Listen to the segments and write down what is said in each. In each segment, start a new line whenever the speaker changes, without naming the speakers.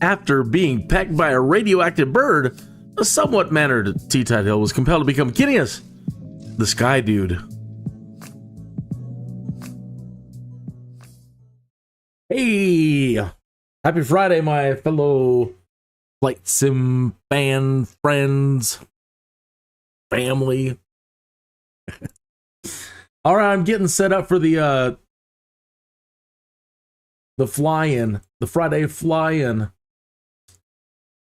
After being pecked by a radioactive bird, a somewhat mannered Tuthill was compelled to become Kittius, the Skydude. Hey! Happy Friday, my fellow flight sim fan friends, family. All right, I'm getting set up for the fly-in, the Friday fly-in.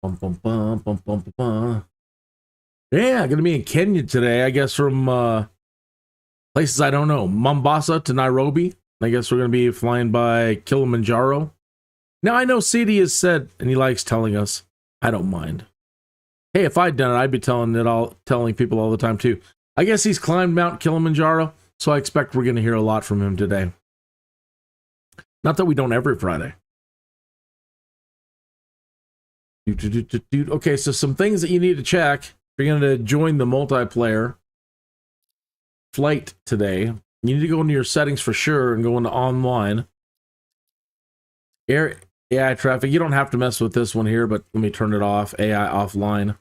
Bum, bum, bum, bum, bum, bum, bum. Yeah, gonna be in Kenya today, I guess, from places I don't know, Mombasa to Nairobi. I guess we're gonna be flying by Kilimanjaro. Now I know CD has said, and he likes telling us. I don't mind. Hey, if I'd done it, I'd be telling people all the time too. I guess he's climbed Mount Kilimanjaro, so I expect we're gonna hear a lot from him today. Not that we don't every Friday. Okay, so some things that you need to check if you're going to join the multiplayer flight today. You need to go into your settings for sure and go into online. AI traffic. You don't have to mess with this one here, but let me turn it off. AI offline.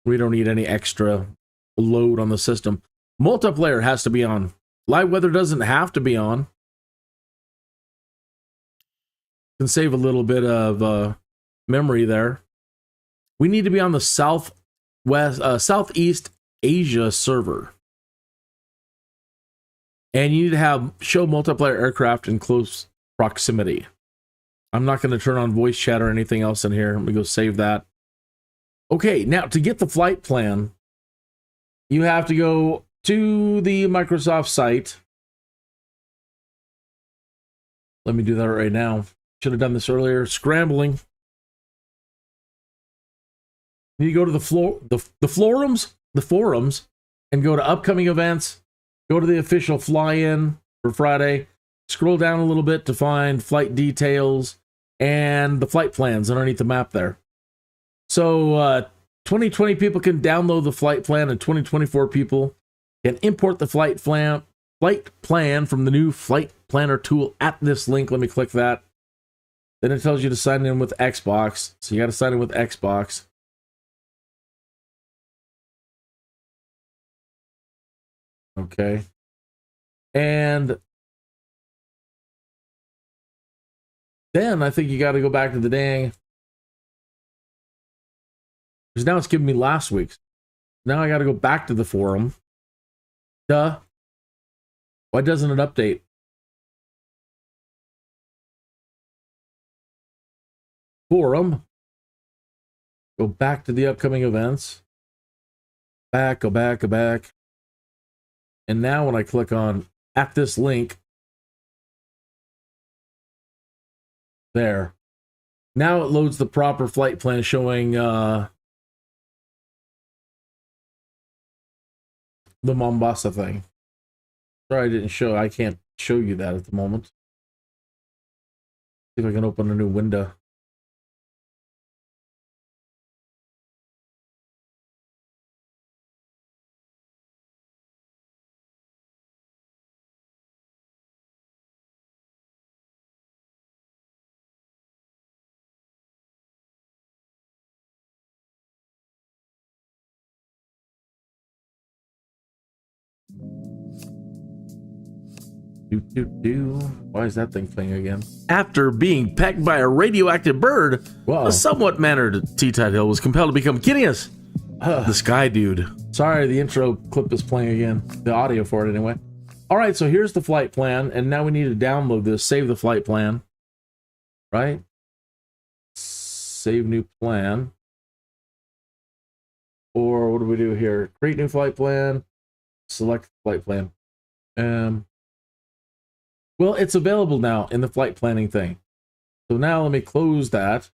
We don't need any extra load on the system. Multiplayer has to be on. Live weather doesn't have to be on. Can save a little bit of memory there. We need to be on the Southeast Asia server. And you need to have show multiplayer aircraft in close proximity. I'm not going to turn on voice chat or anything else in here. Let me go save that. Okay, now to get the flight plan, you have to go to the Microsoft site. Let me do that right now. Should have done this earlier. Scrambling. You go to the forums, and go to upcoming events. Go to the official fly-in for Friday. Scroll down a little bit to find flight details and the flight plans underneath the map there. So 2020 people can download the flight plan, and 2024 people can import the flight plan from the new flight planner tool at this link. Let me click that. Then it tells you to sign in with Xbox. So you got to sign in with Xbox. Okay. And then I think you got to go back to the dang. Because now it's giving me last week's. Now I got to go back to the forum. Duh. Why doesn't it update? Forum. Go back to the upcoming events. Go back. And now when I click on at this link, there. Now it loads the proper flight plan showing the Mombasa thing. Sorry I didn't show. I can't show you that at the moment. See if I can open a new window. Why is that thing playing again? After being pecked by a radioactive bird, a somewhat mannered Tuthill was compelled to become Kittius, the Skydude. Sorry, the intro clip is playing again. The audio for it, anyway. All right, so here's the flight plan, and now we need to download this. Save the flight plan. Right? Save new plan. Or what do we do here? Create new flight plan. Select flight plan. Well, it's available now in the flight planning thing. So now let me close that.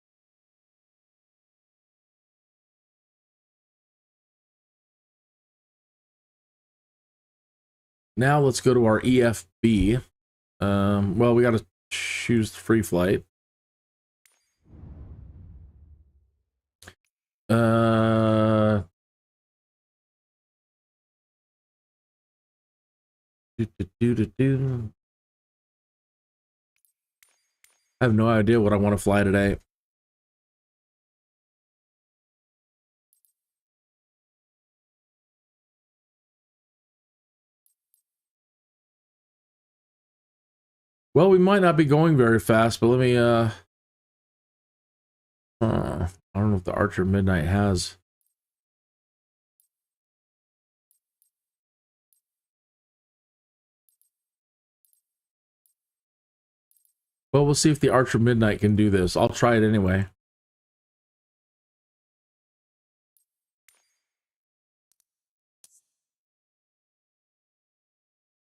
Now let's go to our EFB. Well, we got to choose the free flight. I have no idea what I want to fly today. Well, we might not be going very fast, but let me, I don't know if the Archer Midnight has. Well, we'll see if the Archer Midnight can do this. I'll try it anyway.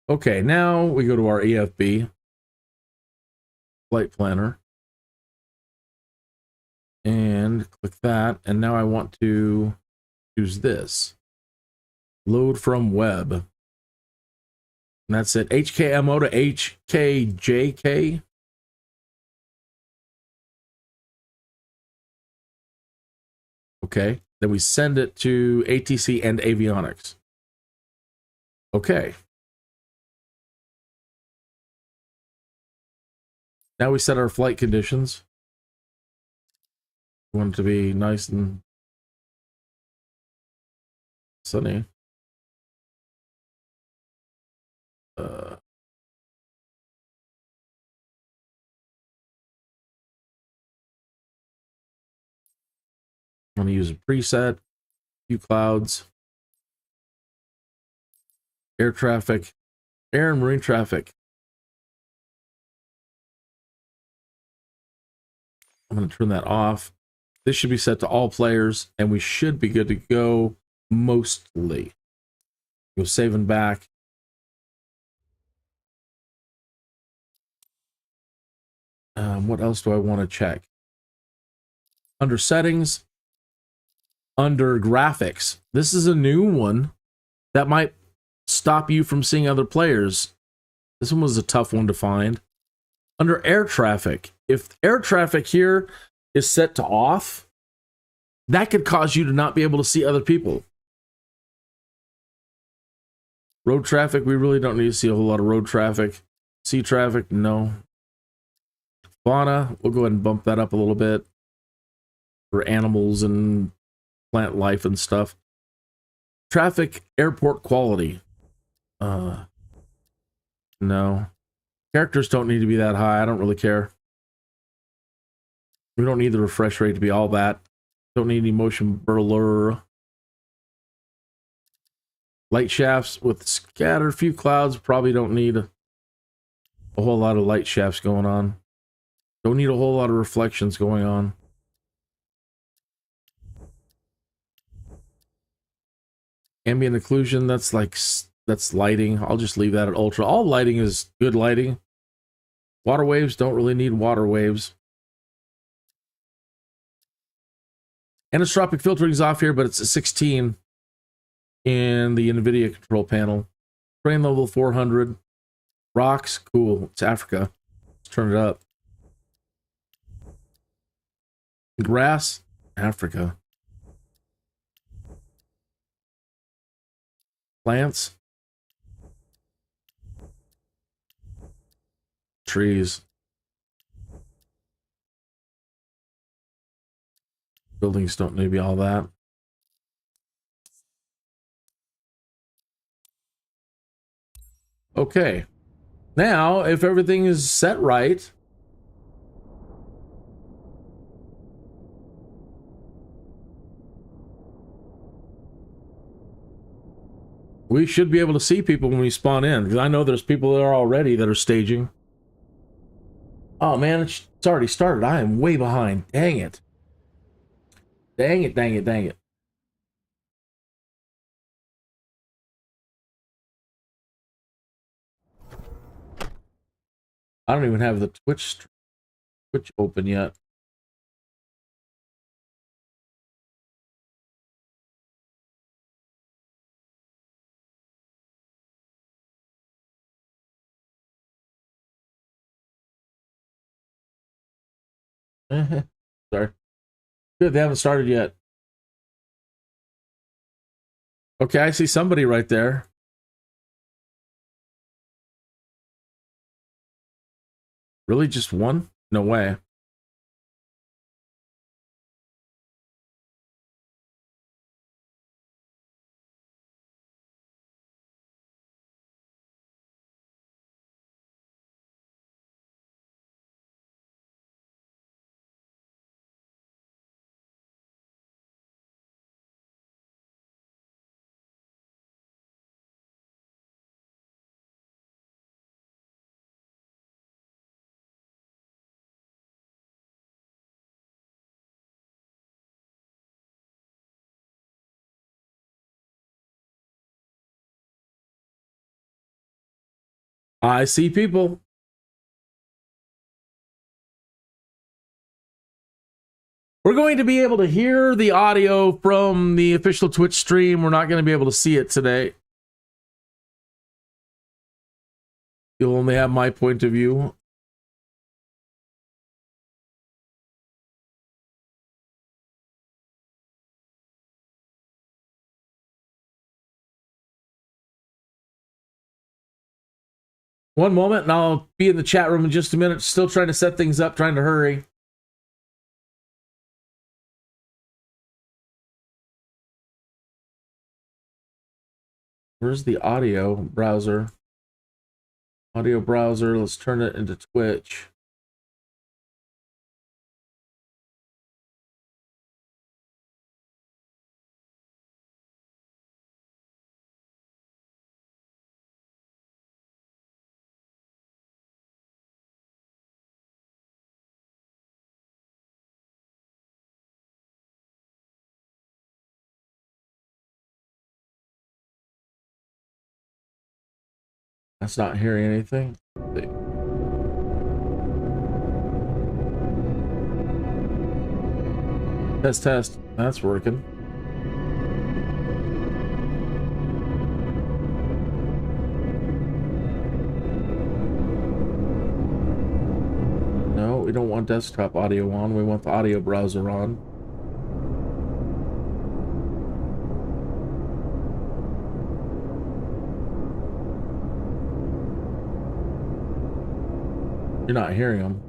Okay, now we go to our EFB flight planner and click that. And now I want to use this. Load from web. And that's it. HKMO to HKJK. Okay. Then we send it to ATC and avionics. Okay. Now we set our flight conditions. We want it to be nice and sunny. I'm going to use a preset, few clouds, air traffic, air and marine traffic. I'm going to turn that off. This should be set to all players, and we should be good to go mostly. Go save and back. What else do I want to check? Under settings, under graphics. This is a new one that might stop you from seeing other players. This one was a tough one to find. Under air traffic, if air traffic here is set to off, that could cause you to not be able to see other people. Road traffic, we really don't need to see a whole lot of road traffic. Sea traffic, no. Fauna, we'll go ahead and bump that up a little bit for animals and plant life and stuff. Traffic, airport quality. No. Characters don't need to be that high. I don't really care. We don't need the refresh rate to be all that. Don't need any motion blur. Light shafts with scattered few clouds. Probably don't need a whole lot of light shafts going on. Don't need a whole lot of reflections going on. Ambient occlusion, that's lighting. I'll just leave that at ultra. All lighting is good lighting. Water waves, don't really need water waves. Anisotropic filtering is off here, but it's a 16 in the NVIDIA control panel. Terrain level 400. Rocks, cool. It's Africa. Let's turn it up. Grass, Africa. Plants. Trees. Buildings don't need to be all that. Okay. Now, if everything is set right, we should be able to see people when we spawn in, because I know there's people there already that are staging. Oh man, it's already started. I am way behind. Dang it. Dang it, dang it, dang it. I don't even have the Twitch open yet. Sorry. Good, they haven't started yet. Okay, I see somebody right there. Really, just one? No way. I see people. We're going to be able to hear the audio from the official Twitch stream. We're not going to be able to see it today. You'll only have my point of view. One moment, and I'll be in the chat room in just a minute. Still trying to set things up, trying to hurry. Where's the audio browser? Audio browser, let's turn it into Twitch. That's not hearing anything. Test, test. That's working. No, we don't want desktop audio on. We want the audio browser on. You're not hearing them.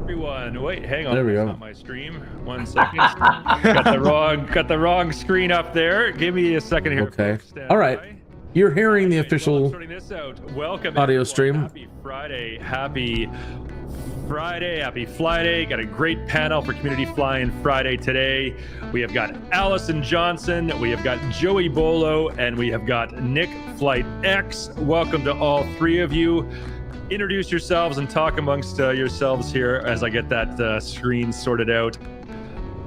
Everyone, wait, hang on.
There we go.
Not my stream. 1 second. got the wrong screen up there. Give me a second here.
Okay. All right.
By.
You're hearing the official
sorting this out. Welcome
audio
everyone.
stream.
Happy Friday. Happy Friday. Happy Friday. Got a great panel for Community Flying Friday today. We have got Allison Johnson. We have got Joey Bolo. And we have got Nick Flight X. Welcome to all three of you. Introduce yourselves and talk amongst yourselves here as I get that screen sorted out.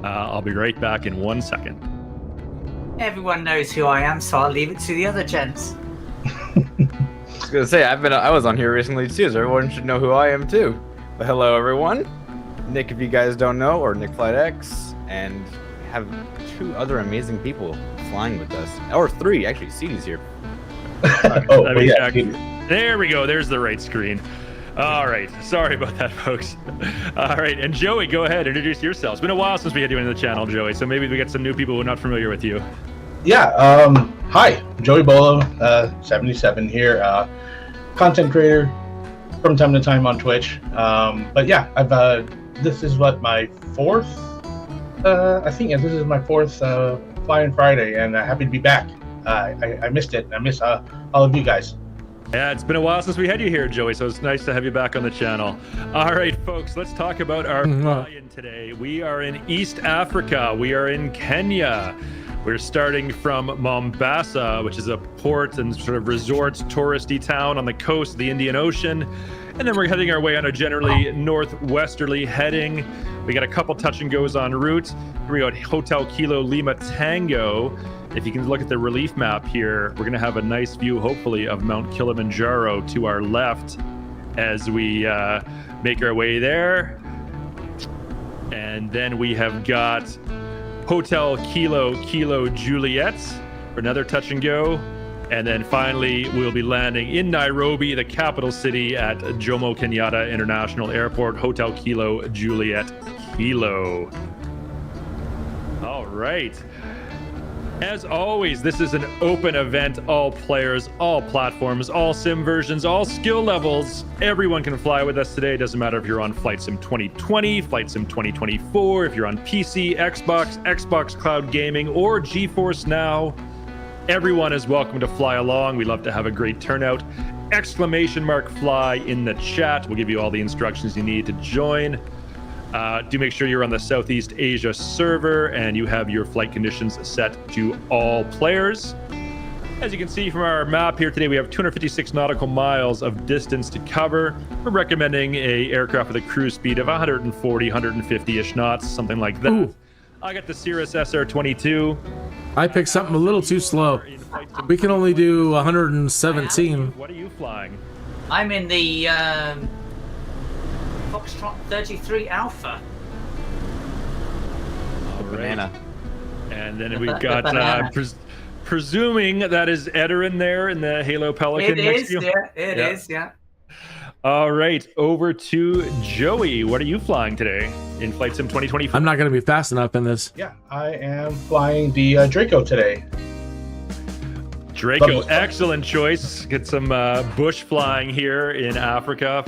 I'll be right back in 1 second.
Everyone knows who I am, so I'll leave it to the other gents.
I was gonna say I was on here recently too, so everyone should know who I am too. But hello everyone, Nick if you guys don't know, or Nick Flight X, and have two other amazing people flying with us, or three actually. CD's here.
There we go. There's the right screen. All right. Sorry about that, folks. All right. And Joey, go ahead. Introduce yourself. It's been a while since we had you in the channel, Joey. So maybe we get some new people who are not familiar with you.
Yeah. Hi, Joey Bolo, 77 here. Content creator from time to time on Twitch. But yeah, this is my fourth. I think this is my fourth Flying Friday, and happy to be back. I missed it. I miss all of you guys.
Yeah, it's been a while since we had you here, Joey, so it's nice to have you back on the channel. All right, folks, let's talk about our fly-in today. We are in East Africa. We are in Kenya. We're starting from Mombasa, which is a port and sort of resort touristy town on the coast of the Indian Ocean. And then we're heading our way on a generally northwesterly heading. We got a couple touch and goes en route. Here we go at Hotel Kilo Lima Tango. If you can look at the relief map here, we're going to have a nice view, hopefully, of Mount Kilimanjaro to our left as we make our way there. And then we have got Hotel Kilo Juliet for another touch and go. And then finally, we'll be landing in Nairobi, the capital city, at Jomo Kenyatta International Airport, Hotel Kilo Juliet Kilo. All right. As always, this is an open event. All players, all platforms, all sim versions, all skill levels. Everyone can fly with us today. Doesn't matter if you're on Flight Sim 2020, Flight Sim 2024, if you're on PC, Xbox Cloud Gaming, or GeForce Now. Everyone is welcome to fly along. We love to have a great turnout. !fly in the chat. We'll give you all the instructions you need to join. Do make sure you're on the Southeast Asia server and you have your flight conditions set to all players. As you can see from our map here today, we have 256 nautical miles of distance to cover. We're recommending a aircraft with a cruise speed of 140, 150-ish knots, something like that.
Ooh.
I got the Cirrus SR-22.
I picked something a little too slow. We can only do 117.
What are you flying?
I'm in the Foxtrot 33 Alpha.
Banana.
And then
The
we've
banana.
got, presuming that is Edarin there in the Halo Pelican
It
next
is,
to you.
yeah. It is, yeah.
All right, over to Joey. What are you flying today in Flight Sim 2024?
I'm not going to be fast enough in this.
Yeah, I am flying the Draco today.
Draco, excellent choice. Get some bush flying here in Africa.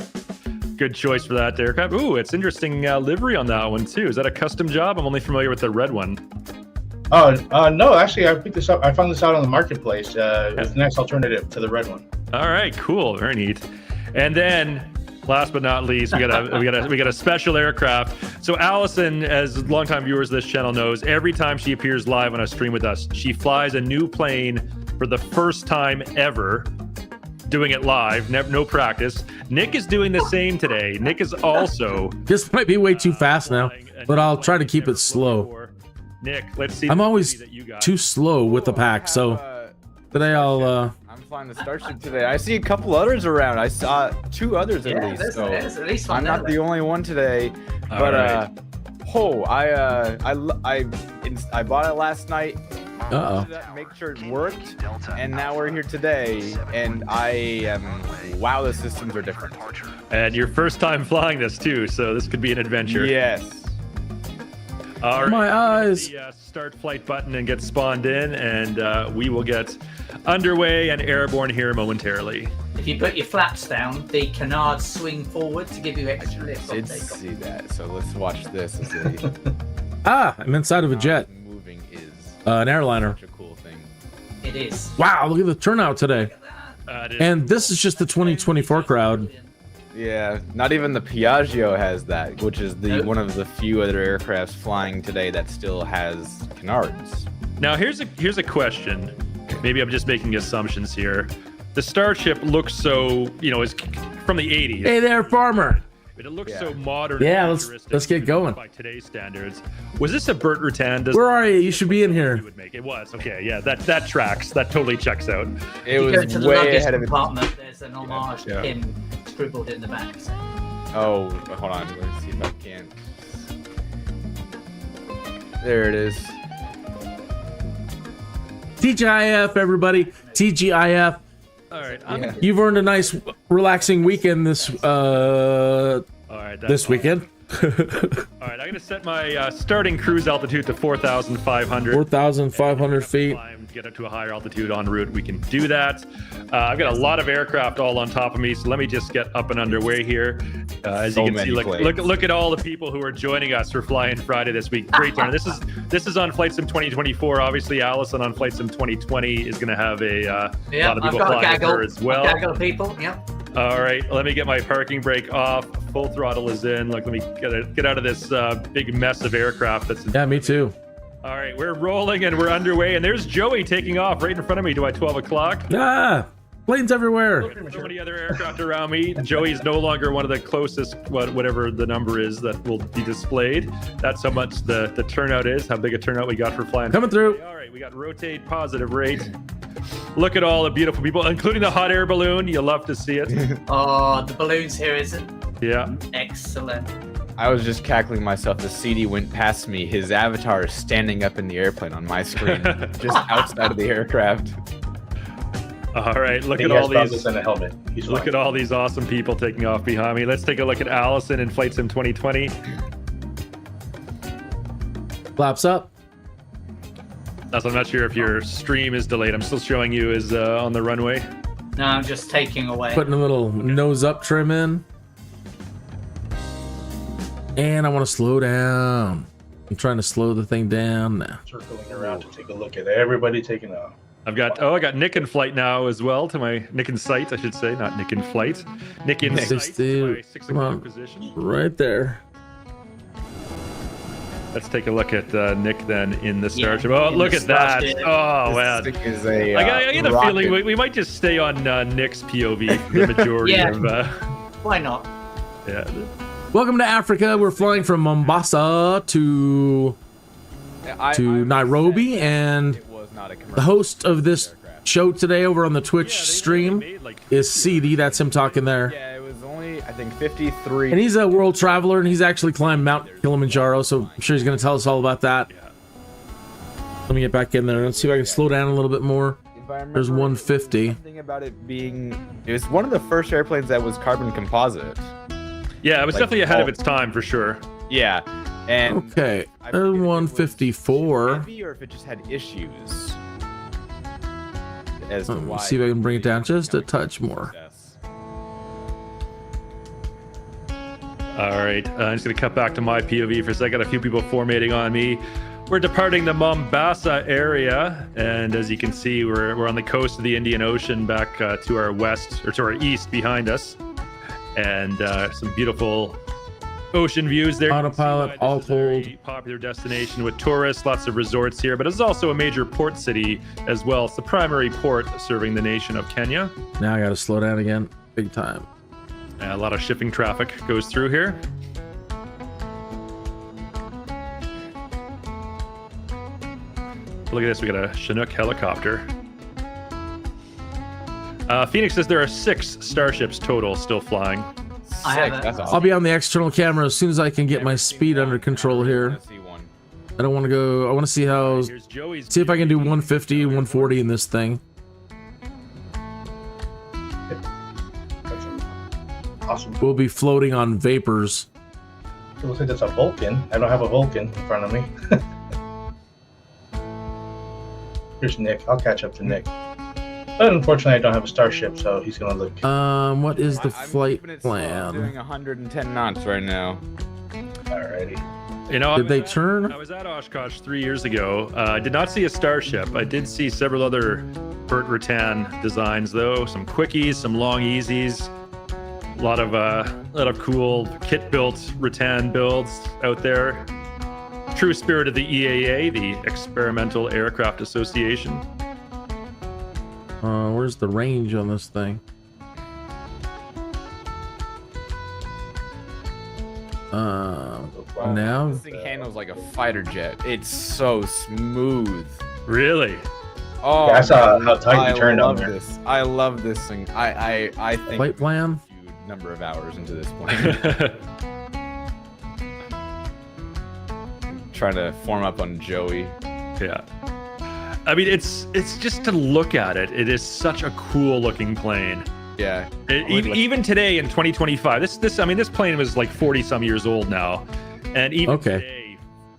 Good choice for that aircraft. Ooh, it's interesting livery on that one too. Is that a custom job? I'm only familiar with the red one.
Oh, no, actually, I picked this up. I found this out on the marketplace. It's the next alternative to the red one.
All right, cool, very neat. And then, last but not least, we got a special aircraft. So Allison, as longtime viewers of this channel knows, every time she appears live on a stream with us, she flies a new plane for the first time ever, doing it live, no practice. Nick is doing the same today. Nick is also
This might be way too fast now, but I'll try to keep it slow.
Nick, let's see.
I'm always
that you got.
too slow with the pack, so today I'll
I'm flying the Starship today. I see a couple others around. I saw 2 others at
Yeah,
least.
there's
So
at least one
I'm not
there.
the only one today.
All
But
right.
I bought it last night.
Uh-oh.
Make sure it worked, and now we're here today, and wow, the systems are different.
And your first time flying this too, so this could be an adventure.
Yes.
All right.
My eyes.
The start flight button and get spawned in, and we will get underway and airborne here momentarily.
If you put your flaps down, the canards swing forward to give you extra lift on
Did
takeoff.
see that. So let's watch this. As a
I'm inside of a jet,
moving is
an airliner.
such a cool thing.
It is.
Wow, look at the turnout today.
It is-
And this is just the 2024 crowd.
Yeah, not even the Piaggio has that, which is the
Nope.
one of the few other aircrafts flying today that still has canards.
Now here's a question. Maybe I'm just making assumptions here. The Starship looks so, it's from the 80s.
Hey there, farmer.
But it looks
Yeah.
so modern.
Yeah,
and
let's
futuristic
get going.
by today's standards. Was this a Burt Rutan design?
Where are you? You should be in here.
You would make it was okay. Yeah, that tracks. That totally checks out.
It
If you go
was
to the
way
luggage
ahead of its.
compartment, there's an homage
Yeah.
to him scribbled in the back. So.
Oh, hold on. Let's see if I can. There it is.
TGIF, everybody. TGIF.
All right.
Yeah.
You've earned a nice, relaxing weekend this
All right. That's
this
all.
weekend.
All right. I'm gonna set my starting cruise altitude to 4,500.
4,500 feet.
Climb to get up to a higher altitude en route. We can do that. I've got a lot of aircraft all on top of me, so let me just get up and underway here. As
So
you can see,
many planes.
look at all the people who are joining us for Flying Friday this week. Great turn. This is on Flight Sim 2024. Obviously, Allison on Flight Sim 2020 is going to have a lot of
I've
people
got a
flying with
gaggle.
her as well.
A gaggle of people. Yep.
All right, let me get my parking brake off. Full throttle is in. Let me get out of this big mess of aircraft that's.
Yeah, me too.
All right, we're rolling and we're underway, and there's Joey taking off right in front of me. Do I 12 o'clock?
Ah, planes everywhere.
So many other aircraft around me. Joey's no longer one of the closest, whatever the number is that will be displayed. That's how much the turnout is, how big a turnout we got for flying.
Coming through.
All right, we got rotate positive rate. Look at all the beautiful people, including the hot air balloon. You love to see it.
Oh, the balloons here is
Yeah.
excellent.
I was just cackling myself. The CD went past me. His avatar is standing up in the airplane on my screen, just outside of the aircraft.
All right, look
He
at
has
all
goggles
these.
and a helmet. He's
Look
fine.
at all these awesome people taking off behind me. Let's take a look at Allison in Flight Sim 2020.
Flaps up.
I'm not sure if your stream is delayed. I'm still showing you as on the runway.
No, I'm just taking away.
Putting a little nose up trim in. And I want to slow down. I'm trying to slow the thing down now.
Circling around to take a look at everybody taking off.
I got Nick in flight now as well, to my Nick in sight, I should say, not Nick in flight. Nick in sight, my 6 o'clock position.
Right there.
Let's take a look at Nick then in the Starship.
Yeah,
oh, look at that!
Starship.
Oh, wow.
Is a,
I get a feeling we might just stay on Nick's POV for the majority of.
Why not?
Yeah.
Welcome to Africa. We're flying from Mombasa to Nairobi, and the host of this show today over on the Twitch stream is CD. That's him talking there.
Yeah, it was only, I think, 53.
And he's a world traveler, and he's actually climbed Mount Kilimanjaro, so I'm sure he's going to tell us all about that. Let me get back in there. Let's see if I can slow down a little bit more. There's 150.
Something about it being, it was one of the first airplanes that was carbon composite.
Yeah, it was definitely ahead of its time for sure.
Yeah, and
okay, 154.
Heavy, or if it just had issues. As to why.
See if I can bring it down just a touch more.
All right, I'm just gonna cut back to my POV for a second. A few people formatting on me. We're departing the Mombasa area, and as you can see, we're on the coast of the Indian Ocean, back to our west, or to our east behind us. And some beautiful ocean views there.
Autopilot, all told.
Popular destination with tourists, lots of resorts here, but it's also a major port city as well. It's the primary port serving the nation of Kenya.
Now I got to slow down again, big time.
A lot of shipping traffic goes through here. Look at this, we got a Chinook helicopter. Phoenix says there are 6 starships total still flying.
That's awesome.
I'll be on the external camera as soon as I can get my speed under control here. I don't want to go. I want to see how. See if I can do 150, 140 in this thing.
Awesome.
We'll be floating on vapors.
It looks like that's a Vulcan. I don't have a Vulcan in front of me. Here's Nick. I'll catch up to Nick. But unfortunately, I don't have a starship, so he's gonna look.
What is the flight plan?
I'm doing 110 knots right now.
Alrighty.
You know,
Did they turn?
I was at Oshkosh 3 years ago. I did not see a starship. I did see several other Burt Rutan designs, though. Some quickies, some long easies. A lot of cool kit-built Rutan builds out there. True spirit of the EAA, the Experimental Aircraft Association.
Where's the range on this thing? Now
This thing handles like a fighter jet. It's so smooth.
Really?
Oh,
Yeah, I saw how tight you turned on there.
this. I love this thing. I think
flight plan.
a few number of hours into this plane. Trying to form up on Joey.
Yeah. I mean, it's just to look at it. It is such a cool looking plane.
Yeah.
Even today in 2025, this plane was like 40 some years old now, and even today,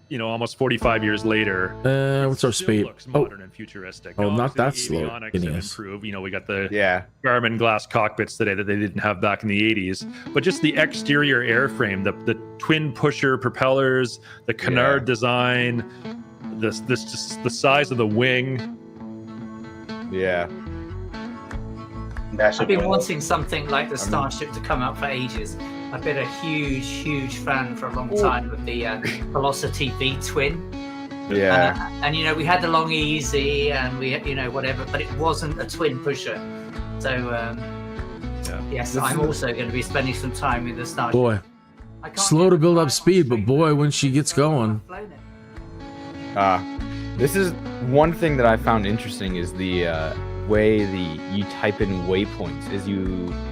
you know, almost 45 years later,
what's our speed?
Looks modern and futuristic.
Oh, not that
Obviously, the
slow.
avionics have improved. You know, we got the
Garmin
glass cockpits today that they didn't have back in the 80s. But just the exterior airframe, the twin pusher propellers, the canard design, just the size of the wing.
Yeah.
Massive
I've been
window.
wanting something like the Starship to come out for ages. I've been a huge fan for a long time of the Velocity V-twin.
Yeah.
And you know, we had the Long Easy and we, you know, whatever, but it wasn't a twin pusher. So yes, I'm also going to be spending some time with the Starship.
Boy, slow to build up speed, but boy, when she gets going.
This is one thing that I found interesting is the way you type in waypoints.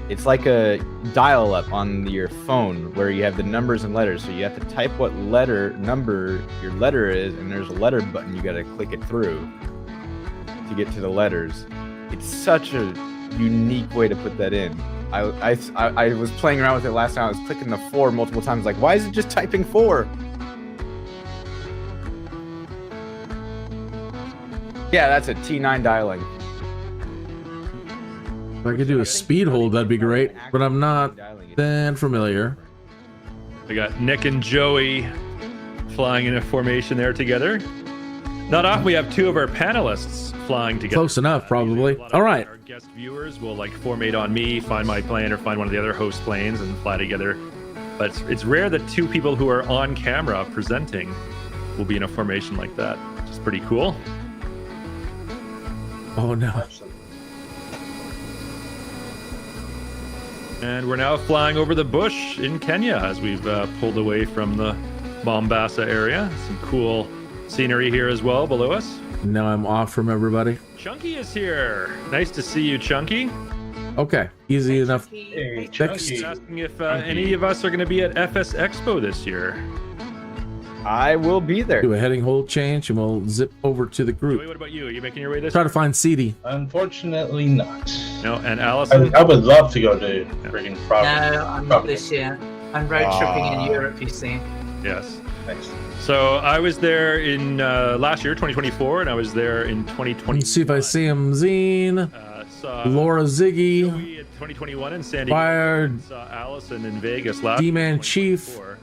It's like a dial-up on your phone where you have the numbers and letters. So you have to type what number your letter is, and there's a letter button you got to click it through to get to the letters. It's such a unique way to put that in. I was playing around with it last time. I was clicking the 4 multiple times. Like, why is it just typing 4? Yeah, that's a T9 dialing.
If I could do a speed hold, that'd be great, but I'm not that familiar.
We got Nick and Joey flying in a formation there together. Not often we have two of our panelists flying together.
Close enough, probably. All right.
Our guest viewers will like formate on me, find my plane, or find one of the other host planes and fly together. But it's rare that two people who are on camera presenting will be in a formation like that, which is pretty cool.
Oh no.
Absolutely.
And we're now flying over the bush in Kenya as we've pulled away from the Mombasa area. Some cool scenery here as well below us.
Now I'm off from everybody.
Chunky is here. Nice to see you, Chunky.
Okay, easy enough.
Hey,
Next.
Chunky.
Asking if any of us are going to be at FS Expo this year.
I will be there.
Do a heading hold change and we'll zip over to the
Joey,
group.
what about you? Are you making your way this
Try
year?
to find CD.
Unfortunately not.
No, and Allison?
I would love to go to friggin'
No,
Providence.
I'm not this year. I'm road tripping in
Ah.
Europe, you see.
Yes.
Thanks.
So I was there in last year, 2024, and I was there in 2020.
Let's see if I see him. Zine,
Saw
Laura Ziggy,
Joey in 2021 in San Diego.
Fired,
Saw Allison in Vegas last
D-Man
year,
Chief,
2024.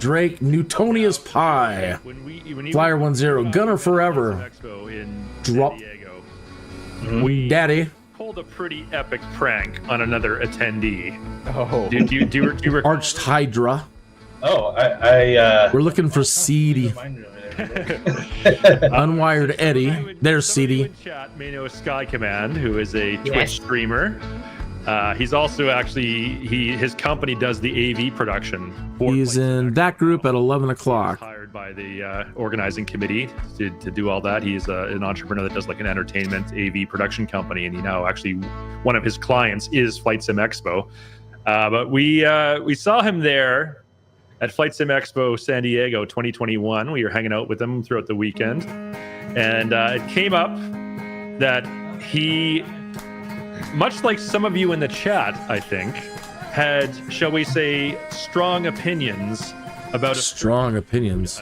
Drake, Newtonius Pie,
When you
Flyer 10, Gunner Forever,
Expo in
Drop.
San Diego,
Mhm.
Daddy,
pulled a pretty epic prank on another attendee.
Oh.
Do you recall
Arched Hydra.
Oh, I
We're looking for CD. Unwired Eddie. There's CD.
Chat may know Sky Command, who is a Twitch
Yes.
streamer. He's also actually his company does the AV production. For
He's in that group at 11 o'clock.
hired by the organizing committee to do all that. He's an entrepreneur that does like an entertainment AV production company, and he now actually one of his clients is Flight Sim Expo. But we saw him there at Flight Sim Expo San Diego 2021. We were hanging out with him throughout the weekend, and it came up that he, much like some of you in the chat, I think, had, shall we say, strong opinions about
Strong opinions.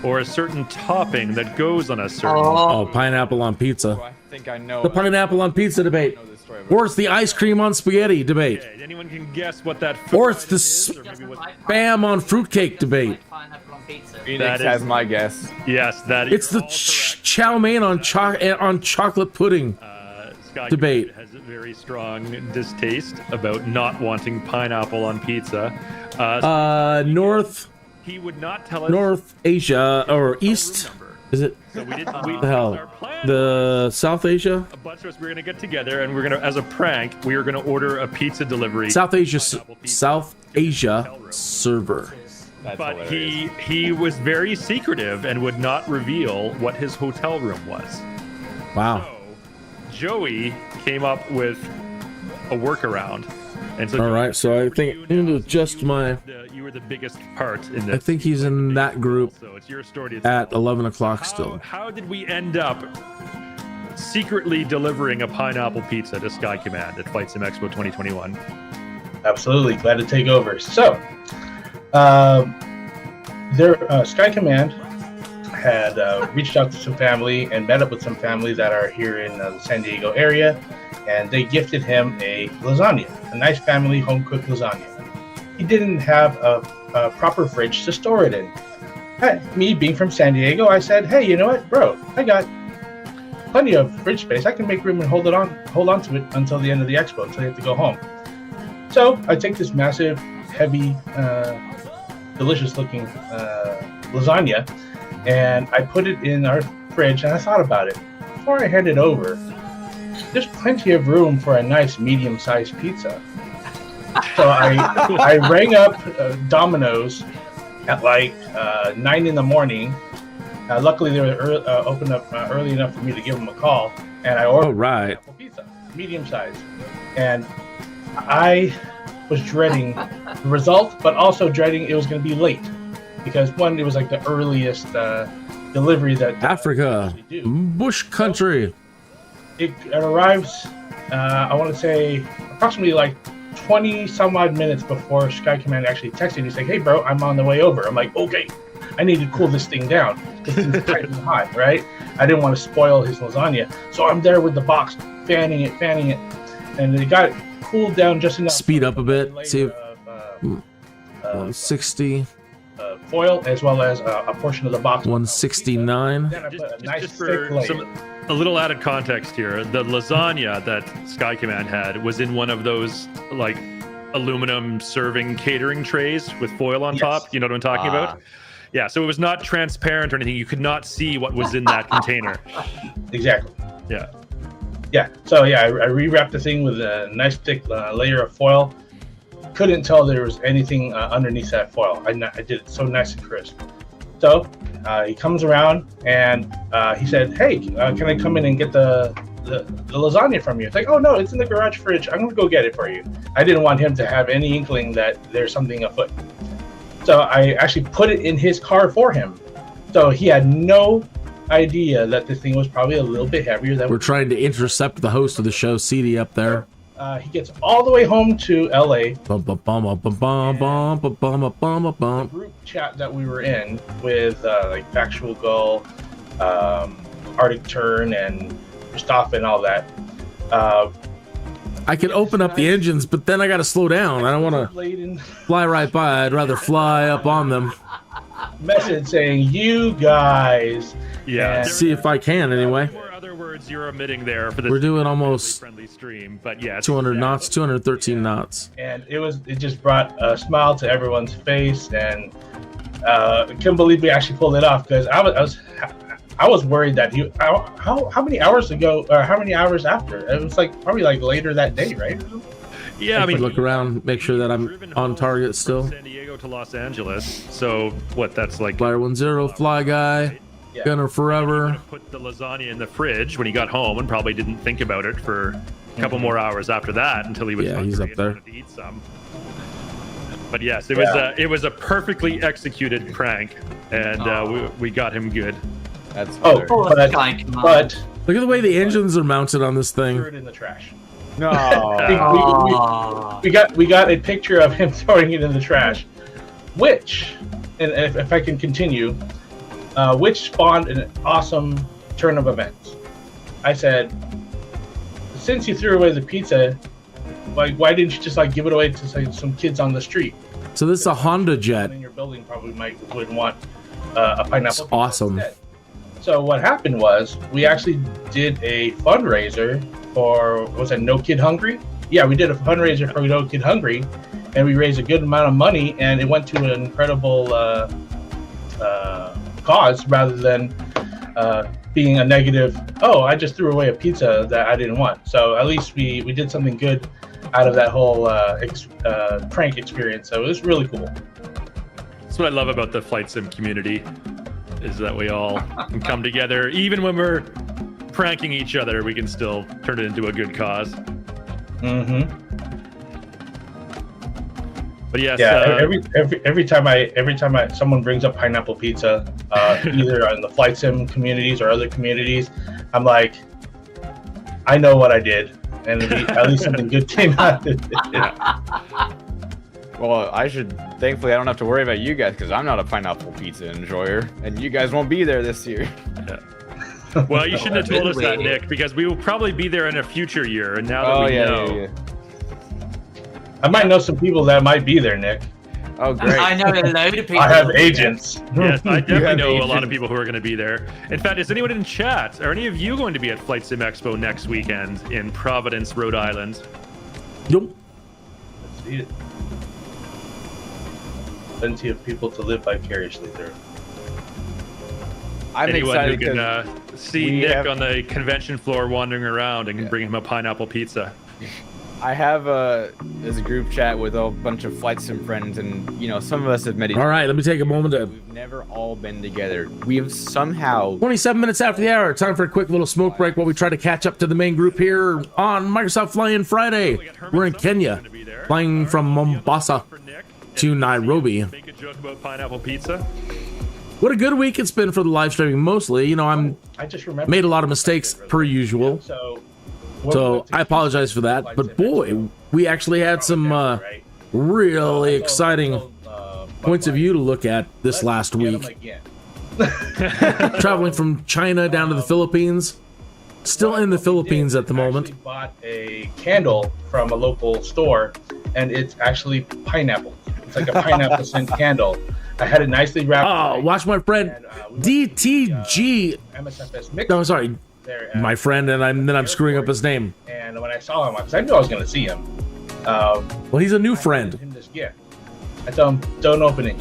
or a certain topping that goes on a certain.
Oh, pineapple on pizza.
I think I know.
The pineapple on pizza debate.
I know this story about-
Or it's the ice cream on spaghetti debate.
Okay, anyone can guess what that food
Or it's the
is, or maybe what-
Spam on fruitcake debate.
Pineapple on pizza.
That
Phoenix
is-
has my guess.
Yes, that is.
It's the chow mein on chocolate pudding.
Sky
debate.
has a very strong distaste about not wanting pineapple on pizza. He would not tell us
North Asia or
our room
East.
number.
Is it
So we didn't.
the hell?
Our plan
The South Asia?
a bunch of us were gonna get together and we're gonna, as a prank, we were gonna order a pizza delivery.
South Asia.
Pineapple pizza.
South Asia server.
That's
But
hilarious.
he was very secretive and would not reveal what his hotel room was.
Wow.
So Joey came up with a workaround. And so
All right. So I think I'm gonna adjust my.
you were the biggest part in
I
this.
think he's in that group
So it's your story to tell.
at 11 o'clock still.
How did we end up secretly delivering a pineapple pizza to Sky Command at Flight Sim Expo 2021?
Absolutely, glad to take over. So, Sky Command had reached out to some family and met up with some family that are here in the San Diego area, and they gifted him a lasagna, a nice family home-cooked lasagna. He didn't have a proper fridge to store it in. Me being from San Diego, I said, "Hey, you know what, bro? I got plenty of fridge space. I can make room and hold on to it until the end of the expo, until you have to go home." So I take this massive, heavy, delicious-looking lasagna, and I put it in our fridge, and I thought about it. Before I hand it over, there's plenty of room for a nice medium-sized pizza. So I rang up Domino's at like 9 in the morning. Luckily, they were opened up early enough for me to give them a call, and I ordered
All right.
pineapple pizza, medium size. And I was dreading the result, but also dreading it was going to be late, because one, it was like the earliest delivery that
Africa,
usually do.
bush country.
It arrives, I want to say, approximately like 20 some odd minutes before Sky Command actually texted me saying, "Hey, bro, I'm on the way over." I'm like, "Okay." I need to cool this thing down. This thing's tight and hot, right? I didn't want to spoil his lasagna. So I'm there with the box, fanning it. And it got cooled down just enough.
Speed up a bit. See if 160.
Foil, as well as a portion of the box.
169.
Then I put a nice
Just
thick
for
layer.
a little added context here, the lasagna that Sky Command had was in one of those like aluminum serving catering trays with foil on top. You know what I'm talking about? Yeah, so it was not transparent or anything. You could not see what was in that container.
Exactly.
Yeah.
Yeah. So yeah, I rewrapped the thing with a nice thick layer of foil. Couldn't tell there was anything underneath that foil. I did it so nice and crisp. So he comes around and he said, "Hey, can I come in and get the lasagna from you?" It's like, "Oh no, it's in the garage fridge. I'm gonna go get it for you." I didn't want him to have any inkling that there's something afoot. So I actually put it in his car for him. So he had no idea that this thing was probably a little bit heavier than
We're trying to intercept the host of the show, CD, up there.
he gets all the way home to LA.
The
Group chat that we were in with like Factual Gull, Arctic Turn, and Mustafa and all that.
I can open up the engines, but then I got to slow down. I don't want to fly right by. I'd rather fly up on them.
Message saying, "You guys."
Yeah.
See if I can anyway.
More other words you're omitting there for this.
We're doing almost
friendly stream, but yeah,
200 knots, 213 knots.
And it just brought a smile to everyone's face, and couldn't believe we actually pulled it off, because I was worried that how many hours ago, or how many hours after? It was like probably like later that day, right?
Yeah, I mean,
look around, make sure that I'm on target still.
San Diego to Los Angeles. So what? That's like
Flyer 10, Fly Guy,
Yeah.
Gunner Forever.
put the lasagna in the fridge when he got home, and probably didn't think about it for a couple more hours after that until he was
Yeah,
hungry
he's up
and
there.
wanted to eat some. But yes, it was a perfectly executed prank, and we got him good.
That's
Oh,
Poor Sky Command.
but
Look at the way the engines are mounted on this
threw
thing.
it in the trash.
no.
we got a picture of him throwing it in the trash, which, and if I can continue, which spawned an awesome turn of events. I said, since you threw away the pizza, like, why didn't you just like give it away to say, some kids on the street?
So this is a Honda Jet.
In your building probably would want a pineapple.
It's
pizza
awesome.
instead. So what happened was we actually did a fundraiser for, was it No Kid Hungry? Yeah, we did a fundraiser for No Kid Hungry, and we raised a good amount of money, and it went to an incredible cause, rather than being a negative, oh, I just threw away a pizza that I didn't want. So at least we did something good out of that whole prank experience. So it was really cool.
That's what I love about the flight sim community, is that we all can come together. Even when we're pranking each other, we can still turn it into a good cause.
Mm-hmm.
But yes,
Yeah, every time someone brings up pineapple pizza, either on the flight sim communities or other communities, I'm like, I know what I did, and at least something good came out of it.
Well, thankfully I don't have to worry about you guys, because I'm not a pineapple pizza enjoyer, and you guys won't be there this year.
well, you shouldn't have told us that, Nick, because we will probably be there in a future year. And now that we know,
I might know some people that might be there, Nick.
Oh, great.
I know a load of people.
I have agents.
yes, I definitely
have
know a lot of
agents.
people who are going to be there. In fact, is anyone in chat? Are any of you going to be at Flight Sim Expo next weekend in Providence, Rhode Island?
Nope.
Let's see it. Plenty of people to live vicariously through.
I'm
Anyone who
excited
can
because
see
we
Nick
have-
on the convention floor wandering around and bring him a pineapple pizza.
I have there's a group chat with a bunch of flight sim friends, and some of us have met each
All right, let me take a moment to.
We've never all been together. We have somehow
27 minutes after the hour, time for a quick little smoke break while we try to catch up to the main group here on Microsoft Fly-In Friday. We're in Kenya, flying from Mombasa to Nairobi.
Make a joke about pineapple pizza.
What a good week it's been for the live streaming mostly.
I just remember
Made a lot of mistakes per usual. So I apologize for that. But boy, we actually had some really exciting points of view to look at this last week. Traveling from China down to the Philippines. Still in the Philippines at the moment.
I bought a candle from a local store, and it's actually pineapple. It's like a pineapple scent candle. I had it nicely wrapped.
Oh, watch my friend DTG.
MSFS mix.
No, sorry, my friend, and then I'm screwing up his name.
And when I saw him, because I knew I was going to see him.
Well, he's a new friend.
Him this gift. I told him, don't open it.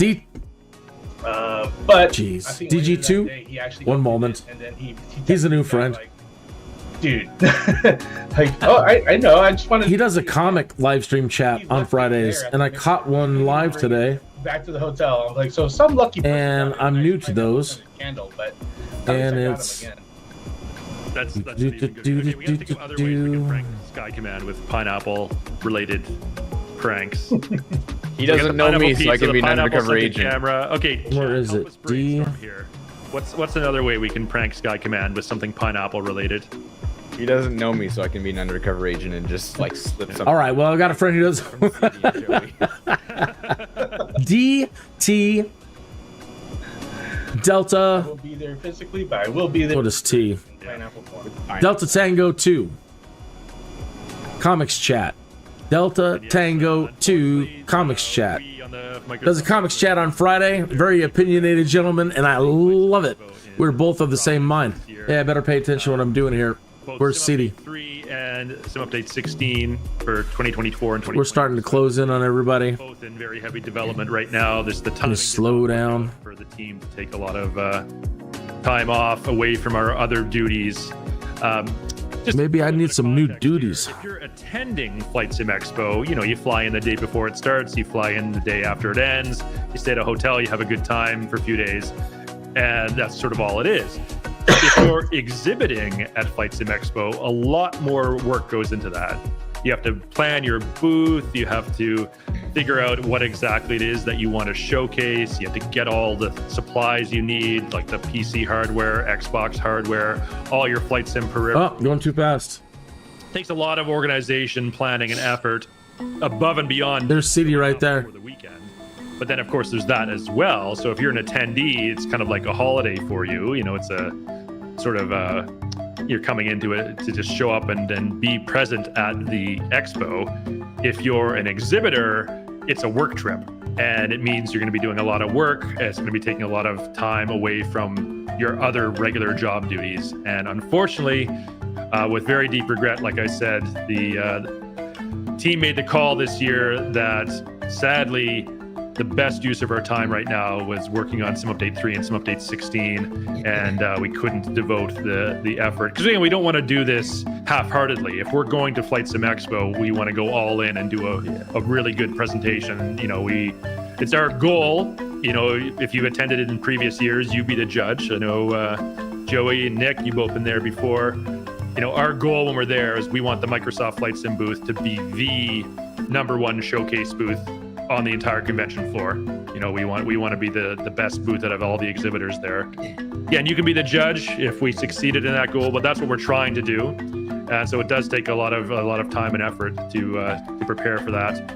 But
jeez,
I think
DG2.
day, he actually
One moment.
And then
he's a new friend.
Like, dude, like, oh, I know. I just wanted.
He does a comic live stream chat on Fridays, and I caught one live today.
Back to the hotel. I'm like, so some lucky.
And I'm new to those.
Candle, but
and it's.
That's even good. Okay, we have to think of other ways we can prank Sky Command with pineapple-related pranks.
He doesn't know me, so I can be an undercover agent.
Camera. Okay,
where is it? D.
Here. What's another way we can prank Sky Command with something pineapple-related?
He doesn't know me, so I can be an undercover agent and just like slip something.
All right. Well, I got a friend who does. DT Delta.
I will be there physically, but I will be there.
What is T?
Pineapple form.
Delta Tango 2. Comics chat. Delta Tango 2 comics chat. Does a comics chat on Friday. Very opinionated gentleman, and I love it. We're both of the same mind. Yeah, I better pay attention to what I'm doing here. Where's CD?
3 and Sim Update 16 for 2024 and 2025.
We're starting to close in on everybody.
Both in very heavy development right now. There's the ton of
slow down
for the team to take a lot of time off away from our other duties.
Maybe I need some new duties.
If you're attending Flight Sim Expo, you know, you fly in the day before it starts, you fly in the day after it ends, you stay at a hotel, you have a good time for a few days, and that's sort of all it is. If you're exhibiting at Flight Sim Expo, a lot more work goes into that. You have to plan your booth, you have to figure out what exactly it is that you want to showcase, you have to get all the supplies you need, like the PC hardware, Xbox hardware, all your Flight Sim peripherals.
Oh, going too fast.
Takes a lot of organization, planning, and effort above and beyond.
There's CD right there.
For the weekend. But then, of course, there's that as well. So if you're an attendee, it's kind of like a holiday for you. You know, it's a sort of you're coming into it to just show up and be present at the expo. If you're an exhibitor, it's a work trip. And it means you're going to be doing a lot of work. It's going to be taking a lot of time away from your other regular job duties. And unfortunately, with very deep regret, like I said, the team made the call this year that sadly, the best use of our time right now was working on Sim Update 3 and Sim Update 16, and we couldn't devote the effort. Because we don't want to do this half-heartedly. If we're going to Flight Sim Expo, we want to go all in and do a really good presentation. You know, it's our goal. You know, if you've attended it in previous years, you be the judge. I know Joey and Nick, you've both been there before. You know, our goal when we're there is we want the Microsoft Flight Sim booth to be the #1 showcase booth on the entire convention floor. You know, we want to be the best booth out of all the exhibitors there. Yeah, and you can be the judge if we succeeded in that goal, but that's what we're trying to do. And so it does take a lot of time and effort to prepare for that.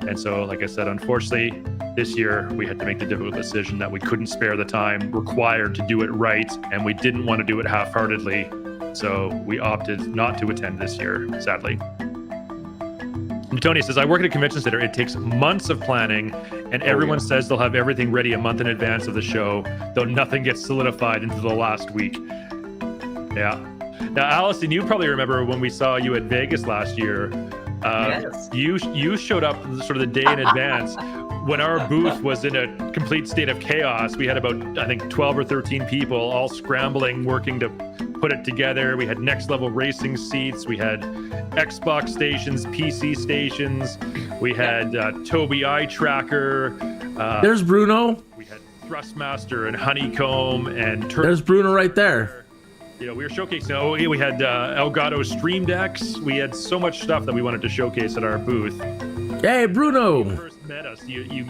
And so, like I said, unfortunately, this year we had to make the difficult decision that we couldn't spare the time required to do it right, and we didn't want to do it half-heartedly. So we opted not to attend this year, sadly. Tony says, I work at a convention center. It takes months of planning, and everyone says they'll have everything ready a month in advance of the show, though nothing gets solidified into the last week. Yeah. Now, Allison, you probably remember when we saw you at Vegas last year.
Yes.
You showed up sort of the day in advance when our booth was in a complete state of chaos. We had about, I think, 12 or 13 people all scrambling, working to put it together. We had next level racing seats. We had Xbox stations, PC stations. We had Tobii Eye Tracker.
There's Bruno.
We had Thrustmaster and Honeycomb and
There's Bruno right there.
You know, we were showcasing. We had Elgato Stream Decks. We had so much stuff that we wanted to showcase at our booth.
Hey, Bruno.
When you first met us, you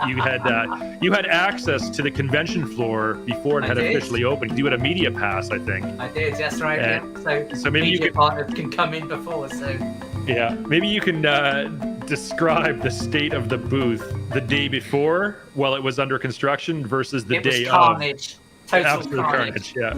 had access to the convention floor before it had officially opened. You had a media pass, I think.
I did, that's right. Yeah. So
maybe
media partners can come in before. So
yeah, maybe you can describe the state of the booth the day before while it was under construction versus the day
of. Carnage. Total
absolute
carnage.
Yeah.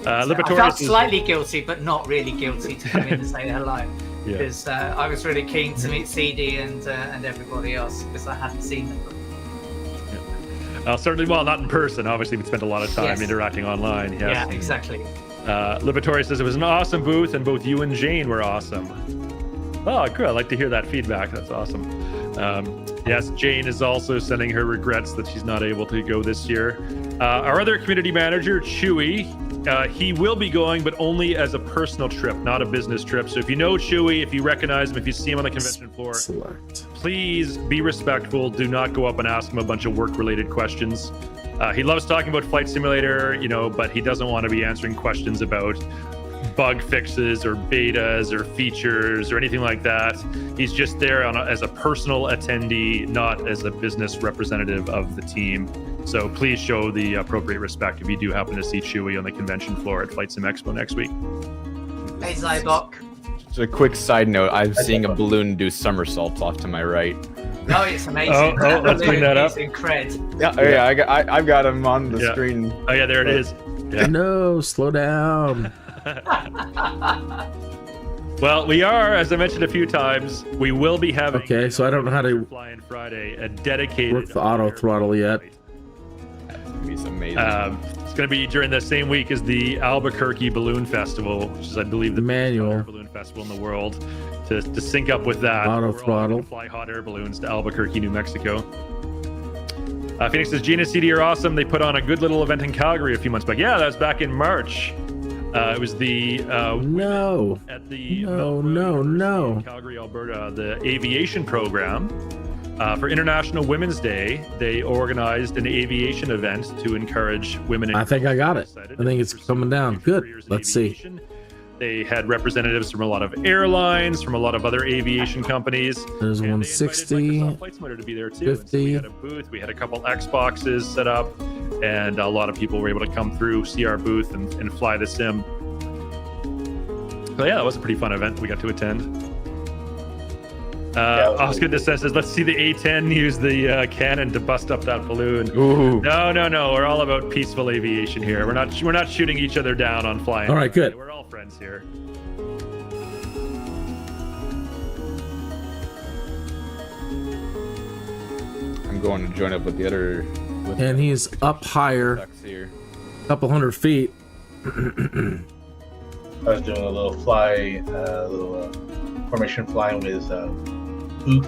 I
Libatorius
felt slightly guilty, but not really guilty to come in and say hello.
Yeah.
Because I was really keen to meet CD and everybody else because I hadn't seen them.
Certainly, well, not in person. Obviously, we spent a lot of time interacting online. Yes.
Yeah, exactly.
Libatorius says it was an awesome booth, and both you and Jane were awesome. Oh, good. I'd like to hear that feedback. That's awesome. Yes, Jane is also sending her regrets that she's not able to go this year. Our other community manager, Chewy, he will be going, but only as a personal trip, not a business trip. So if you know Chewy, if you recognize him, if you see him on the convention floor, please be respectful. Do not go up and ask him a bunch of work-related questions. He loves talking about Flight Simulator, but he doesn't want to be answering questions about bug fixes or betas or features or anything like that. He's just there as a personal attendee, not as a business representative of the team. So please show the appropriate respect if you do happen to see Chewy on the convention floor at Flight Sim Expo next week.
Hey, Zybok.
Just a quick side note, I'm seeing a balloon do somersaults off to my right.
Oh, it's amazing.
Oh, let's bring that up.
Cred.
Yeah, I've got him on the screen.
Oh yeah, there it is. Yeah.
No, slow down.
Well, we are, as I mentioned a few times, we will be having.
Okay, so I don't know how to
Flying Friday, a dedicated
work the auto throttle yet.
It's amazing.
It's going to be during the same week as the Albuquerque Balloon Festival, which is, I believe, the
manual
biggest balloon festival in the world. To sync up with that,
auto
we're all
throttle.
gonna fly hot air balloons to Albuquerque, New Mexico. Phoenix says Gina and CD are awesome. They put on a good little event in Calgary a few months back. Yeah, that was back in March. It was the
no
at the
no
in Calgary, Alberta, the aviation program. For International Women's Day, they organized an aviation event to encourage women.
I think I got it. I think it's coming down. Good. Let's see.
They had representatives from a lot of airlines, from a lot of other aviation companies.
There's 160,
Flight Simulator to be there too.
50.
So we had a booth. We had a couple Xboxes set up, and a lot of people were able to come through, see our booth, and fly the sim. So yeah, that was a pretty fun event we got to attend. Oscar Descent says, let's see the A-10 use the cannon to bust up that balloon.
Ooh.
No. We're all about peaceful aviation here. We're not shooting each other down on flying.
All right, good.
We're all friends here.
I'm going to join up with the other.
And he's up higher, a couple hundred feet.
I was doing a little formation flying with Ook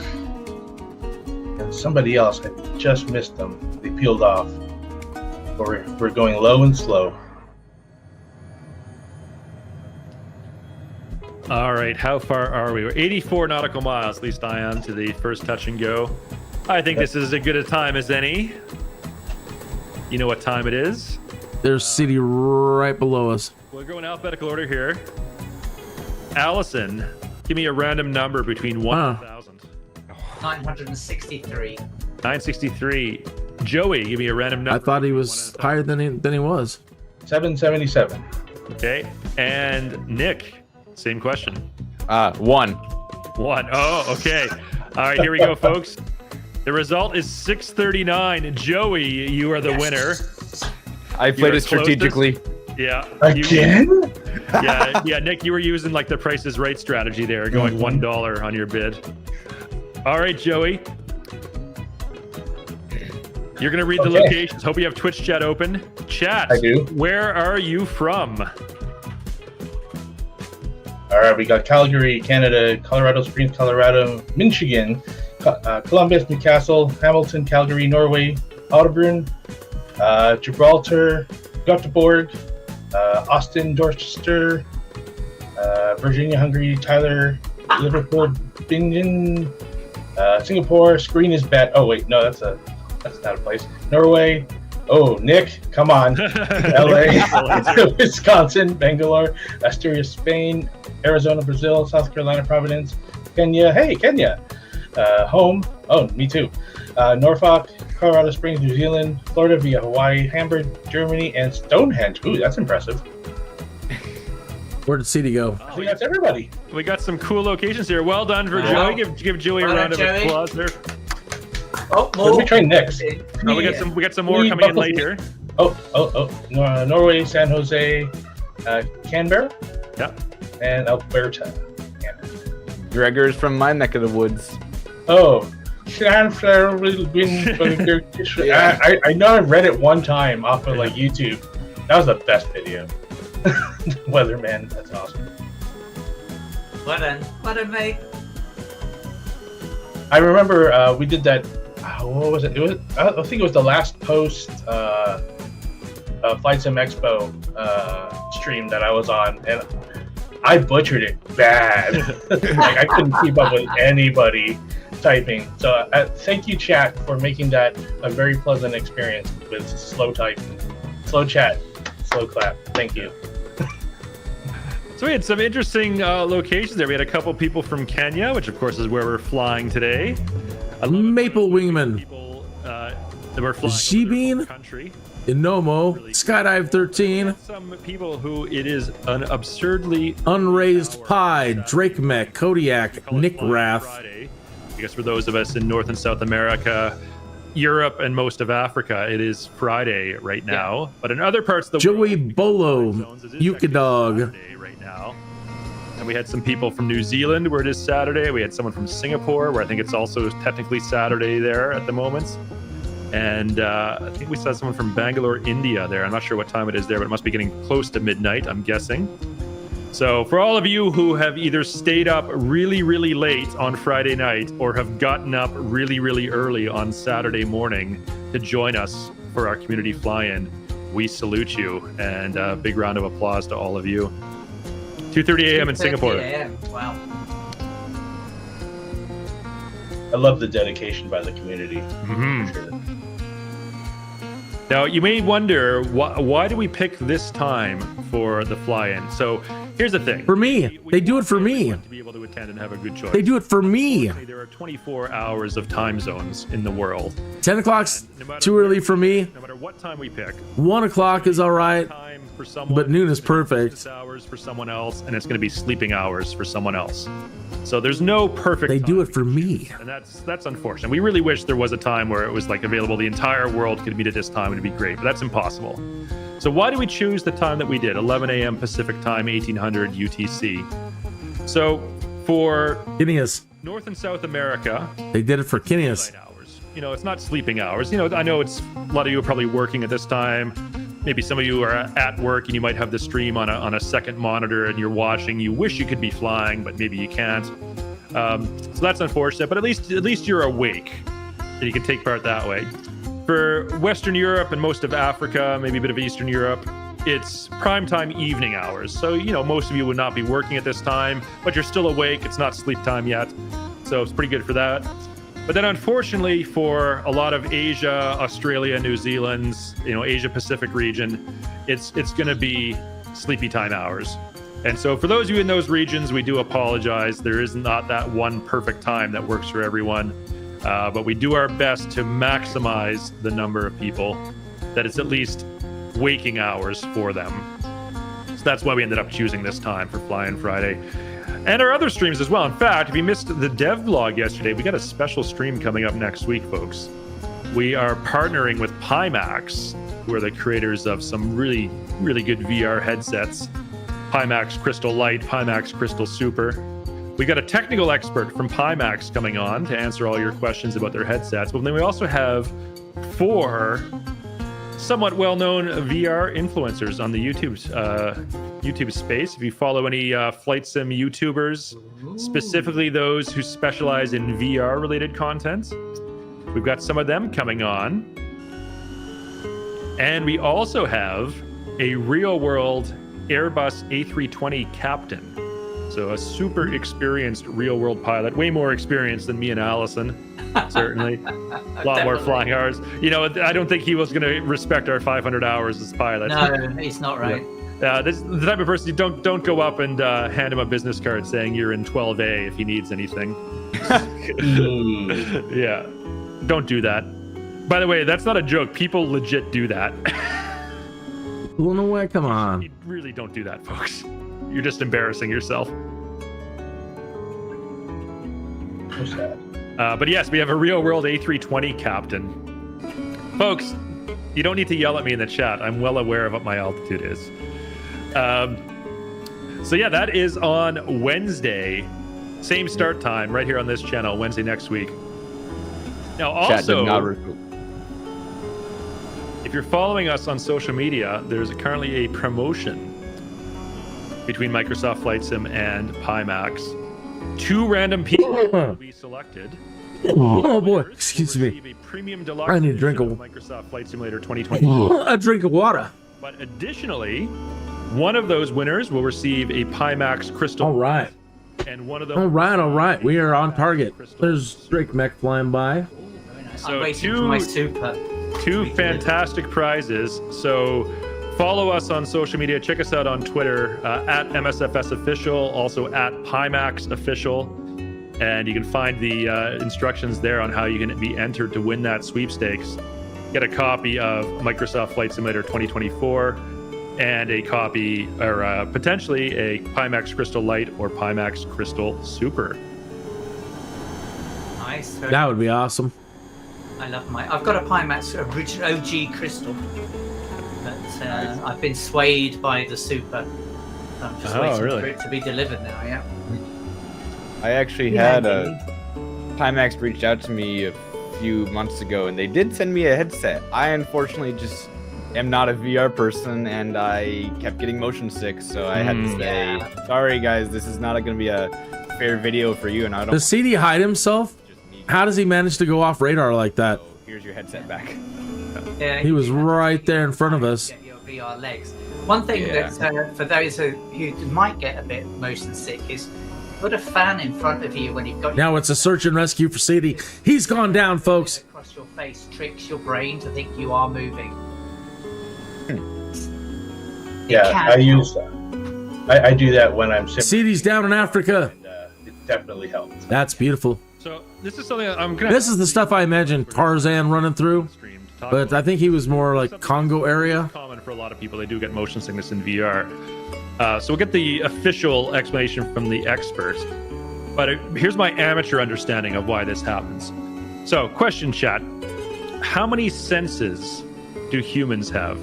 and somebody else. I just missed them. They peeled off. But we're going low and slow.
All right, how far are we? We're 84 nautical miles, at least I am, to the first touch and go. I think this is as good a time as any. You know what time it is?
There's city right below us.
We'll go in alphabetical order here. Allison, give me a random number between 1 and 1,000.
963.
963. Joey, give me a random number.
I thought he was higher than he was.
777.
Okay. And Nick, same question.
1.
1. Oh, okay. All right, here we go, folks. The result is 639. Joey, you are the winner.
I played it strategically.
Yeah.
Again?
Yeah, Nick, you were using like the Price is Right strategy there, going $1 on your bid. All right, Joey. You're going to read the locations. Hope you have Twitch chat open. Chat.
I do.
Where are you from?
All right, we got Calgary, Canada, Colorado Springs, Colorado, Michigan, Columbus, Newcastle, Hamilton, Calgary, Norway, Otterburn, Gibraltar, Göteborg, Austin, Dorchester, Virginia, Hungary, Tyler, Liverpool, Bingen, Singapore. Screen is bet. Oh wait, no, that's not a place. Norway. Oh, Nick, come on. LA, Wisconsin, Bangalore, Asturias, Spain, Arizona, Brazil, South Carolina, Providence, Kenya. Hey, Kenya. Home. Oh, me too. Norfolk, Colorado Springs, New Zealand, Florida via Hawaii, Hamburg, Germany, and Stonehenge. Ooh, that's impressive.
Where did CD go?
I think that's everybody.
We got some cool locations here. Well done for
Wow.
Joey. Give Joey a
Well
round
done,
of
Joey.
applause there.
Oh,
Let me
more.
try next.
Oh, we got some more coming in late here.
Norway, San Jose, Canberra,
Yeah.
and Alberta.
Gregor's from my neck of the woods.
Oh, I know I read it one time off of like YouTube. That was the best video. Weatherman, that's awesome.
Well done, mate.
I remember we did that. What was it? I think it was the last post Flight Sim Expo stream that I was on, and I butchered it bad. Like I couldn't keep up with anybody typing. So thank you, chat, for making that a very pleasant experience with slow typing, slow chat, slow clap. Thank you.
So we had some interesting locations there. We had a couple people from Kenya, which of course is where we're flying today.
Maple Wingman,
People that were flying
Shebeen?
over the country.
Inomo, Skydive 13,
Some people who it is an absurdly
Unraised Pie, Drake Mech, Kodiak, Nick Rath,
Friday. I guess for those of us in North and South America, Europe, and most of Africa, it is Friday right now. But in other parts of the
Joey
world,
Bolo,
zones, it is
Yuka
actually
Dog,
Saturday right now. And we had some people from New Zealand where it is Saturday. We had someone from Singapore where I think it's also technically Saturday there at the moment. And I think we saw someone from Bangalore, India there. I'm not sure what time it is there, but it must be getting close to midnight, I'm guessing. So for all of you who have either stayed up really, really late on Friday night or have gotten up really, really early on Saturday morning to join us for our community fly-in, we salute you. And a big round of applause to all of you. 2:30 a.m. in Singapore.
2:30 a.m. Wow.
I love the dedication by the community.
Mhm.
For sure.
Now, you may wonder, why do we pick this time for the fly-in? So here's the thing.
For me. They do it for me.
To be able to attend and have a good choice.
They do it for me.
There are 24 hours of time zones in the world.
10 o'clock's
No matter
too early for me.
No matter what time we pick,
1 o'clock is all right.
time for someone,
But noon is
it's gonna be
perfect.
business hours for someone else, and it's going to be sleeping hours for someone else. So there's no perfect.
They do
time.
it for me.
And that's unfortunate. We really wish there was a time where it was like available. The entire world could meet at this time, and it'd be great, but that's impossible. So why do we choose the time that we did? 11 a.m. Pacific time, 1800 UTC. So for
Kineas.
North and South America,
They did it for Kineas.
daylight hours. You know, it's not sleeping hours. You know, I know it's a lot of you are probably working at this time. Maybe some of you are at work and you might have the stream on a second monitor and you're watching. You wish you could be flying, but maybe you can't. So that's unfortunate. But at least you're awake and you can take part that way. For Western Europe and most of Africa, maybe a bit of Eastern Europe, it's primetime evening hours. So, you know, most of you would not be working at this time, but you're still awake. It's not sleep time yet. So it's pretty good for that. But then unfortunately for a lot of Asia, Australia, New Zealand, you know, Asia Pacific region, it's going to be sleepy time hours. And so for those of you in those regions, we do apologize. There is not that one perfect time that works for everyone. But we do our best to maximize the number of people that it's at least waking hours for them. So that's why we ended up choosing this time for Fly-In Friday. And our other streams as well. In fact, if you missed the dev blog yesterday, we got a special stream coming up next week, folks. We are partnering with Pimax, who are the creators of some really, really good VR headsets. Pimax Crystal Light, Pimax Crystal Super. We got a technical expert from Pimax coming on to answer all your questions about their headsets. But then we also have 4 somewhat well-known VR influencers on the YouTube space. If you follow any flight sim YouTubers, specifically those who specialize in VR-related content, we've got some of them coming on. And we also have a real-world Airbus A320 captain. So a super experienced real-world pilot, way more experienced than me and Allison, certainly. A lot more flying hours. You know, I don't think he was going to respect our 500 hours as pilot.
No, he's not right.
This is the type of person you don't go up and hand him a business card saying you're in 12A if he needs anything. Yeah, don't do that. By the way, that's not a joke. People legit do that.
Blown away, come on.
You really don't do that, folks. You're just embarrassing yourself.
So sad.
But yes, we have a real world A320 captain. Folks, you don't need to yell at me in the chat. I'm well aware of what my altitude is. So yeah, that is on Wednesday. Same start time right here on this channel, Wednesday next week. Now also, if you're following us on social media, there's currently a promotion between Microsoft Flight Sim and Pimax. 2 random people will be selected.
Oh boy, excuse me.
A premium deluxe
I need a drink of
Microsoft Flight Simulator 2020.
a drink of water.
But additionally, one of those winners will receive a Pimax Crystal.
All right.
And one of them.
All right. We are on target. There's Drake Mech flying by.
So
I'm waiting for my super.
2 fantastic prizes. So follow us on social media. Check us out on Twitter at MSFS Official, also at Pimax Official. And you can find the instructions there on how you can be entered to win that sweepstakes. Get a copy of Microsoft Flight Simulator 2024 and a copy, or potentially a Pimax Crystal Light or Pimax Crystal Super.
Nice.
That would be awesome.
I love I've got a Pimax original OG Crystal, but I've been swayed by the Super. So I'm just waiting for it to be delivered now. Yeah.
I actually had a Pimax reached out to me a few months ago, and they did send me a headset. I unfortunately just am not a VR person, and I kept getting motion sick, so I had to say, sorry guys, this is not going to be a fair video for you, and I don't.
Does CD hide himself? How does he manage to go off radar like that?
So here's your headset back.
Yeah,
He was right there in front of us.
Get your VR legs. One thing that for those who might get a bit motion sick is put a fan in front of you when you've got.
Now it's a search and rescue for CD. He's gone down, folks.
Across your face tricks your brain to think you are moving.
Yeah, I use that. I do that when I'm sick.
CD's down in Africa.
And, it definitely helps.
That's beautiful.
So this is something I'm gonna.
This is the stuff I imagine Tarzan running through, but I think he was more like Congo area.
Common for a lot of people. They do get motion sickness in VR. So we'll get the official explanation from the expert. But here's my amateur understanding of why this happens. So, question chat: how many senses do humans have?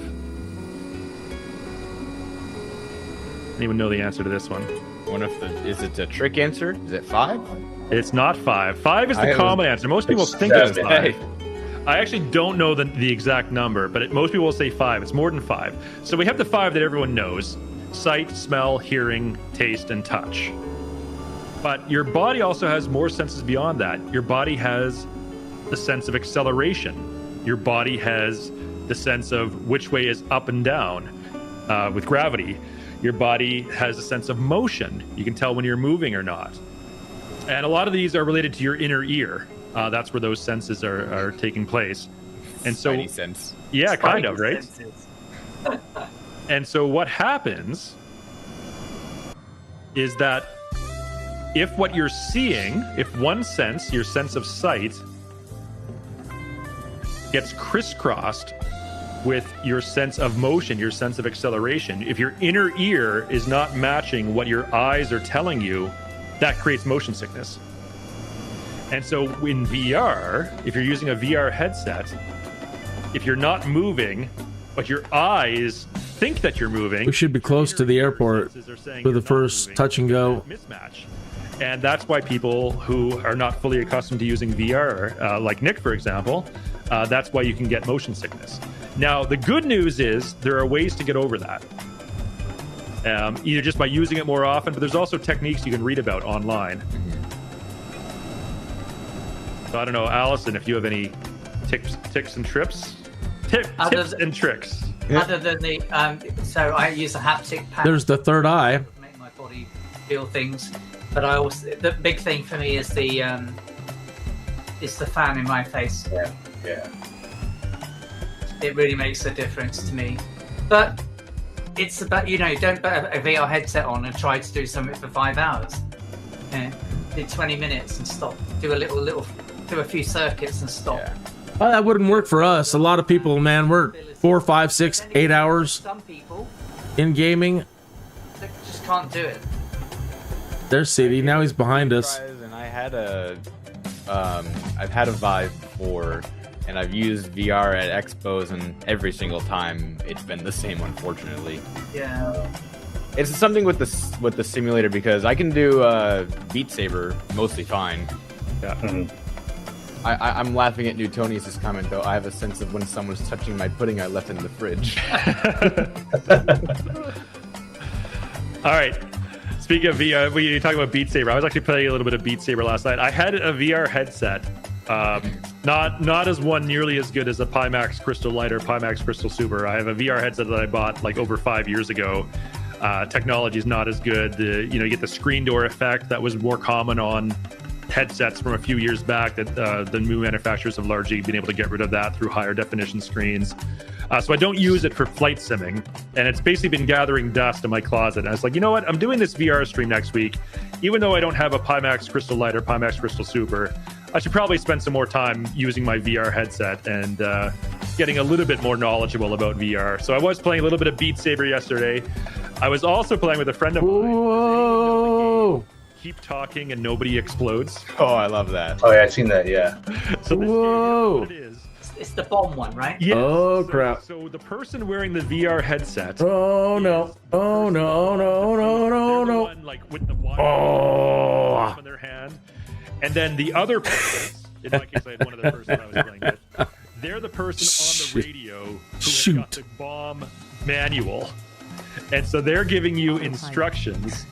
Anyone know the answer to this one?
Is it a trick answer? Is it 5?
It's not 5. 5 is the common answer. Most people think it's 5. I actually don't know the exact number, but most people will say 5. It's more than 5. So we have the 5 that everyone knows: sight, smell, hearing, taste, and touch. But your body also has more senses beyond that. Your body has the sense of acceleration. Your body has the sense of which way is up and down with gravity. Your body has a sense of motion. You can tell when you're moving or not. And a lot of these are related to your inner ear. That's where those senses are taking place. And so,
Spidey sense.
Yeah, kind of, right? And so what happens is that if what you're seeing, if one sense, your sense of sight, gets crisscrossed with your sense of motion, your sense of acceleration, if your inner ear is not matching what your eyes are telling you, that creates motion sickness. And so in VR, if you're using a VR headset, if you're not moving, but your eyes think that you're moving,
We should be close to the airport for the first touch and go.
Mismatch. And that's why people who are not fully accustomed to using VR, like Nick, for example, that's why you can get motion sickness. Now, the good news is there are ways to get over that. Either just by using it more often, but there's also techniques you can read about online. So I don't know, Allison, if you have any tips and trips? Tips and tricks.
Other than the, so I use a haptic pad.
There's the third eye.
To make my body feel things, but I also, the big thing for me is the fan in my face.
Yeah.
It really makes a difference to me. But it's about, don't put a VR headset on and try to do something for 5 hours. Do 20 minutes and stop. Do a few circuits and stop.
Yeah.
Well, that wouldn't work for us. A lot of people, man, we're 4, 5, 6, 8 hours
Some people
in gaming.
just just can't do it.
There's CD. Now he's behind us.
And I had I've had a Vive before, and I've used VR at expos, and every single time it's been the same, unfortunately.
Yeah.
It's something with the simulator, because I can do Beat Saber mostly fine.
Yeah.
Mhm.
I'm laughing at Newtonius' comment, though. I have a sense of when someone's touching my pudding I left in the fridge.
All right. Speaking of VR, we talking about Beat Saber. I was actually playing a little bit of Beat Saber last night. I had a VR headset. Not as one nearly as good as a Pimax Crystal Light or Pimax Crystal Super. I have a VR headset that I bought like over 5 years ago. Technology is not as good. You get the screen door effect that was more common on headsets from a few years back, that the new manufacturers have largely been able to get rid of that through higher definition screens. So I don't use it for flight simming, and it's basically been gathering dust in my closet. And I was like, you know what? I'm doing this VR stream next week. Even though I don't have a Pimax Crystal Light or Pimax Crystal Super, I should probably spend some more time using my VR headset and getting a little bit more knowledgeable about VR. So I was playing a little bit of Beat Saber yesterday. I was also playing with a friend of mine.
Whoa!
Keep talking and nobody explodes.
Oh, I love that.
Oh yeah, I've seen that. Yeah.
So this
Whoa!
What it is.
It's the bomb one, right?
Yes.
Oh, crap.
So the person wearing the VR headset.
Oh no! Oh no! No! No! No! No!
One, like with the wire
Oh!
in their hand, and then the other person. In my case, I had one other person I was playing with. They're the person on the radio who has got the bomb manual, and so they're giving you instructions.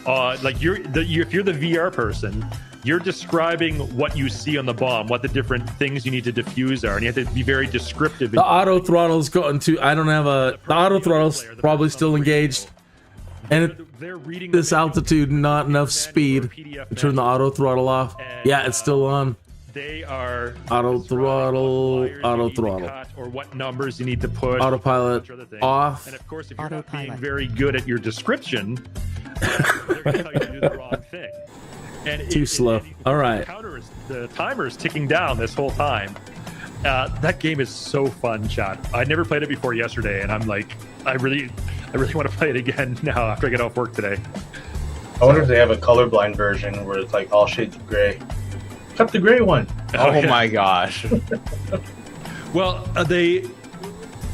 Like if you're the VR person, you're describing what you see on the bomb, what the different things you need to defuse are, and you have to be very descriptive.
The auto throttle's gotten to. I don't have a. The auto throttle's probably still engaged, and
they're reading
this altitude, not enough speed to turn the auto throttle off. Yeah, it's still on.
They are
Auto throttle,
wires you
auto
need to
throttle.
cut, or what numbers you need to push.
Autopilot
other things.
off.
And of course, if you're not
Autopilot.
being very good at your description, they're going to tell you to do the wrong thing. And
Too slow. All right.
The timer is ticking down this whole time. That game is so fun, chat. I never played it before yesterday, and I'm like, I really want to play it again now after I get off work today.
I wonder if they have a colorblind version where it's like all shades of gray. Cut the gray one.
Oh
yeah.
my gosh.
Well,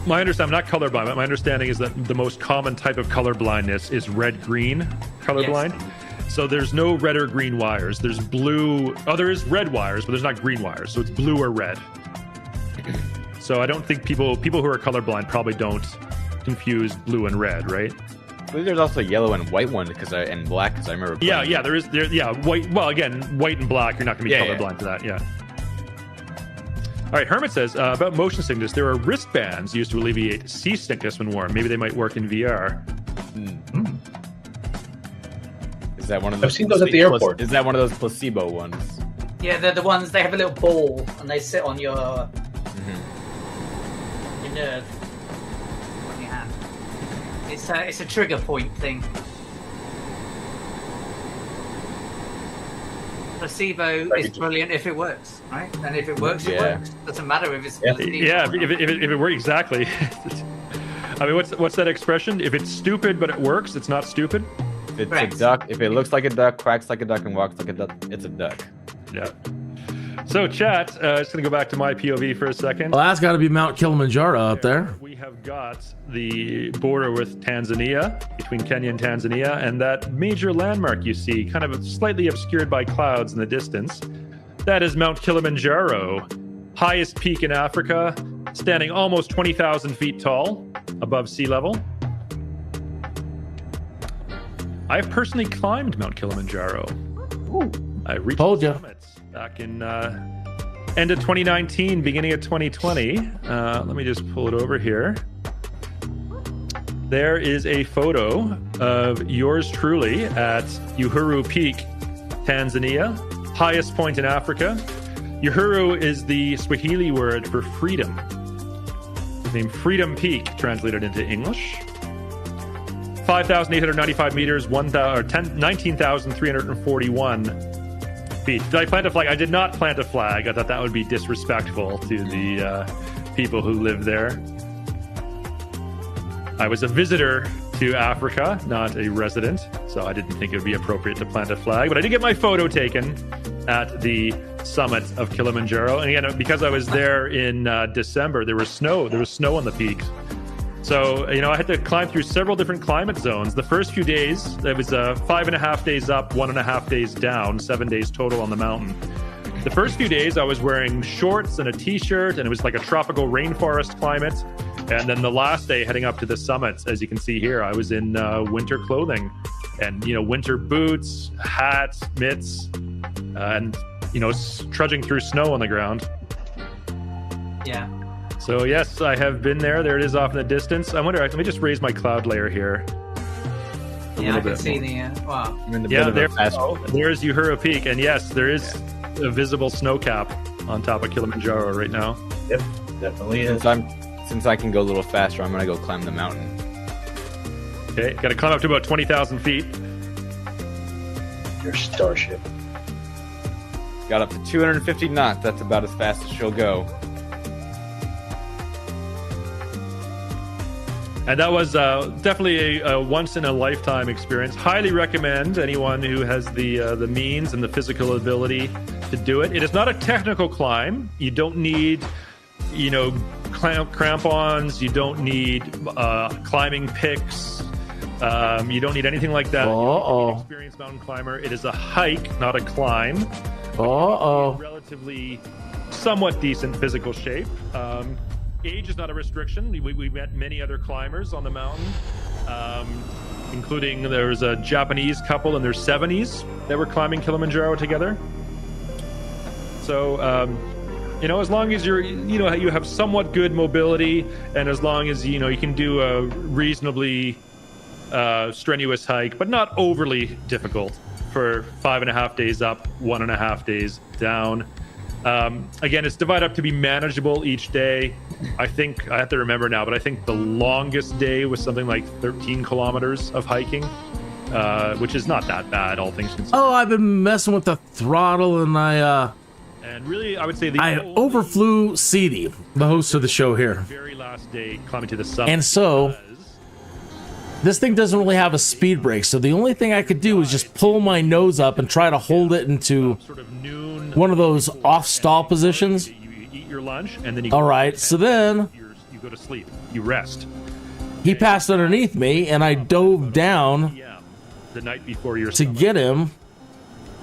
my understanding, I'm not colorblind, but my understanding is that the most common type of colorblindness is red-green colorblind. Yes. So there's no red or green wires. There's blue. Oh, there is red wires, but there's not green wires. So it's blue or red. So I don't think people who are colorblind probably don't confuse blue and red, right?
I believe there's also a yellow and white one and black, because I remember.
Yeah, there is. White. Well, again, white and black. You're not going to be colorblind to that. Yeah. All right. Hermit says about motion sickness. There are wristbands used to alleviate seasickness when warm. Maybe they might work in VR.
Mm. Is that one of those?
I've seen those at the airport.
Is that one of those placebo ones?
Yeah, they're the ones. They have a little ball and they sit on your nerve on your hand. It's a trigger point thing. Placebo is brilliant if it works, right? And if it works, it works. Doesn't matter if it's placebo.
Yeah, if it works, exactly. I mean, what's that expression? If it's stupid but it works, it's not stupid.
If it's a duck, if it looks like a duck, quacks like a duck, and walks like a duck, it's a duck.
Yeah. So, chat, just going to go back to my POV for a second.
Well, that's got to be Mount Kilimanjaro up there.
We have got the border with Tanzania, between Kenya and Tanzania, and that major landmark you see, kind of slightly obscured by clouds in the distance. That is Mount Kilimanjaro, highest peak in Africa, standing almost 20,000 feet tall above sea level. I've personally climbed Mount Kilimanjaro.
Ooh,
I reached
told
the summits back in end of 2019, beginning of 2020. Let me just pull it over here. There is a photo of yours truly at Uhuru Peak, Tanzania, highest point in Africa. Uhuru is the Swahili word for freedom. It's named Freedom Peak, translated into English. 5,895 meters, 19,341 feet. Did I plant a flag? I did not plant a flag. I thought that would be disrespectful to the people who live there. I was a visitor to Africa, not a resident, so I didn't think it would be appropriate to plant a flag. But I did get my photo taken at the summit of Kilimanjaro. And again, because I was there in December, there was snow. There was snow on the peaks. So, I had to climb through several different climate zones. The first few days, it was 5.5 days up, 1.5 days down, 7 days total on the mountain. The first few days, I was wearing shorts and a t-shirt, and it was like a tropical rainforest climate. And then the last day, heading up to the summits, as you can see here, I was in winter clothing and, winter boots, hats, mitts, and, trudging through snow on the ground.
Yeah.
So yes, I have been there. There it is off in the distance. I wonder, let me just raise my cloud layer here.
Yeah, I can see the, wow.
I'm in the
Yeah,
bit of a fast.
there's Uhura Peak. And yes, there is a visible snow cap on top of Kilimanjaro right now.
Yep, definitely is.
Since I can go a little faster, I'm gonna go climb the mountain.
Okay, got to climb up to about 20,000 feet.
Your starship.
Got up to 250 knots. That's about as fast as she'll go.
And that was definitely a once-in-a-lifetime experience. Highly recommend anyone who has the means and the physical ability to do it. It is not a technical climb. You don't need, crampons. You don't need climbing picks. You don't need anything like that. You're an experienced mountain climber. It is a hike, not a climb. Relatively, somewhat decent physical shape. Age is not a restriction. We met many other climbers on the mountain, including there was a Japanese couple in their 70s that were climbing Kilimanjaro together. So, as long as you have somewhat good mobility, and as long as you can do a reasonably strenuous hike, but not overly difficult for 5.5 days up, 1.5 days down. Again, it's divided up to be manageable each day. I think I have to remember now, but I think the longest day was something like 13 kilometers of hiking, which is not that bad, all things considered.
Oh, I've been messing with the throttle, and
and really, I would say
I overflew CD, the host of the show here.
Very last day climbing to the summit.
And so this thing doesn't really have a speed brake, so the only thing I could do is just pull my nose up and try to hold it into
sort of noon,
one of those off stall positions.
You eat your lunch, and then you
all right, so then
you go to sleep. You rest.
He passed underneath me, and I dove down
the night before your
to get him.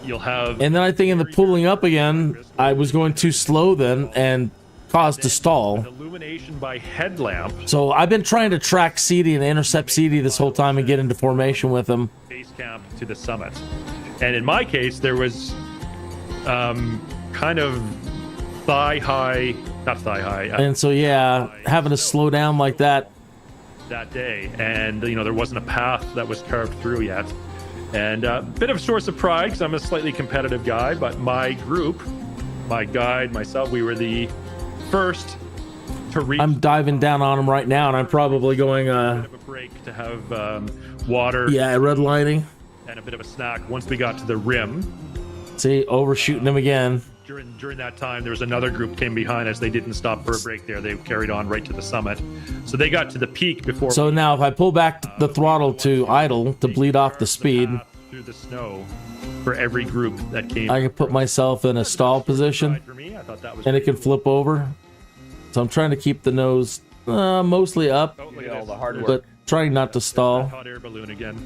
You'll have,
and then I think in the pulling up again, I was going too slow then and caused a stall.
Illumination by headlamp.
So I've been trying to track CD and intercept CD this whole time and get into formation with him.
Base camp to the summit. And in my case, there was kind of not thigh high.
And so, having to slow down like that
day. And, there wasn't a path that was carved through yet. And a bit of a source of pride because I'm a slightly competitive guy, but my group, my guide, myself, we were the first to reach.
I'm diving down on him right now, and I'm probably going
a bit of a break to have water.
Yeah, redlining.
And a bit of a snack once we got to the rim.
See, overshooting him again.
During that time, there was another group came behind us. They didn't stop for a break there. They carried on right to the summit. So they got to the peak before.
So now if I pull back the throttle to idle to bleed off the speed
through the snow for every group that came,
I can put myself in a stall position, and it can flip over. So I'm trying to keep the nose mostly up, but trying not to stall.
Hot air balloon again.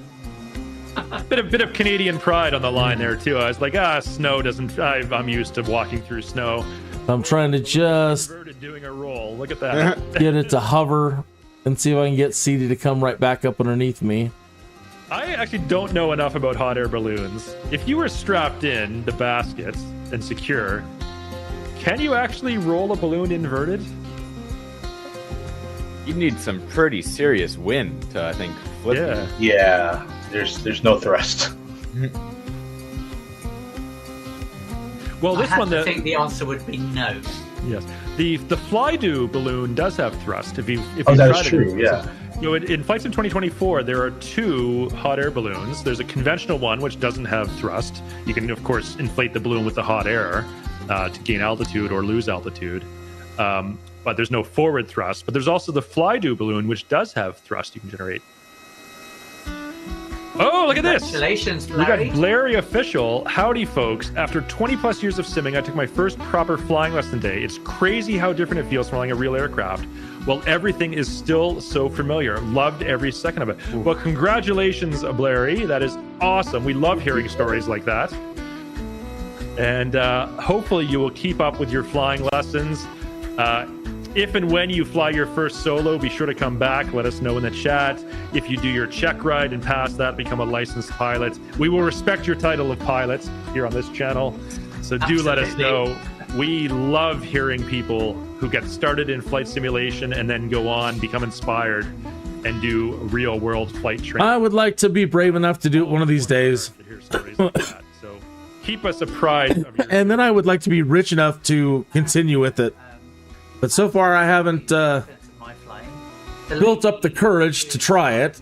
Bit of Canadian pride on the line there too. I was like, snow doesn't. I'm used to walking through snow.
I'm trying to just
doing a roll. Look at that.
Get it to hover and see if I can get CD to come right back up underneath me.
I actually don't know enough about hot air balloons. If you were strapped in the baskets and secure, can you actually roll a balloon inverted?
You need some pretty serious wind to, I think, flip it.
Yeah. There's no thrust.
Well, this one,
I think the answer would be no.
Yes, the Flydo balloon does have thrust. If you
that's true. Yeah.
In Flight Sim 2024, there are two hot air balloons. There's a conventional one which doesn't have thrust. You can, of course, inflate the balloon with the hot air to gain altitude or lose altitude. But there's no forward thrust. But there's also the Flydo balloon, which does have thrust you can generate. Oh, look at this.
Congratulations,
We got
Larry.
Blairy Official. Howdy, folks. After 20 plus years of simming, I took my first proper flying lesson today. It's crazy how different it feels flying a real aircraft. Well, everything is still so familiar. Loved every second of it.
Ooh.
Well, congratulations, Blairy. That is awesome. We love hearing stories like that. And hopefully you will keep up with your flying lessons. If and when you fly your first solo, be sure to come back. Let us know in the chat. If you do your check ride and pass that, become a licensed pilot. We will respect your title of pilot here on this channel. So do let us know. We love hearing people who get started in flight simulation and then go on, become inspired, and do real world flight training.
I would like to be brave enough to do it one of these days.
To hear stories like that. So keep us apprised of your
And then I would like to be rich enough to continue with it. But so far I haven't built up the courage to try it.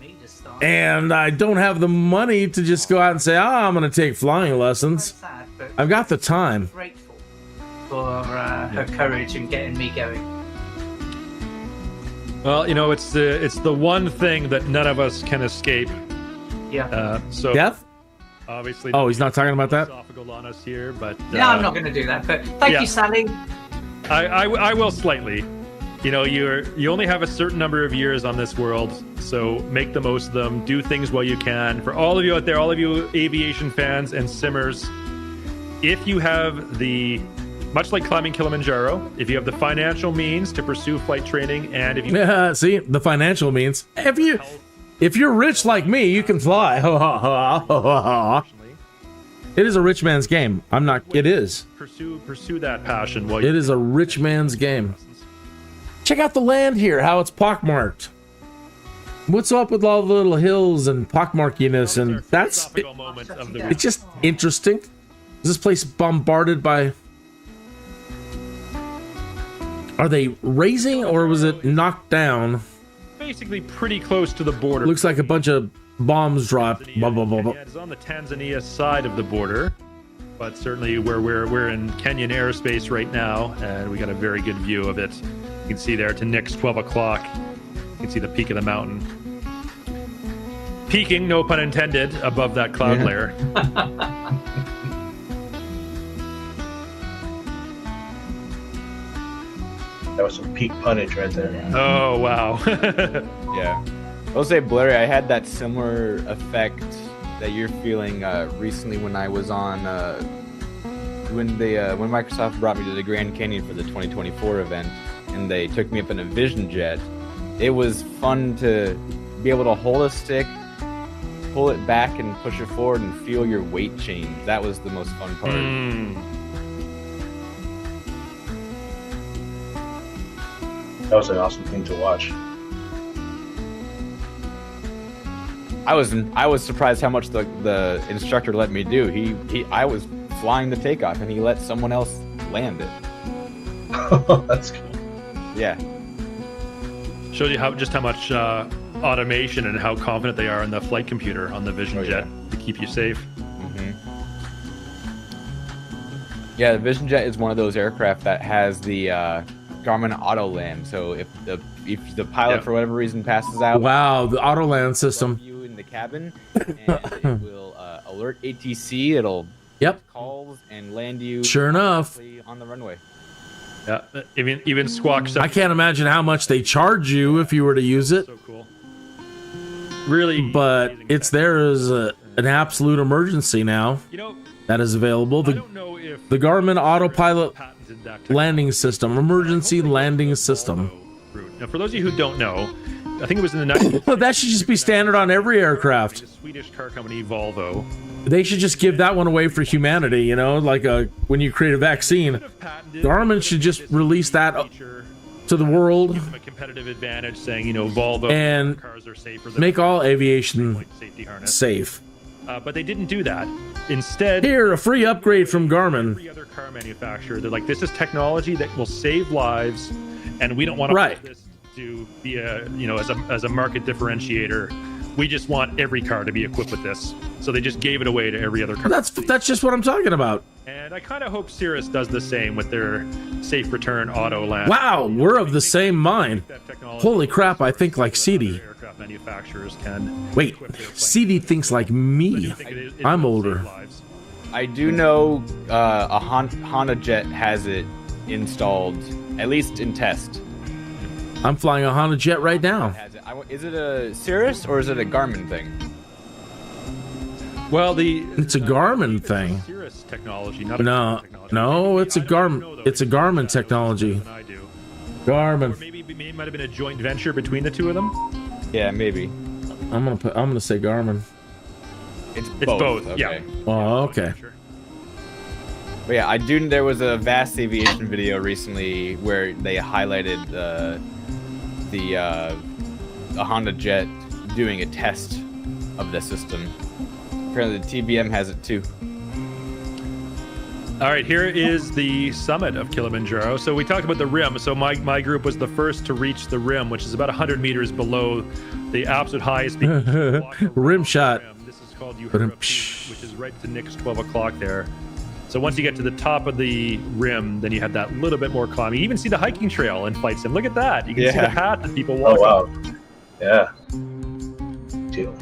And I don't have the money to just go out and say, I'm going to take flying lessons. I've got the time.
Grateful for her courage in getting me going.
Well, you know, it's the one thing that none of us can escape.
Yeah.
So
Death?
obviously,
Oh, he's not talking about that?
philosophical on us here, but
Yeah, I'm not going to do that. But thank you, Sally.
I will slightly. You know, you only have a certain number of years on this world, so make the most of them. Do things while you can. For all of you out there, all of you aviation fans and simmers, if you have much like climbing Kilimanjaro, if you have the financial means to pursue flight training, and if you
See, the financial means. If you're rich like me, you can fly. It is a rich man's game. I'm not. It is.
pursue that passion while
It is a rich man's game. Check out the land here, how it's pockmarked. What's up with all the little hills and pockmarkiness? And that's
moment of the
it's just interesting. Is this place bombarded by? Are they raising or was it knocked down?
basically pretty close to the border.
Looks like a bunch of bombs dropped. Blah, blah, blah, blah.
Yeah, it's on the Tanzania side of the border, but certainly where we're in Kenyan airspace right now, and we got a very good view of it. You can see there to Nick's 12 o'clock. You can see the peak of the mountain. Peaking, no pun intended, above that cloud layer.
That was some peak punnage right there.
Oh, wow.
Yeah. I'll say, Blairy, I had that similar effect that you're feeling recently when I was on, when Microsoft brought me to the Grand Canyon for the 2024 event, and they took me up in a Vision Jet. It was fun to be able to hold a stick, pull it back and push it forward and feel your weight change. That was the most fun part.
That was an awesome thing to watch.
I was surprised how much the instructor let me do. I was flying the takeoff and he let someone else land it.
That's cool.
Yeah.
Shows you how much automation and how confident they are in the flight computer on the Vision Jet to keep you safe.
Yeah, the Vision Jet is one of those aircraft that has the Garmin Auto Land. So if the pilot for whatever reason passes out,
wow, the auto land system.
You in the cabin, and it will alert ATC. It'll calls and land you.
Sure enough,
on the runway.
Yeah, even squawks.
I can't imagine how much they charge you if you were to use it.
So cool. Really,
but it's there as an absolute emergency now.
You know,
that is available. The Garmin Autopilot landing system, emergency landing system.
Now, for those of you who don't know, I think it was in the 90s.
That should just be standard on every aircraft.
The Swedish car company Volvo.
They should just give that one away for humanity, you know, like when you create a vaccine. Garmin should just release that to the world.
Give them a competitive advantage, saying, you know, Volvo
and
cars are safer than
make all aviation
safety harness.
Safe.
But they didn't do that. Instead,
here, a free upgrade from Garmin.
Every other car manufacturer, they're like, this is technology that will save lives, and we don't want to put this to be a, you know, as a market differentiator. We just want every car to be equipped with this. So they just gave it away to every other car.
That's just what I'm talking about.
And I kind of hope Cirrus does the same with their safe return auto land.
Wow, we're of the same mind. Holy crap, I think like CD.
manufacturers can.
Wait,
equip their planes.
CD thinks like
I do
me.
think it
I'm
will save
older.
lives.
I do know a Honda Jet has it installed, at least in test.
I'm flying a Honda Jet right now.
Has it. Is it a Cirrus or is it a Garmin thing?
Well,
It's a Garmin thing.
Cirrus technology, not a
No,
technology.
no, it's a
I don't know,
Garmin.
though.
It's a Garmin technology.
Than I do.
Garmin.
Or maybe it might have been a joint venture between the two of them.
Yeah, maybe.
I'm gonna say Garmin.
It's
It's both.
Okay.
Yeah.
Oh, okay.
Sure.
But yeah, there was a Vast Aviation video recently where they highlighted a Honda Jet doing a test of the system. Apparently the TBM has it too.
All right, here is the summit of Kilimanjaro. So we talked about the rim. So my group was the first to reach the rim, which is about 100 meters below the absolute highest peak.
Rim shot.
This is called Uhura Peak, which is right to Nick's 12 o'clock there. So once you get to the top of the rim, then you have that little bit more climbing. You even see the hiking trail in Flight Sim. Look at that. You can see the path that people walk
Oh,
on.
wow. Yeah. Deal.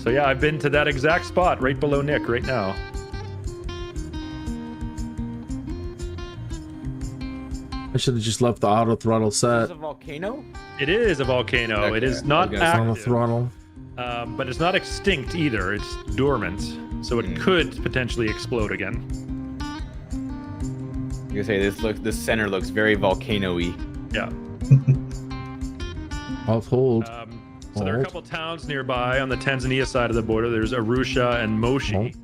So yeah, I've been to that exact spot right below Nick right now.
I should have just left the auto throttle
Is
set.
this a volcano?
It is a volcano.
Okay,
It is
I
not
was gonna say.
On the
active,
throttle.
but it's not extinct either. It's dormant, so it could potentially explode again.
You say this center looks very volcano-y.
Yeah.
I'll hold.
So there are a couple towns nearby on the Tanzania side of the border. There's Arusha and Moshi,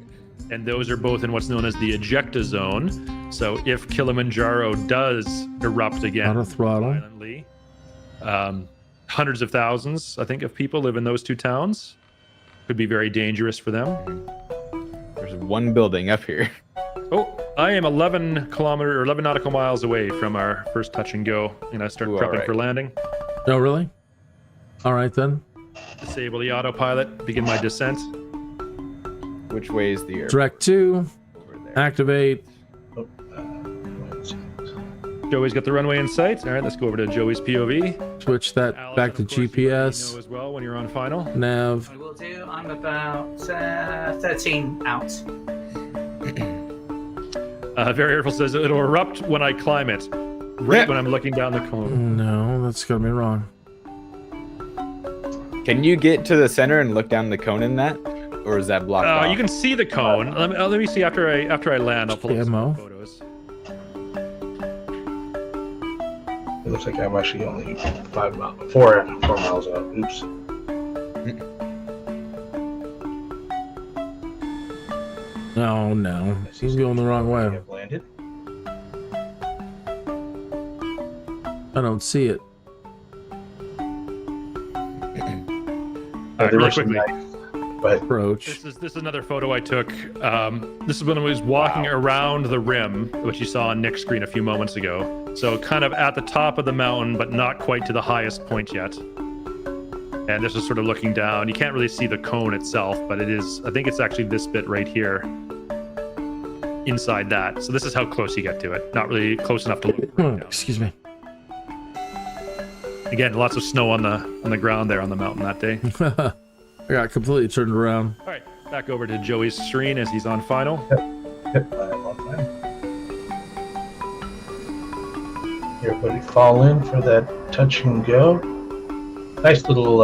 and those are both in what's known as the ejecta zone. So if Kilimanjaro does erupt again
Auto throttle.
violently, hundreds of thousands, I think, of people live in those two towns. Could be very dangerous for them.
There's one building up here.
Oh, I am 11 nautical miles away from our first touch and go, and I start
Ooh,
prepping
alright.
for landing.
Oh, really? All right, then.
Disable the autopilot, begin my descent.
Which way is the air?
Direct 2.
Over there.
Activate.
Joey's got the runway in sight. All right, let's go over to Joey's POV.
Switch that
Alice,
back to
of course, you let me
GPS.
know as well when you're on final.
Nav.
I will do. I'm about 13 out.
Very Airful says it'll erupt when I climb it, right when I'm looking down the cone.
No, that's gonna be wrong.
Can you get to the center and look down the cone in that? Or is that blocked off?
You can see the cone. Let me see after I land. I'll pull up
Ammo.
some photos.
It looks like I'm actually only 4 miles out. Oops.
No, no. He's going the wrong way.
I've landed.
I don't see it.
All right,
There
really
was some
quickly.
knife. Go ahead.
Approach.
This is another photo I took. This is when I was walking around the rim, which you saw on Nick's screen a few moments ago. So kind of at the top of the mountain, but not quite to the highest point yet. And this is sort of looking down. You can't really see the cone itself, but it is, I think it's actually this bit right here. Inside that. So this is how close you get to it. Not really close enough to look right down.
Excuse me.
Again, lots of snow on the ground there on the mountain that day.
I got completely turned around.
All right, back over to Joey's screen as he's on final.
Yep, I'm on time. Everybody fall in for that touch and go. Nice little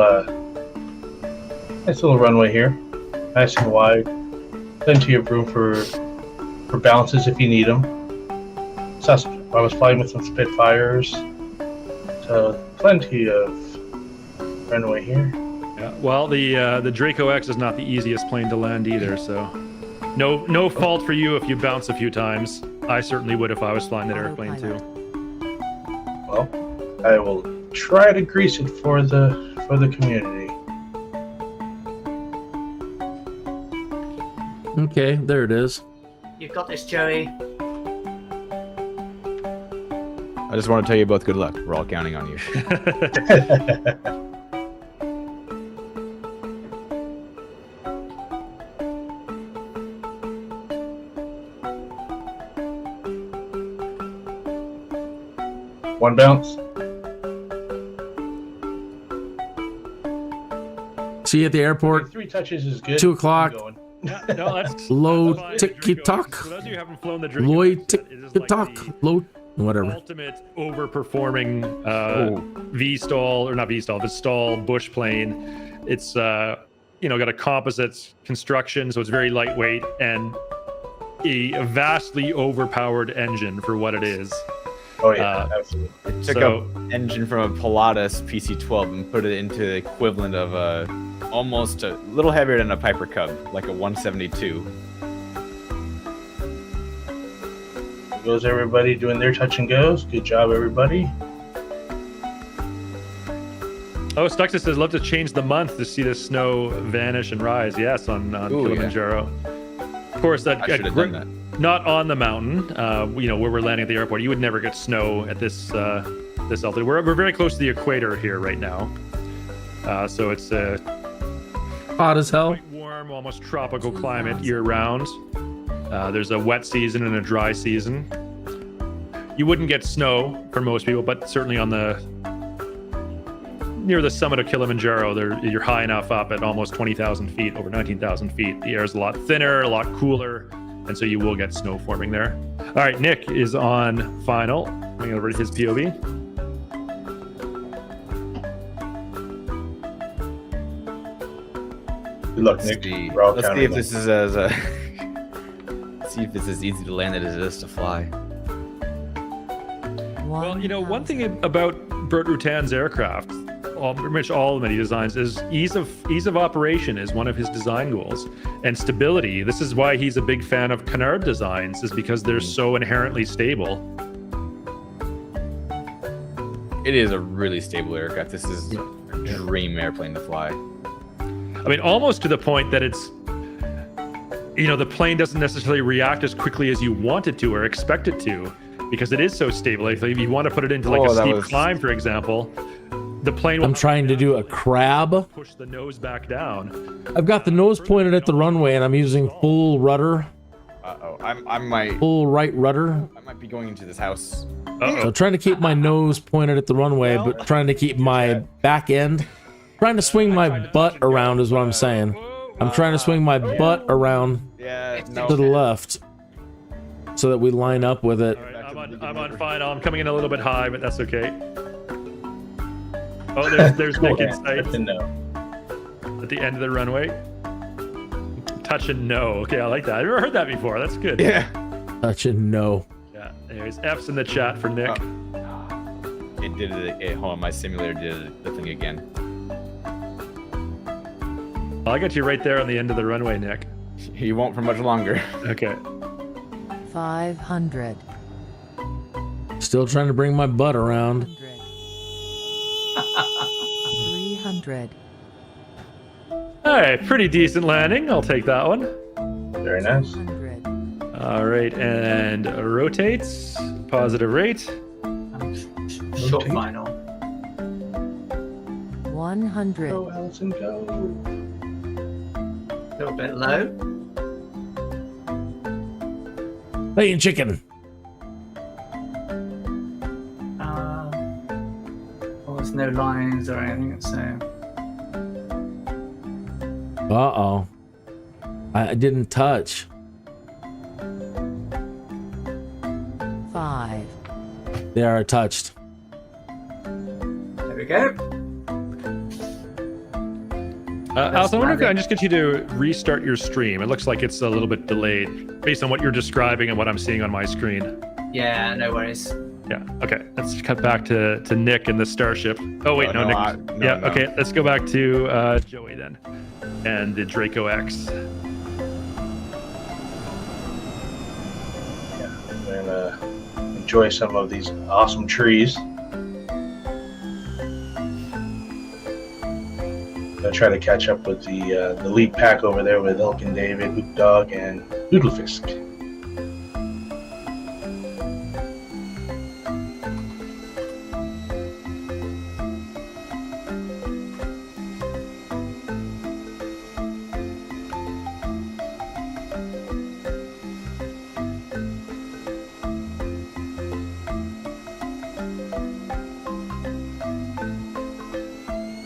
runway here. Nice and wide. Plenty of room for balances if you need them. So I was flying with some Spitfires. So plenty of runway here.
Yeah, well, the Draco X is not the easiest plane to land either, so no fault for you if you bounce a few times. I certainly would if I was flying that airplane too.
Well, I will try to grease it for the community.
Okay, there it is.
You've got this, Joey.
I just want to tell you both good luck. We're all counting on you.
One bounce.
See you at the airport.
3 touches is good.
2 o'clock.
I'm going.
Yeah, no, that's
Low
fine.
ticky
Draco
tock.
X, for those of you who haven't flown the Draco
Low
X, it is
ticky
like
tock.
the
Low, whatever.
ultimate overperforming V-stall, or not V-stall, but stall bush plane. It's got a composite construction, so it's very lightweight and a vastly overpowered engine for what it is.
Oh yeah, absolutely.
It took
So-
an engine from a Pilatus PC-12 and put it into the equivalent of almost a little heavier than a Piper Cub, like a 172.
There goes everybody doing their touch and goes. Good job, everybody.
Oh, Stuxus says, love to change the month to see the snow vanish and rise. Yes, on
Ooh,
Kilimanjaro. Of course,
I should have done that.
not on the mountain, where we're landing at the airport. You would never get snow at this altitude. We're very close to the equator here right now. So it's
Hot as hell.
quite warm, almost tropical climate year round. There's a wet season and a dry season. You wouldn't get snow for most people, but certainly near the summit of Kilimanjaro, you're high enough up at almost 20,000 feet, over 19,000 feet. The air is a lot thinner, a lot cooler, and so you will get snow forming there. All right, Nick is on final. Going over to his POV.
Good luck, Nick. We're all
Let's see
counting
if
on
this is as see if this is easy to land as it is to fly.
Well, one thing about Burt Rutan's aircraft, pretty much all of them he designs, is ease of operation is one of his design goals, and stability. This is why he's a big fan of Canard designs, is because they're so inherently stable.
It is a really stable aircraft. This is a dream airplane to fly.
I mean, almost to the point that it's, the plane doesn't necessarily react as quickly as you want it to or expect it to, because it is so stable. If you want to put it into like a steep climb, for example, the plane will
I'm trying to do a crab.
push the nose back down.
I've got the nose pointed at the runway and I'm using full rudder. Full right rudder.
I might be going into this house.
So trying to keep my nose pointed at the runway, but trying to keep my back end. Trying to swing my butt around is what I'm saying. I'm trying to swing my butt around to the left so that we line up with it.
All right, I'm on final. I'm coming in a little bit high, but that's okay. Oh, there's Nick in sight
Good to know.
at the end of the runway. Touch and no. Okay, I like that. I've never heard that before. That's good.
Yeah.
Touch and no.
Yeah. Anyways, F's in the chat for Nick.
It did it. Hold on, my simulator did the thing again.
I got you right there on the end of the runway, Nick.
You won't for much longer.
Okay.
500.
Still trying to bring my butt around.
300.
All right, pretty decent landing. I'll take that one.
Very nice.
100.
All right, and rotates. Positive rate.
Short final.
100.
Go, Allison, go.
A little bit low.
Hey, chicken.
There's no lines or anything, so.
Uh-oh. I didn't touch.
5.
There, I touched.
There we go.
Alison, I wonder if I can just get you to restart your stream. It looks like it's a little bit delayed based on what you're describing and what I'm seeing on my screen.
Yeah, no worries.
Yeah. Okay. Let's cut back to Nick and the Starship. Oh wait, no, Nick.
No.
Okay. Let's go back to Joey then, and the Draco X.
Yeah, I'm gonna enjoy some of these awesome trees. Gonna try to catch up with the lead pack over there with Elk and David, Hoop Dog, and Doodlefisk.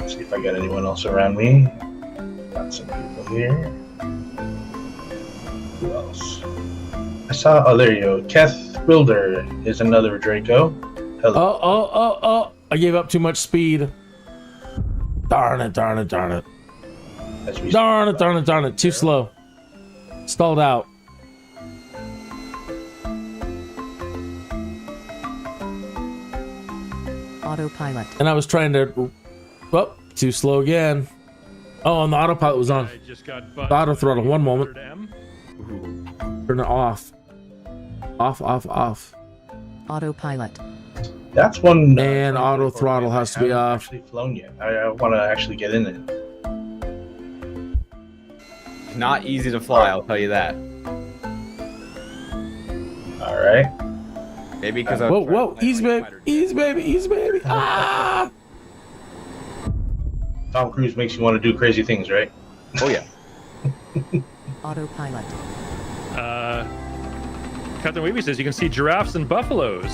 See if I got anyone else around me. here. Who else? I saw. Oh, there you go. Keth Wilder is another Draco. Hello.
Oh! I gave up too much speed. Darn it! Darn it! Darn it! Darn it! Darn it! Darn it! Too slow. Stalled out.
Autopilot.
And I was trying to. Oh, too slow again. Oh, and the autopilot was on.
I just got
The auto throttle. One moment. Turn it off. Off.
Autopilot.
That's one.
And auto throttle has to be off.
Actually flown yet? I want to actually get in it.
Not easy to fly, I'll tell you that.
All right.
Maybe because
Whoa! Easy, baby! Ah!
Tom Cruise makes you want to do crazy things, right?
Oh yeah.
Autopilot.
Captain Weeby says you can see giraffes and buffaloes.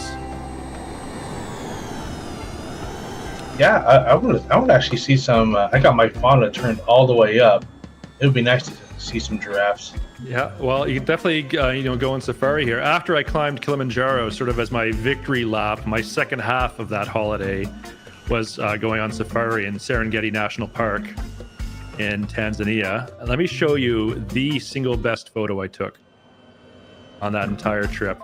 Yeah, I would actually see some. I got my fauna turned all the way up. It would be nice to see some giraffes.
Yeah, well, you can definitely go on safari here. After I climbed Kilimanjaro, sort of as my victory lap, my second half of that holiday was going on safari in Serengeti National Park in Tanzania. Let me show you the single best photo I took on that entire trip.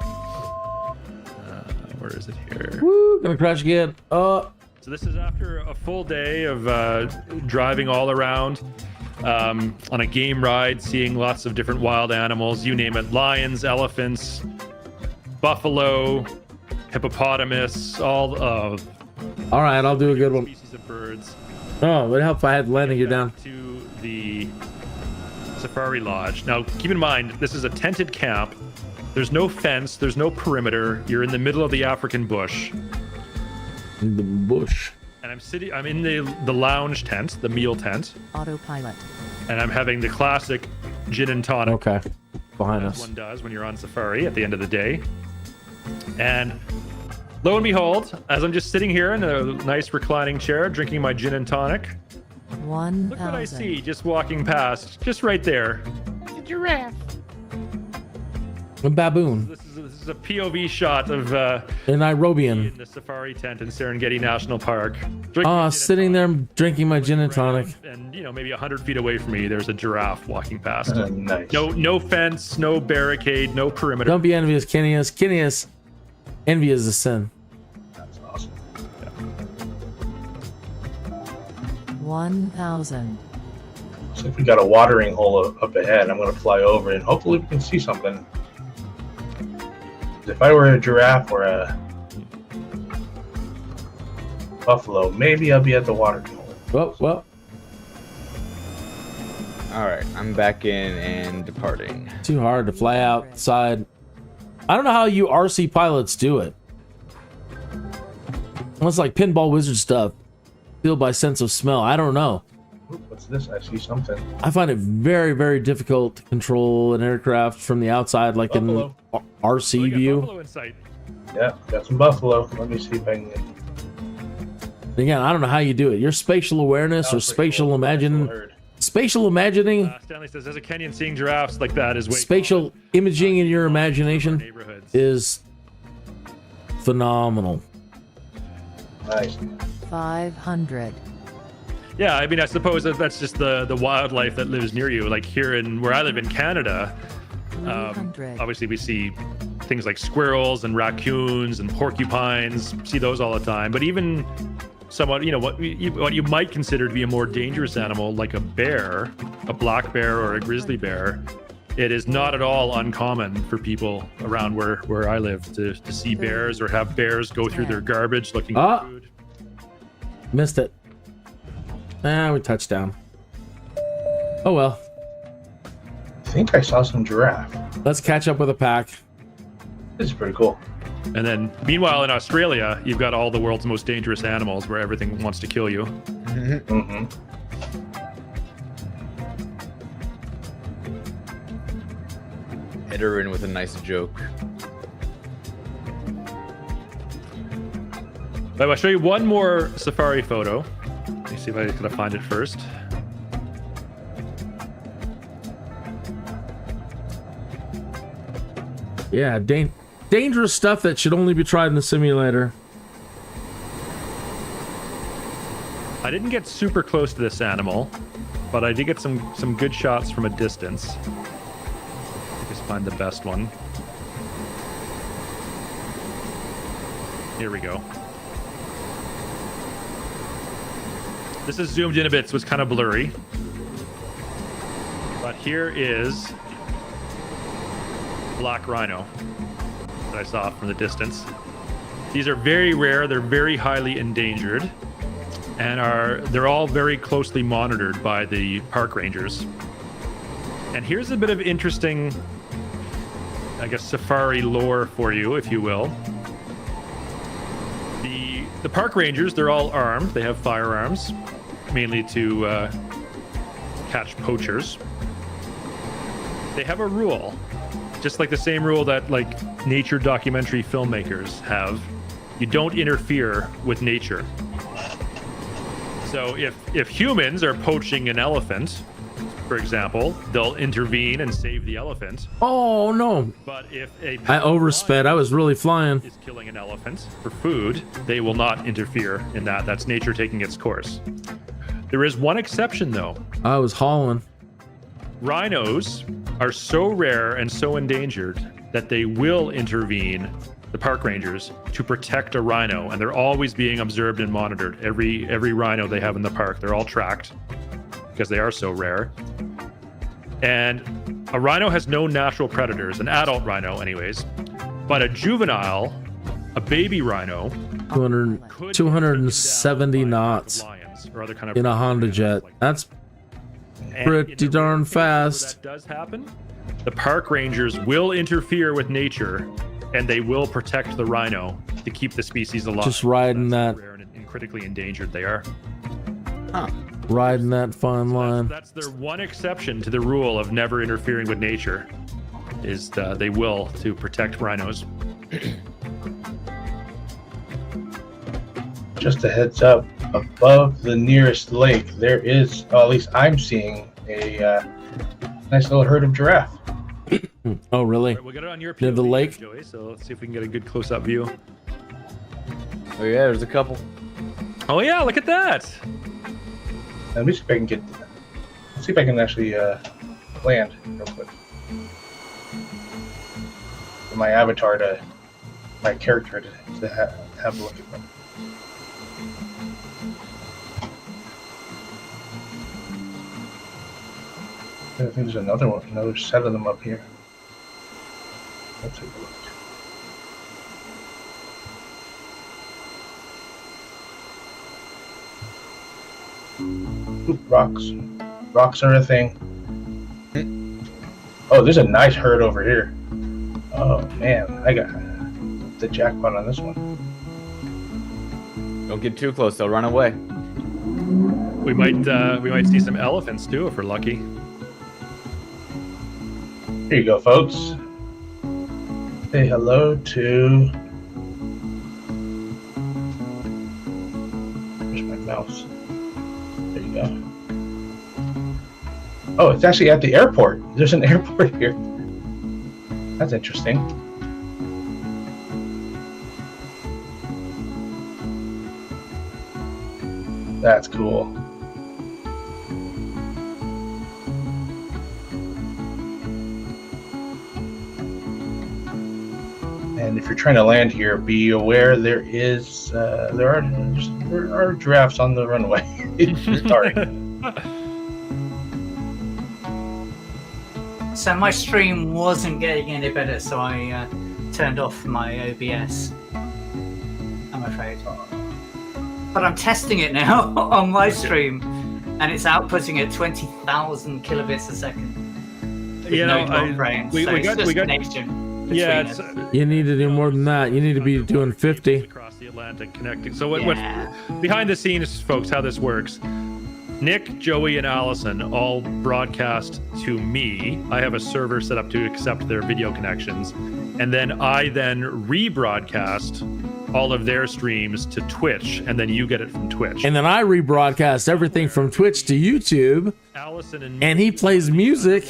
Where is it here?
Woo! Gonna crash again.
So this is after a full day of driving all around on a game ride, seeing lots of different wild animals, you name it, lions, elephants, buffalo, hippopotamus, all
right, I'll do a good one.
species of birds.
Oh, it would help if I had landing gear down.
To the safari lodge. Now, keep in mind, this is a tented camp. There's no fence, there's no perimeter. You're in the middle of the African bush.
In the bush.
And I'm in the lounge tent, the meal tent.
Autopilot.
And I'm having the classic gin and tonic.
Okay. Behind
As
us.
one does when you're on safari at the end of the day. And lo and behold, as I'm just sitting here in a nice reclining chair, drinking my gin and tonic,
1,000.
look what I see just walking past, just right there. A giraffe.
A baboon.
This is a POV shot of
An Nairobian.
in the safari tent in Serengeti National Park. Drinking my gin and
Sitting there
tonic.
drinking my gin and tonic.
And maybe 100 feet away from me, there's a giraffe walking past.
Nice.
No fence, no barricade, no perimeter.
Don't be envious, Kenius. Kenius. Envy is a sin.
That's awesome.
1,000.
So if we got a watering hole up ahead, I'm going to fly over and hopefully we can see something. If I were a giraffe or a buffalo, maybe I'll be at the watering hole.
Well.
All right, I'm back in and departing.
Too hard to fly outside. I don't know how you RC pilots do it. It's like pinball wizard stuff. Filled by sense of smell. I don't know.
Ooh, what's this? I see something.
I find it very, very difficult to control an aircraft from the outside, like
Buffalo.
in RC
We got
view.
buffalo in sight.
Yeah, got some buffalo. Let me see if I can.
Again, I don't know how you do it. Your spatial awareness or spatial imagining.
Stanley says, as a Kenyan, seeing giraffes like that is way
Spatial imaging in your imagination
neighborhoods.
is phenomenal.
Nice.
500.
Yeah, I mean, I suppose that's just the wildlife that lives near you. Like here in where I live in Canada,
300.
obviously we see things like squirrels and raccoons and porcupines. See those all the time. But even somewhat, what you might consider to be a more dangerous animal, like a bear, a black bear or a grizzly bear, it is not at all uncommon for people around where I live to see bears or have bears go through their garbage looking for food.
Missed it. We touched down. Oh well.
I think I saw some giraffe.
Let's catch up with a pack.
This is pretty cool.
And then, meanwhile, in Australia, you've got all the world's most dangerous animals where everything wants to kill you.
Mm-hmm.
Hit her in with a nice joke.
But I'll show you one more safari photo. Let me see if I can find it first.
Yeah, dangerous stuff that should only be tried in the simulator.
I didn't get super close to this animal, but I did get some good shots from a distance. Just find the best one. Here we go. This is zoomed in a bit, so it's kind of blurry. But here is black rhino that I saw from the distance. These are very rare. They're very highly endangered, and they're all very closely monitored by the park rangers. And here's a bit of interesting, I guess, safari lore for you, if you will. The park rangers, they're all armed. They have firearms, mainly to catch poachers. They have a rule, just like the same rule that like nature documentary filmmakers have. You don't interfere with nature. So if humans are poaching an elephant, for example, they'll intervene and save the elephant.
Oh no!
But if a
I oversped. I was really flying.
is killing an elephant for food, they will not interfere in that. That's nature taking its course. There is one exception though.
I was hauling.
Rhinos are so rare and so endangered that they will intervene, the park rangers, to protect a rhino, and they're always being observed and monitored. Every rhino they have in the park, they're all tracked because they are so rare. And a rhino has no natural predators, an adult rhino anyways, but a juvenile, a baby rhino,
270 knots
lions or other kind of
in a Honda Jet. That's pretty darn fast.
That does happen. The park rangers will interfere with nature, and they will protect the rhino to keep the species alive.
Just riding
That's
that,
how rare and critically endangered they are.
Huh.
riding that fine line.
That's their one exception to the rule of never interfering with nature, is they will to protect rhinos.
Just a heads up, above the nearest lake, there is, well, at least I'm seeing a nice little herd of giraffe.
Oh, really?
All right, we'll get it on your
Near the
POV,
lake?
Joey. So let's see if we can get a good close-up view.
Oh yeah, there's a couple.
Oh yeah, look at that.
Let me see if I can see if I can actually land real quick. For my avatar my character to have a look at them. I think there's another set of them up here. Let's take a look. Ooh, rocks are a thing. Oh, there's a nice herd over here. Oh man, I got the jackpot on this one.
Don't get too close; they'll run away.
We might see some elephants too if we're lucky.
Here you go, folks. Say hello to. Where's my mouse? There you go. Oh, it's actually at the airport. There's an airport here. That's interesting. That's cool. And if you're trying to land here, be aware there are giraffes on the runway. Sorry.
So my stream wasn't getting any better, so I turned off my OBS. I'm afraid. But I'm testing it now on my stream, and it's outputting at 20,000 kilobits a second. With no top frames,
we got
connection.
Yeah,
Between us.
You need to do more than that. You need to be doing 50.
across the Atlantic connecting. So what
Yeah.
behind the scenes, folks, how this works? Nick, Joey, and Allison all broadcast to me. I have a server set up to accept their video connections, and then I rebroadcast all of their streams to Twitch, and then you get it from Twitch.
And then I rebroadcast everything from Twitch to YouTube, and he plays music,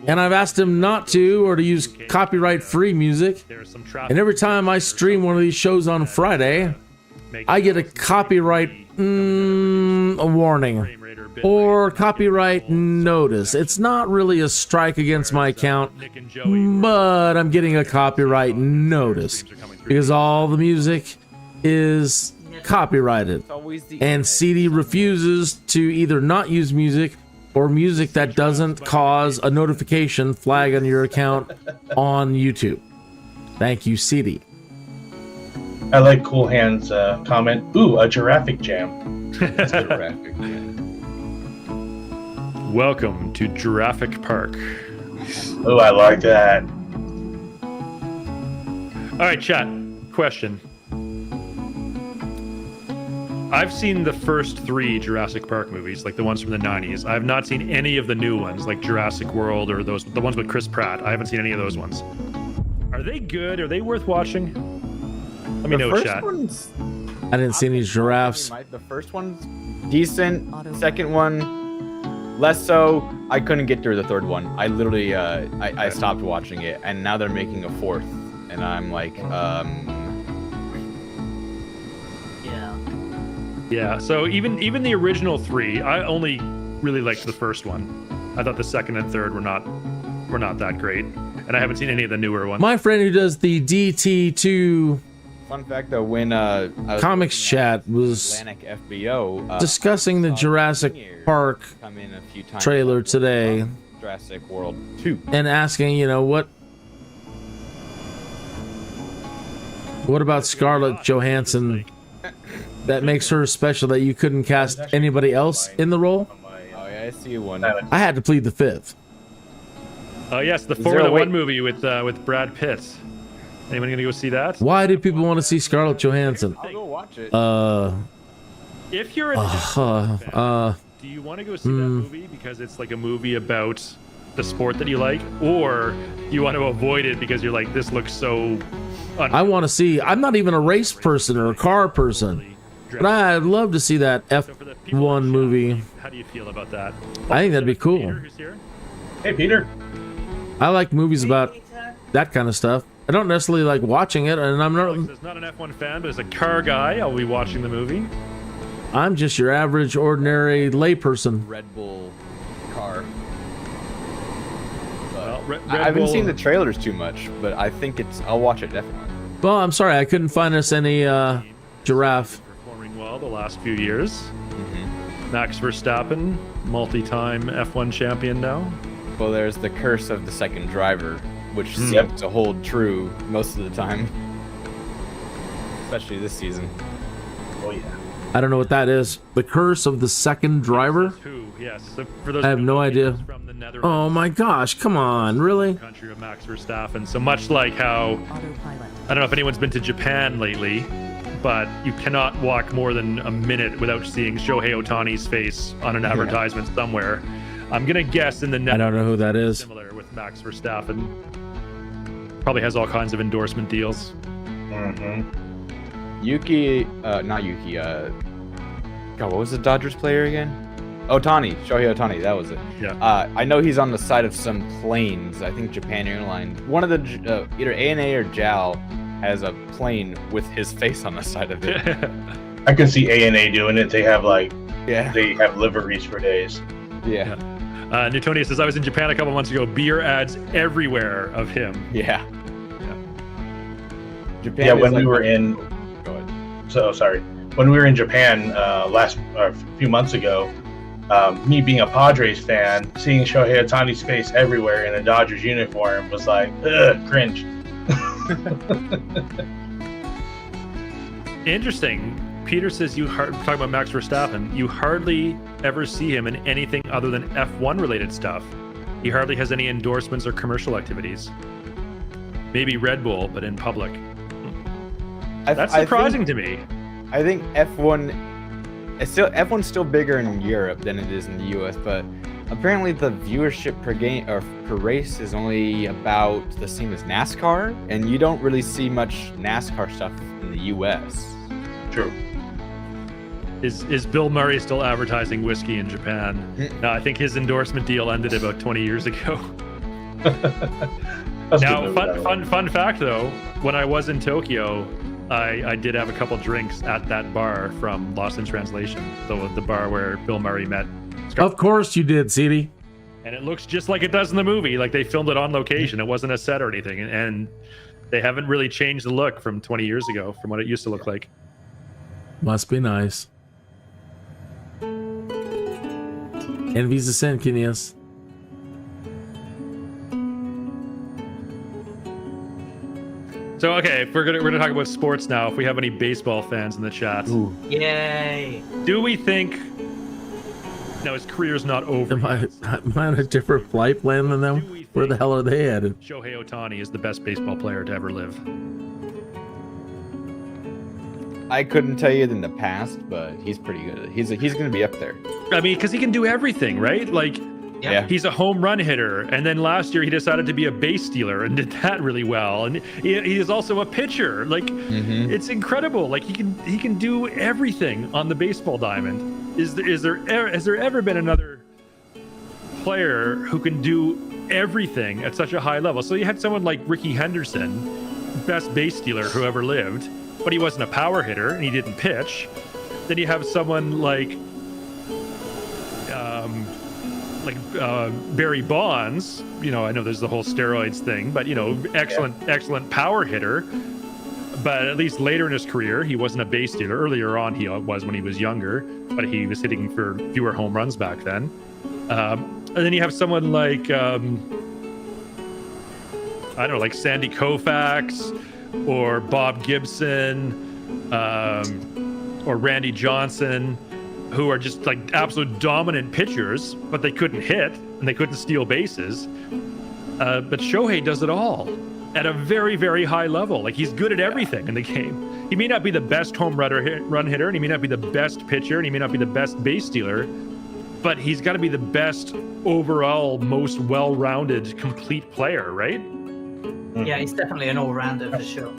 and I've asked him not to or to use copyright-free music. And every time I stream one of these shows on Friday, I get a copyright a warning or copyright notice. It's not really a strike against my account, but I'm getting a copyright notice because all the music is copyrighted, and CD refuses to either not use music or music that doesn't cause a notification flag on your account on YouTube. Thank you, CD.
I like Cool Hand's comment. Ooh, a giraffic jam.
Graphic, yeah.
Welcome to Jurassic Park.
Oh, I like that.
All right, chat. Question. I've seen the first 3 Jurassic Park movies, like the ones from the 90s. I have not seen any of the new ones, like Jurassic World or the ones with Chris Pratt. I haven't seen any of those ones. Are they good? Are they worth watching? Let me know, chat.
I didn't see any giraffes.
The first one's decent. Second one, less so. I couldn't get through the third one. I literally, I stopped watching it, and now they're making a 4th, and I'm like,
Yeah. So even the original 3, I only really liked the first one. I thought the second and third were not that great, and I haven't seen any of the newer ones.
My friend who does the DT2
fun fact though, when
comics chat was
Atlantic FBO
discussing the Jurassic Park
come in a few times
trailer today,
Jurassic World 2,
and asking, what about Scarlett Johansson that makes her special that you couldn't cast anybody else in the role?
Oh yeah, I see one.
I had to plead the 5th.
Oh yes, the Formula 1 movie with Brad Pitt. Anyone gonna go see that?
Why do people want to see Scarlett Johansson?
I'll go watch it.
If you're a fan, do you want to go see that movie because it's like a movie about the sport that you like, or you want to avoid it because you're like, this looks so
I want to see. I'm not even a race person or a car person, but I'd love to see that F1 movie.
How do you feel about that?
I think that'd be cool.
Peter, who's here?
Hey, Peter.
I like movies about that kind of stuff. I don't necessarily like watching it, and I'm
not an F1 fan, but as a car guy, I'll be watching the movie.
I'm just your average, ordinary layperson.
Red Bull car.
Well, Red
I haven't
Bull-
seen the trailers too much, but I think I'll watch it definitely.
Well, I'm sorry, I couldn't find us any giraffe.
Performing well the last few years. Max Verstappen, multi-time F1 champion now.
Well, there's the curse of the second driver, which seems to hold true most of the time, especially this season.
Oh yeah.
I don't know what that is. The curse of the second driver?
Who? Yes. So for those
I have
who
no
don't know,
idea.
he's from the Netherlands,
Oh my gosh, come on, really?
country of Max Verstappen. So much like how
Autopilot.
I don't know if anyone's been to Japan lately, but you cannot walk more than a minute without seeing Shohei Ohtani's face on an advertisement somewhere. I'm gonna guess in the
I don't know who that is.
similar with Max Verstappen. Probably has all kinds of endorsement deals.
Yuki, not Yuki, God, what was the Dodgers player again? Ohtani, Shohei Ohtani, that was it.
Yeah.
I know he's on the side of some planes, I think Japan Airlines. One of the, either ANA or JAL has a plane with his face on the side of it.
I can see ANA doing it. They have
Yeah.
they have liveries for days.
Yeah.
Newtonia says, I was in Japan a couple months ago. Beer ads everywhere of him.
Yeah. Japan
Yeah,
is
when
like-
we were in,
Go ahead.
so sorry, when we were in Japan a few months ago, me being a Padres fan, seeing Shohei Ohtani's face everywhere in a Dodgers uniform was like, ugh, cringe.
Interesting. Peter says talking about Max Verstappen, you hardly ever see him in anything other than F1 related stuff. He hardly has any endorsements or commercial activities. Maybe Red Bull, but in public. That's surprising to me.
I think F1's still bigger in Europe than it is in the US, but apparently the viewership per game or per race is only about the same as NASCAR, and you don't really see much NASCAR stuff in the U.S.
True.
Is Bill Murray still advertising whiskey in Japan? No, I think his endorsement deal ended about 20 years ago. Now, fun fact though, when I was in Tokyo, I did have a couple drinks at that bar from Lost in Translation, the bar where Bill Murray met.
Of course you did, CD.
And it looks just like it does in the movie, like they filmed it on location. It wasn't a set or anything, and they haven't really changed the look from 20 years ago, from what it used to look like.
Must be nice. Envy's a sin, Kinius.
So okay, if we're gonna talk about sports now. If we have any baseball fans in the chat,
Yay!
do we think? No, his career's not over.
Am I on a different flight plan than them? Where the hell are they headed?
Shohei Ohtani is the best baseball player to ever live.
I couldn't tell you in the past, but he's pretty good. He's going to be up there.
I mean, because he can do everything, right? Like,
Yeah.
he's a home run hitter, and then last year he decided to be a base stealer and did that really well. And he is also a pitcher. Like, it's incredible. Like he can do everything on the baseball diamond. Has there ever been another player who can do everything at such a high level? So you had someone like Ricky Henderson, best base stealer who ever lived, but he wasn't a power hitter and he didn't pitch. Then you have someone like Barry Bonds. You know, I know there's the whole steroids thing, but you know, excellent power hitter. But at least later in his career, he wasn't a base stealer. Earlier on, he was when he was younger, but he was hitting for fewer home runs back then. And then you have someone like I don't know, like Sandy Koufax or Bob Gibson or Randy Johnson, who are just like absolute dominant pitchers, but they couldn't hit and they couldn't steal bases. But Shohei does it all at a very, very high level. Like he's good at everything in the game. He may not be the best home run hitter, and he may not be the best pitcher, and he may not be the best base stealer, but he's got to be the best overall, most well-rounded, complete player, right?
Yeah, he's definitely an all-rounder for sure.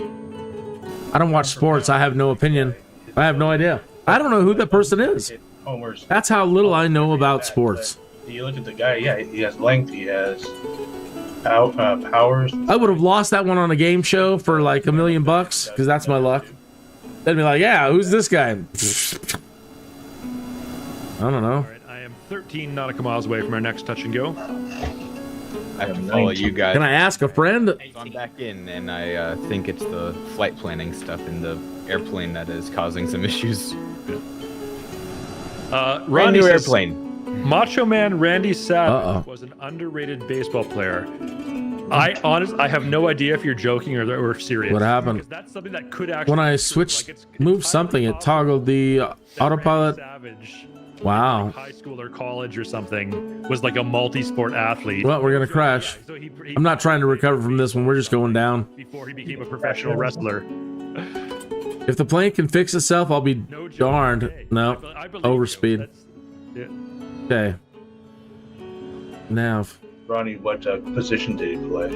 I don't watch sports. I have no opinion. I have no idea. I don't know who that person is.
Homers.
That's how little I know about sports.
You look at the guy. Yeah, he has length. He has powers.
I would have lost that one on a game show for like $1 million because that's my luck. They'd be like, "Yeah, who's this guy?" I don't know.
All right, I am 13 nautical miles away from our next touch and go.
I have to follow you guys.
Can I ask a friend?
I'm back in, and I think it's the flight planning stuff in the airplane that is causing some issues. Brand
Ronnie
new
says,
airplane.
Macho Man Randy Savage was an underrated baseball player. I have no idea if you're joking or serious.
What happened?
Because that's something that could actually.
When I switched, moved something, it toggled the autopilot.
Savage,
Wow.
like high school or college or something, was like a multi-sport athlete.
Well, we're gonna crash.
So he
I'm not trying to recover from this one. We're just going down.
before he became a professional wrestler.
If the plane can fix itself, I'll be
No joke.
darned.
Hey,
No,
I believe
overspeed.
you. Yeah.
Okay. Now,
Ronnie, what position did he play?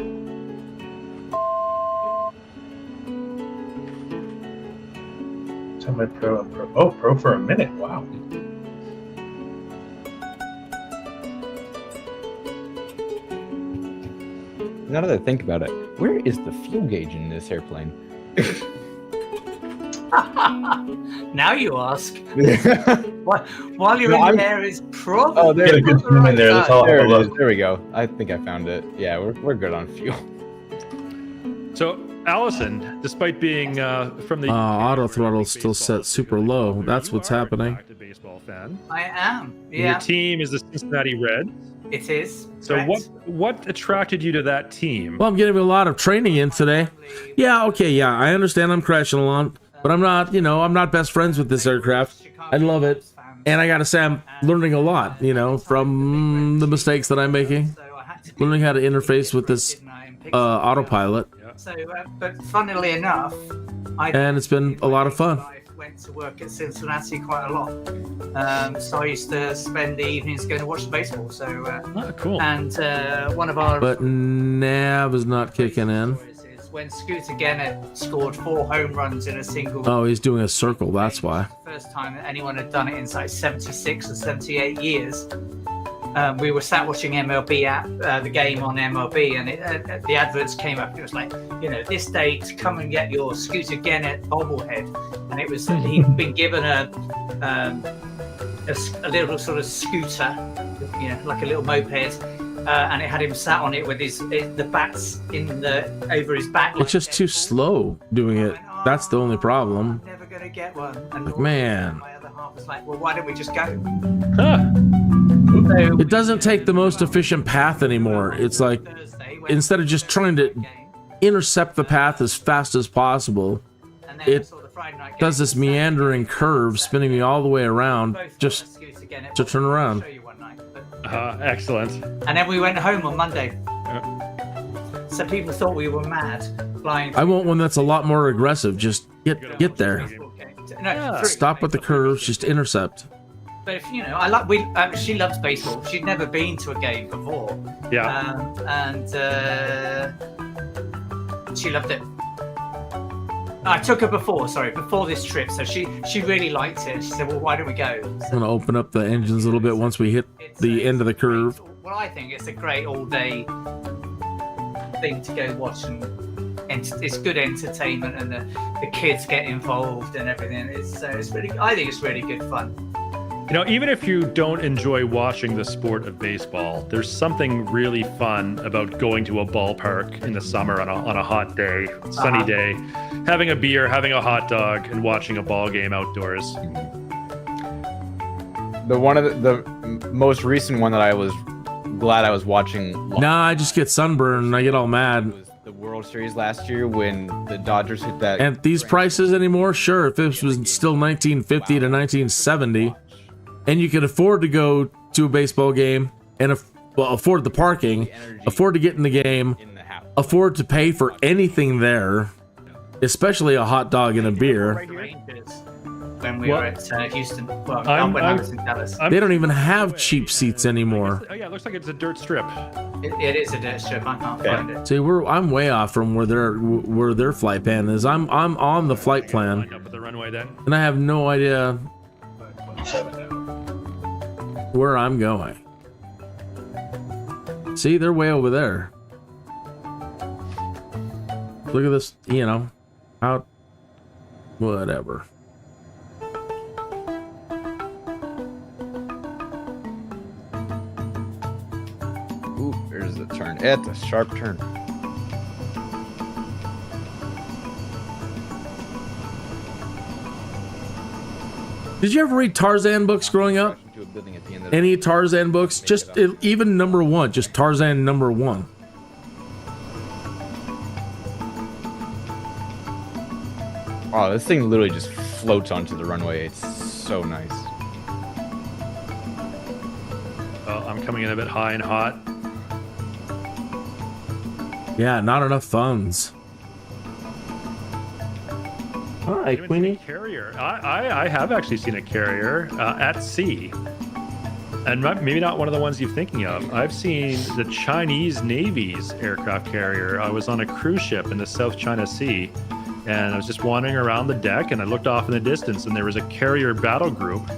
Semi-pro and pro. Oh, pro for a minute. Wow.
Now that I think about it, where is the fuel gauge in this airplane?
Now you ask. While you're
No,
in there is probably.
Oh, there
Get a
it
good
is.
zoom in there. That's all.
There
Have
it
a
is.
look.
There we go. I think I found it. Yeah, we're good on fuel.
So, Allison, despite being from the
auto throttle's still set super low. That's what's happening.
An active baseball fan.
I am.
Your
Yeah,
team is the Cincinnati Reds.
it is.
So,
correct.
what attracted you to that team?
Well, I'm getting a lot of training in today. Yeah, okay, yeah, I understand I'm crashing a lot, but I'm not, I'm not best friends with this aircraft. I love it. And I gotta say, I'm learning a lot, from the mistakes that I'm making. Learning how to interface with this autopilot.
So, but funnily enough,
And it's been a lot of fun.
went to work at Cincinnati quite a lot. So I used to spend the evenings going to watch the baseball. So
cool.
And one of our
But Nav is not kicking in.
is when Scooter Gennett scored 4 home runs in a single.
Oh, he's doing a circle. That's why.
First time that anyone had done it in like 76 or 78 years. We were sat watching MLB the game on MLB, and the adverts came up. It was like, this day to come and get your Scooter Gennett bobblehead, and it was he'd been given a little sort of scooter, like a little moped, and it had him sat on it with the bats over his back.
It's just too slow doing it. That's the only problem.
I'm never gonna get one. And
Like, man.
my other half was like, well, why don't we just go?
Huh.
It doesn't take the most efficient path anymore. It's like, instead of just trying to intercept the path as fast as possible, it does this meandering curve, spinning me all the way around just to turn around.
Excellent.
And then we went home on Monday. So people thought we were mad flying.
I want one that's a lot more aggressive. Just get there.
No,
Stop with the curves, just intercept.
But if she loves baseball. She'd never been to a game before.
Yeah.
And she loved it. I took her before this trip, so she really liked it. She said, well, why don't we go? So
I'm gonna open up the engines a little bit once we hit the end of the curve.
Well, I think it's a great all-day thing to go watch, and it's good entertainment, and the kids get involved and everything. I think it's really good fun.
Even if you don't enjoy watching the sport of baseball, there's something really fun about going to a ballpark in the summer on a hot day, sunny day, having a beer, having a hot dog, and watching a ball game outdoors.
The most recent one that I was glad I was watching.
Nah, I just get sunburned and I get all mad.
Was the World Series last year when the Dodgers hit that.
And these prices anymore? Sure, if this was still 1950 to 1970, and you could afford to go to a baseball game and afford the parking, afford to get in the game, afford to pay for anything there, especially a hot dog and a beer.
When we were at Houston, when I was in Dallas.
They don't even have cheap seats anymore.
Oh yeah, it looks like it's a dirt strip.
It is a dirt strip. I can't find it.
See, I'm way off from where their flight plan is. I'm on the flight plan,
Up at the runway then.
and I have no idea where I'm going. See, they're way over there. Look at this, out. Whatever.
Ooh, there's the turn. It's a sharp turn.
Did you ever read Tarzan books growing up? Any Tarzan books? Just even number 1, just Tarzan number 1.
Oh, this thing literally just floats onto the runway. It's so nice.
Oh, I'm coming in a bit high and hot.
Yeah, not enough funds. Hi, Queenie.
Carrier. I have actually seen a carrier at sea. And maybe not one of the ones you're thinking of. I've seen the Chinese Navy's aircraft carrier. I was on a cruise ship in the South China Sea, and I was just wandering around the deck, and I looked off in the distance, and there was a carrier battle group,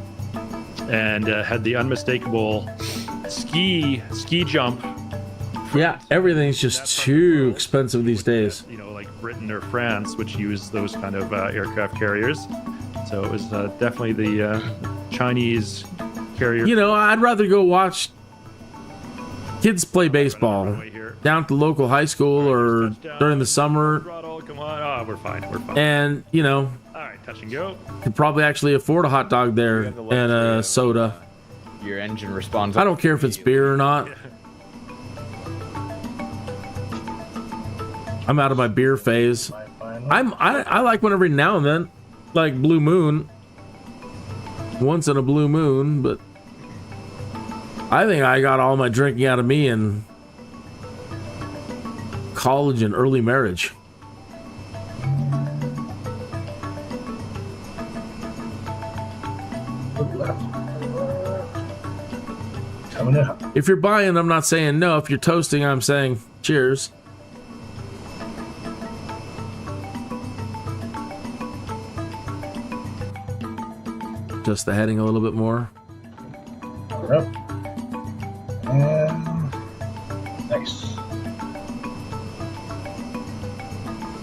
and had the unmistakable ski jump.
Yeah, everything's just too expensive these days.
Like Britain or France, which use those kind of aircraft carriers. So it was definitely the Chinese carrier.
I'd rather go watch kids play baseball down at the local high school or during the summer.
Come on. Oh, we're fine.
And,
All right, touch and go.
could probably actually afford a hot dog there and a soda.
Your engine responds.
I don't care if it's beer or not. I'm out of my beer phase. I like one every now and then, like Blue Moon. Once in a blue moon, but I think I got all my drinking out of me in college and early marriage.
Coming up.
If you're buying, I'm not saying no. If you're toasting, I'm saying cheers. Just the heading a little bit more.
Coming up. And nice.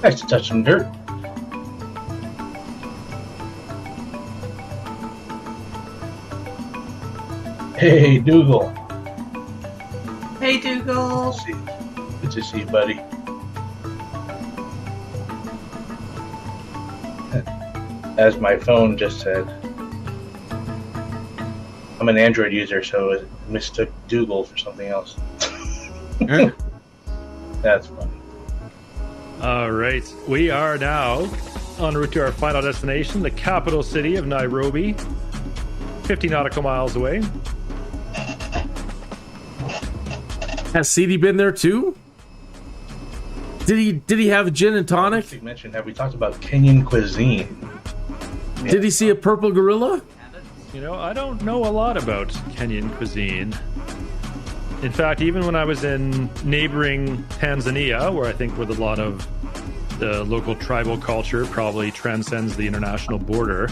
Nice to touch some dirt. Hey, Dougal.
Hey, Dougal.
Good to see you, buddy. As my phone just said, I'm an Android user, so it mistook Dougal for something else. That's funny.
All right, we are now en route to our final destination, the capital city of Nairobi, 50 nautical miles away.
Has CD been there too? Did he have a gin and tonic?
You mentioned, have we talked about Kenyan cuisine?
Did he see a purple gorilla?
You know, I don't know a lot about Kenyan cuisine. In fact, even when I was in neighboring Tanzania, where I think with a lot of the local tribal culture probably transcends the international border,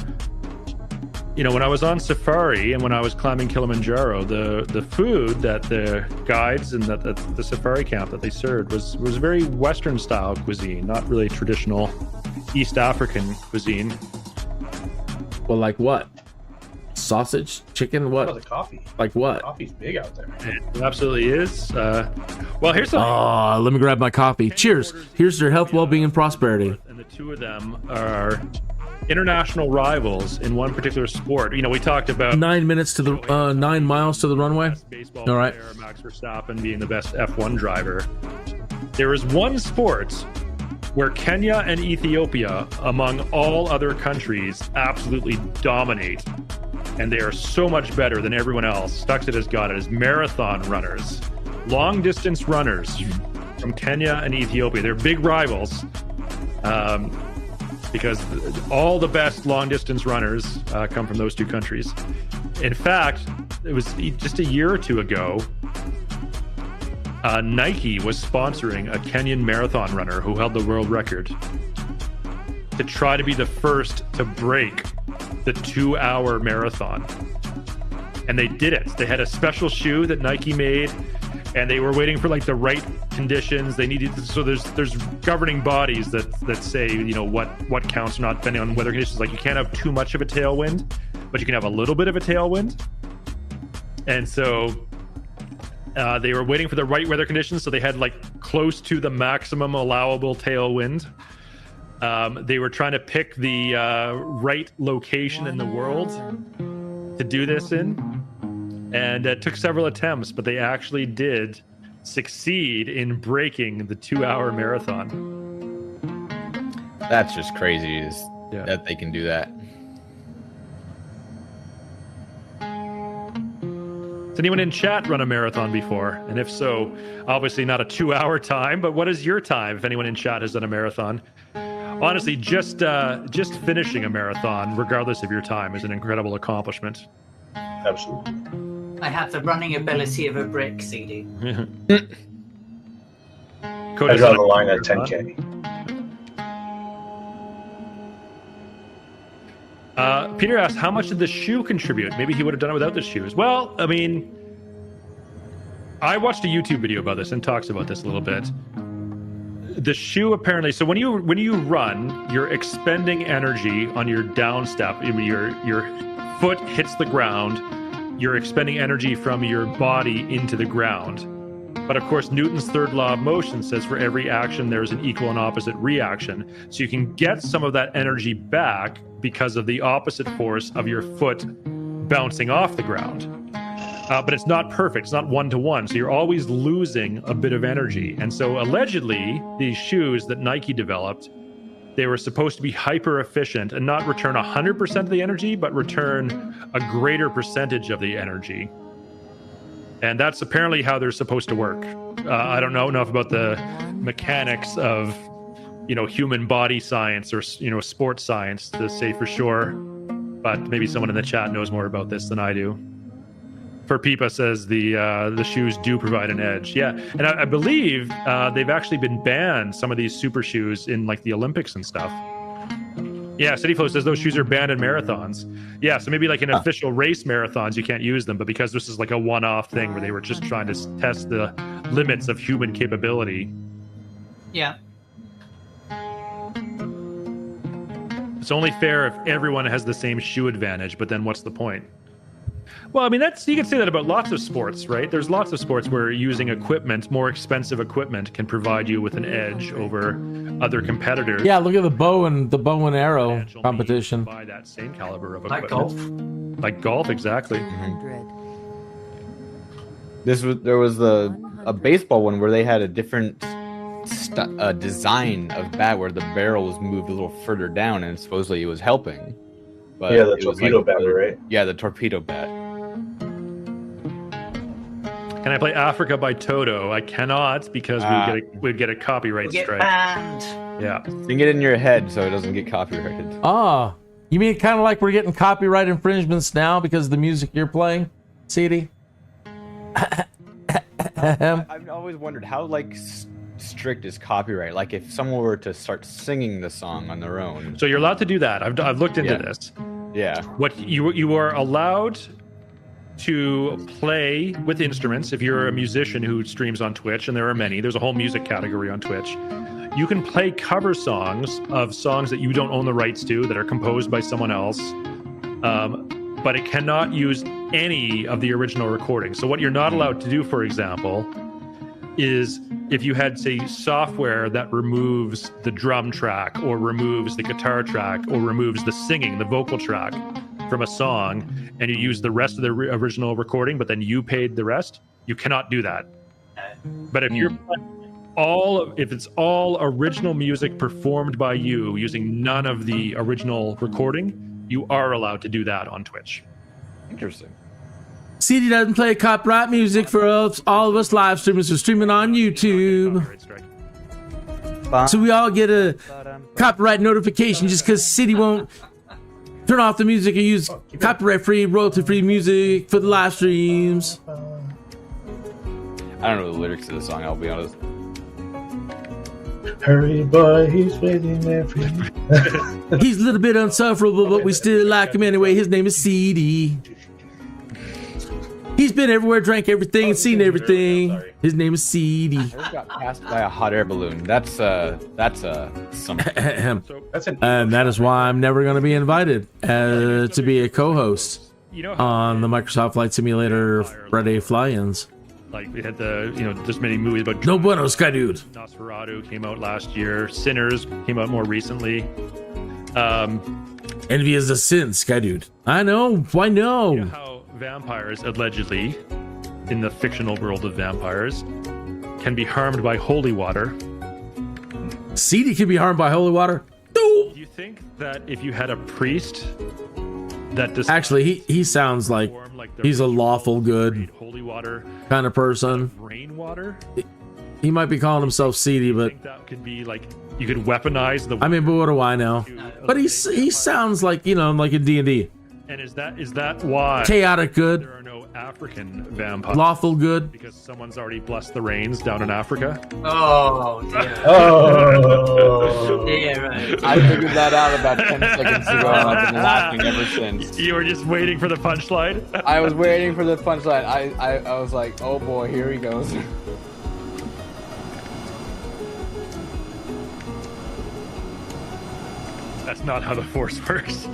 you know, when I was on safari and when I was climbing Kilimanjaro, the food that the guides and that the safari camp that they served was very Western style cuisine, not really traditional East African cuisine.
Well, like what? Sausage, chicken, what?
Oh, the coffee.
Like what?
Coffee's big out there.
It absolutely is. Well, here's something.
Oh, let me grab my coffee. Cheers. Here's their health, well-being, and prosperity.
And the two of them are international rivals in one particular sport. You know, we talked about
9 minutes to the 9 miles to the runway.
Baseball
All right.
player Max Verstappen being the best F1 driver. There is one sport where Kenya and Ethiopia, among all other countries, absolutely dominate. And they are so much better than everyone else. Stuxted has got it as marathon runners, long distance runners from Kenya and Ethiopia. They're big rivals because all the best long distance runners come from those two countries. In fact, it was just a year or two ago, Nike was sponsoring a Kenyan marathon runner who held the world record to try to be the first to break the 2-hour marathon. And they did it. They had a special shoe that Nike made, and they were waiting for like the right conditions. They needed so there's governing bodies that say, you know, what counts or not depending on weather conditions. Like you can't have too much of a tailwind, but you can have a little bit of a tailwind. And so they were waiting for the right weather conditions, so they had like close to the maximum allowable tailwind. They were trying to pick the right location in the world to do this in, and it took several attempts, but they actually did succeed in breaking the 2-hour marathon.
That's just crazy that they can do that.
Has anyone in chat run a marathon before? And if so, obviously not a 2-hour time, but what is your time if anyone in chat has done a marathon? Honestly, just finishing a marathon, regardless of your time, is an incredible accomplishment.
Absolutely.
I have the running ability of a brick, CD.
I draw the line at 10K.
Peter asked, how much did the shoe contribute? Maybe he would have done it without the shoes. Well, I mean, I watched a YouTube video about this and talks about this a little bit. The shoe apparently, so when you run, you're expending energy on your down step. Your foot hits the ground. You're expending energy from your body into the ground. But of course, Newton's third law of motion says for every action, there's an equal and opposite reaction. So you can get some of that energy back because of the opposite force of your foot bouncing off the ground. But it's not perfect. It's not one-to-one. So you're always losing a bit of energy. And so allegedly, these shoes that Nike developed, they were supposed to be hyper efficient and not return 100% of the energy, but return a greater percentage of the energy. And that's apparently how they're supposed to work. I don't know enough about the mechanics of, you know, human body science or, you know, sports science to say for sure. but maybe someone in the chat knows more about this than I do. For Peepa says the shoes do provide an edge. Yeah, and I believe they've actually been banned, some of these super shoes, in like the Olympics and stuff. Yeah, CityFlow says those shoes are banned in marathons. Yeah, so maybe like in official race marathons you can't use them, but because this is like a one-off thing where they were just trying to test the limits of human capability.
Yeah.
It's only fair if everyone has the same shoe advantage, but then what's the point? Well, I mean, you can say that about lots of sports, right? There's lots of sports where using equipment, more expensive equipment, can provide you with an edge over other competitors.
Yeah, look at the bow and arrow competition.
By that same caliber of
Like
equipment. Like golf, exactly.
100.
There was a baseball one where they had a different design of bat where the barrel was moved a little further down, and supposedly it was helping. But
Yeah, the
it was
torpedo bat, right?
Yeah, the torpedo bat.
Can I play Africa by Toto? I cannot because we'd get a copyright
Get
strike.
banned.
Yeah.
You can get it in your head so it doesn't get copyrighted.
Ah, you mean kind of like we're getting copyright infringements now because of the music you're playing, CD?
I've always wondered how strict is copyright. Like if someone were to start singing the song on their own.
So you're allowed to do that. I've looked into this.
Yeah.
What you are allowed to play with instruments if you're a musician who streams on Twitch, and there are many. There's a whole music category on Twitch. You can play cover songs of songs that you don't own the rights to, that are composed by someone else, but it cannot use any of the original recording. So what you're not allowed to do, for example, is if you had, say, software that removes the drum track or removes the guitar track or removes the singing, the vocal track from a song, and you use the rest of the original recording, but then you paid the rest, you cannot do that. But if you're if it's all original music performed by you using none of the original recording, you are allowed to do that on Twitch.
Interesting.
CD doesn't play copyright music for us, all of us live streamers who are streaming on YouTube. So we all get a copyright notification just because CD won't turn off the music and use copyright-free, royalty-free music for the live streams.
I don't know the lyrics to the song, I'll be honest.
Hurry, boy, he's waiting there for you.
He's a little bit unsufferable, but we still like him anyway. His name is CD. He's been everywhere, drank everything, and seen everything. His name is CD.
I just got passed by a hot air balloon. That's something.
And that is why I'm never going to be invited to be a co-host on the Microsoft Flight Simulator Friday Fly-Ins.
Like we had there's many movies about
No bueno, Skydude.
Nosferatu came out last year. Sinners came out more recently.
Envy is a sin, Skydude. I know. I know.
You know how vampires allegedly, in the fictional world of vampires, can be harmed by holy water.
CD can be harmed by holy water.
Do you think that if you had a priest that
actually he sounds like he's a lawful good
holy water
kind of person.
Rainwater?
He might be calling himself CD, but
I think that could be like you could weaponize the.
I mean, but what do I know? But he sounds like like a D&D.
And is that why
chaotic good?
There are no African vampires.
Lawful good.
Because someone's already blessed the rains down in Africa.
Oh dear.
Oh.
Yeah, right.
I figured that out about 10 seconds ago, and I've been laughing ever since.
You were just waiting for the punchline?
I was waiting for the punchline. I was like, oh boy, here he goes.
That's not how the Force works.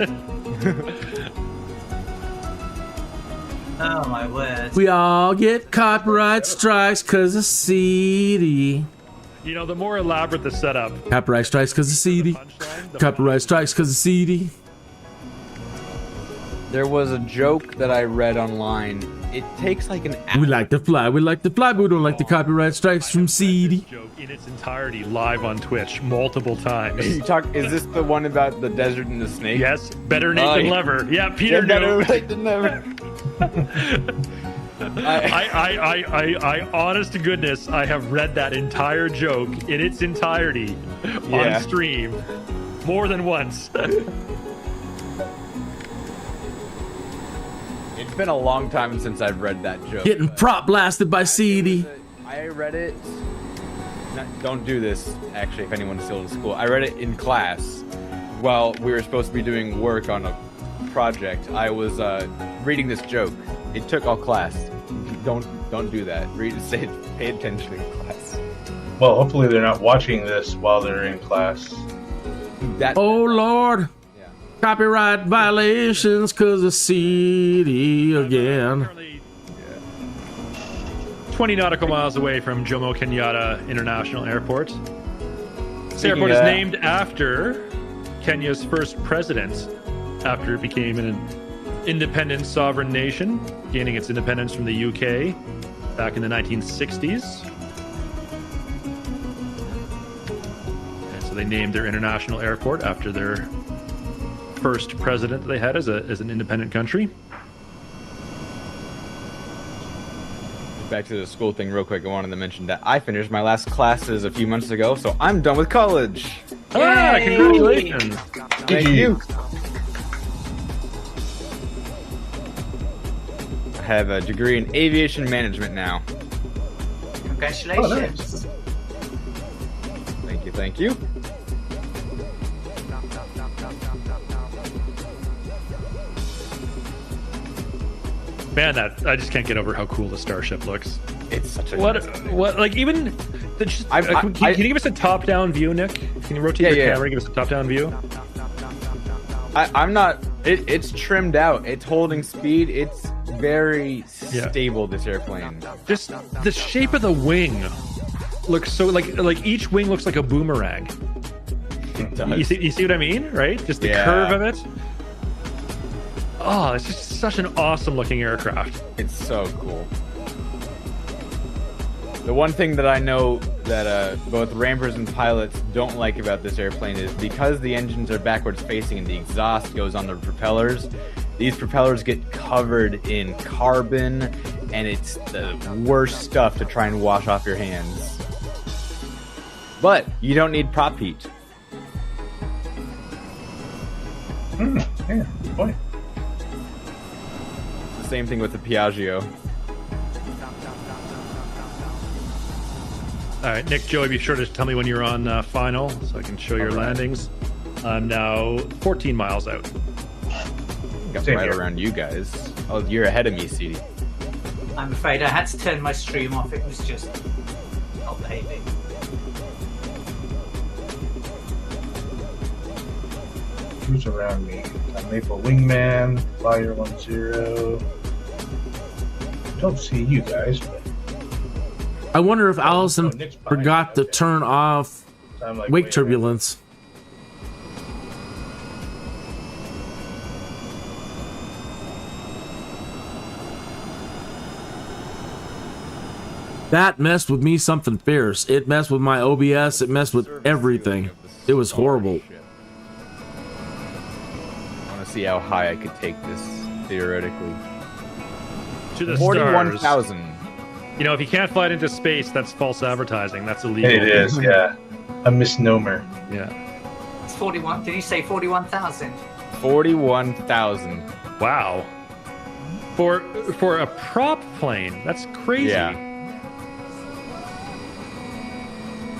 Oh my word.
We all get copyright strikes because of CD.
You know, the more elaborate the setup.
Copyright strikes because of CD. Copyright strikes because of CD.
There was a joke that I read online. It takes like an hour.
We like to fly, but we don't like the copyright strikes from CD.
Joke in its entirety live on Twitch multiple times.
Is this the one about the desert and the snake?
Yes, better Nate than Lever. Yeah, Peter knew.
Better Nate than Lever.
I honest to goodness, I have read that entire joke in its entirety on stream more than once.
It's been a long time since I've read that joke.
Getting prop blasted by CD.
I read it. Don't do this, actually, if anyone's still in school. I read it in class while we were supposed to be doing work on a project. I was reading this joke. It took all class. Don't do that. Pay attention in class.
Well, hopefully they're not watching this while they're in class.
Oh, Lord.
Yeah.
Copyright violations because of CD again.
Currently 20 nautical miles away from Jomo Kenyatta International Airport. This airport is named after Kenya's first president after it became an independent sovereign nation, gaining its independence from the UK back in the 1960s. And so they named their international airport after their first president they had as an independent country.
Back to the school thing real quick. I wanted to mention that I finished my last classes a few months ago, so I'm done with college.
Ah, congratulations.
Thank you. I have a degree in aviation management now.
Congratulations.
Oh, nice.
Thank you.
Man, I just can't get over how cool the Starship looks.
It's such a
What like even the just, can you give us a top-down view, Nick? Can you rotate your camera and give us a top-down view?
I'm not. It's trimmed out. It's holding speed. It's very stable. This airplane.
Just the shape of the wing looks so like each wing looks like a boomerang.
It does.
You see what I mean, right? Just the curve of it. Oh, it's just such an awesome looking aircraft.
It's so cool. The one thing that I know that both rampers and pilots don't like about this airplane is because the engines are backwards facing and the exhaust goes on the propellers, these propellers get covered in carbon, and it's the worst stuff to try and wash off your hands. But you don't need prop heat.
Yeah, good point.
Same thing with the Piaggio.
All right, Nick, Joey, be sure to tell me when you're on final so I can show your landings. I'm now 14 miles out.
Got
Same
right
here.
around you guys. Oh, you're ahead of me, CD.
I'm afraid I had to turn my stream off. It was just not behaving.
Who's around me? I'm Maple Wingman, Fire 10. Don't see you guys, but
I wonder if Allison
Nick's behind
forgot
me.
to turn off
I'm like,
wake
wait,
turbulence. That messed with me something fierce. It messed with my OBS. It messed with everything. It was horrible.
I want to see how high I could take this theoretically.
To the
41,000.
You know, if you can't fly it into space, that's false advertising. That's illegal.
It is, yeah. A misnomer.
Yeah.
It's 41. Did you say 41,000?
41,000.
Wow. For a prop plane, that's crazy.
Yeah.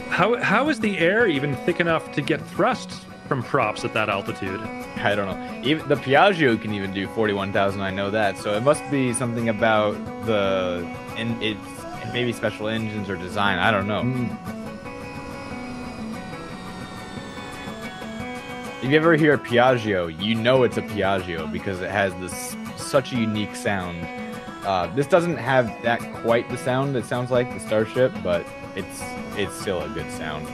How is the air even thick enough to get thrust from props at that altitude?
I don't know. Even the Piaggio can even do 41,000. I know that. So it must be something about it's maybe special engines or design. I don't know. If you ever hear a Piaggio, you know it's a Piaggio because it has such a unique sound. This doesn't have that quite the sound it sounds like the Starship, but it's still a good sound.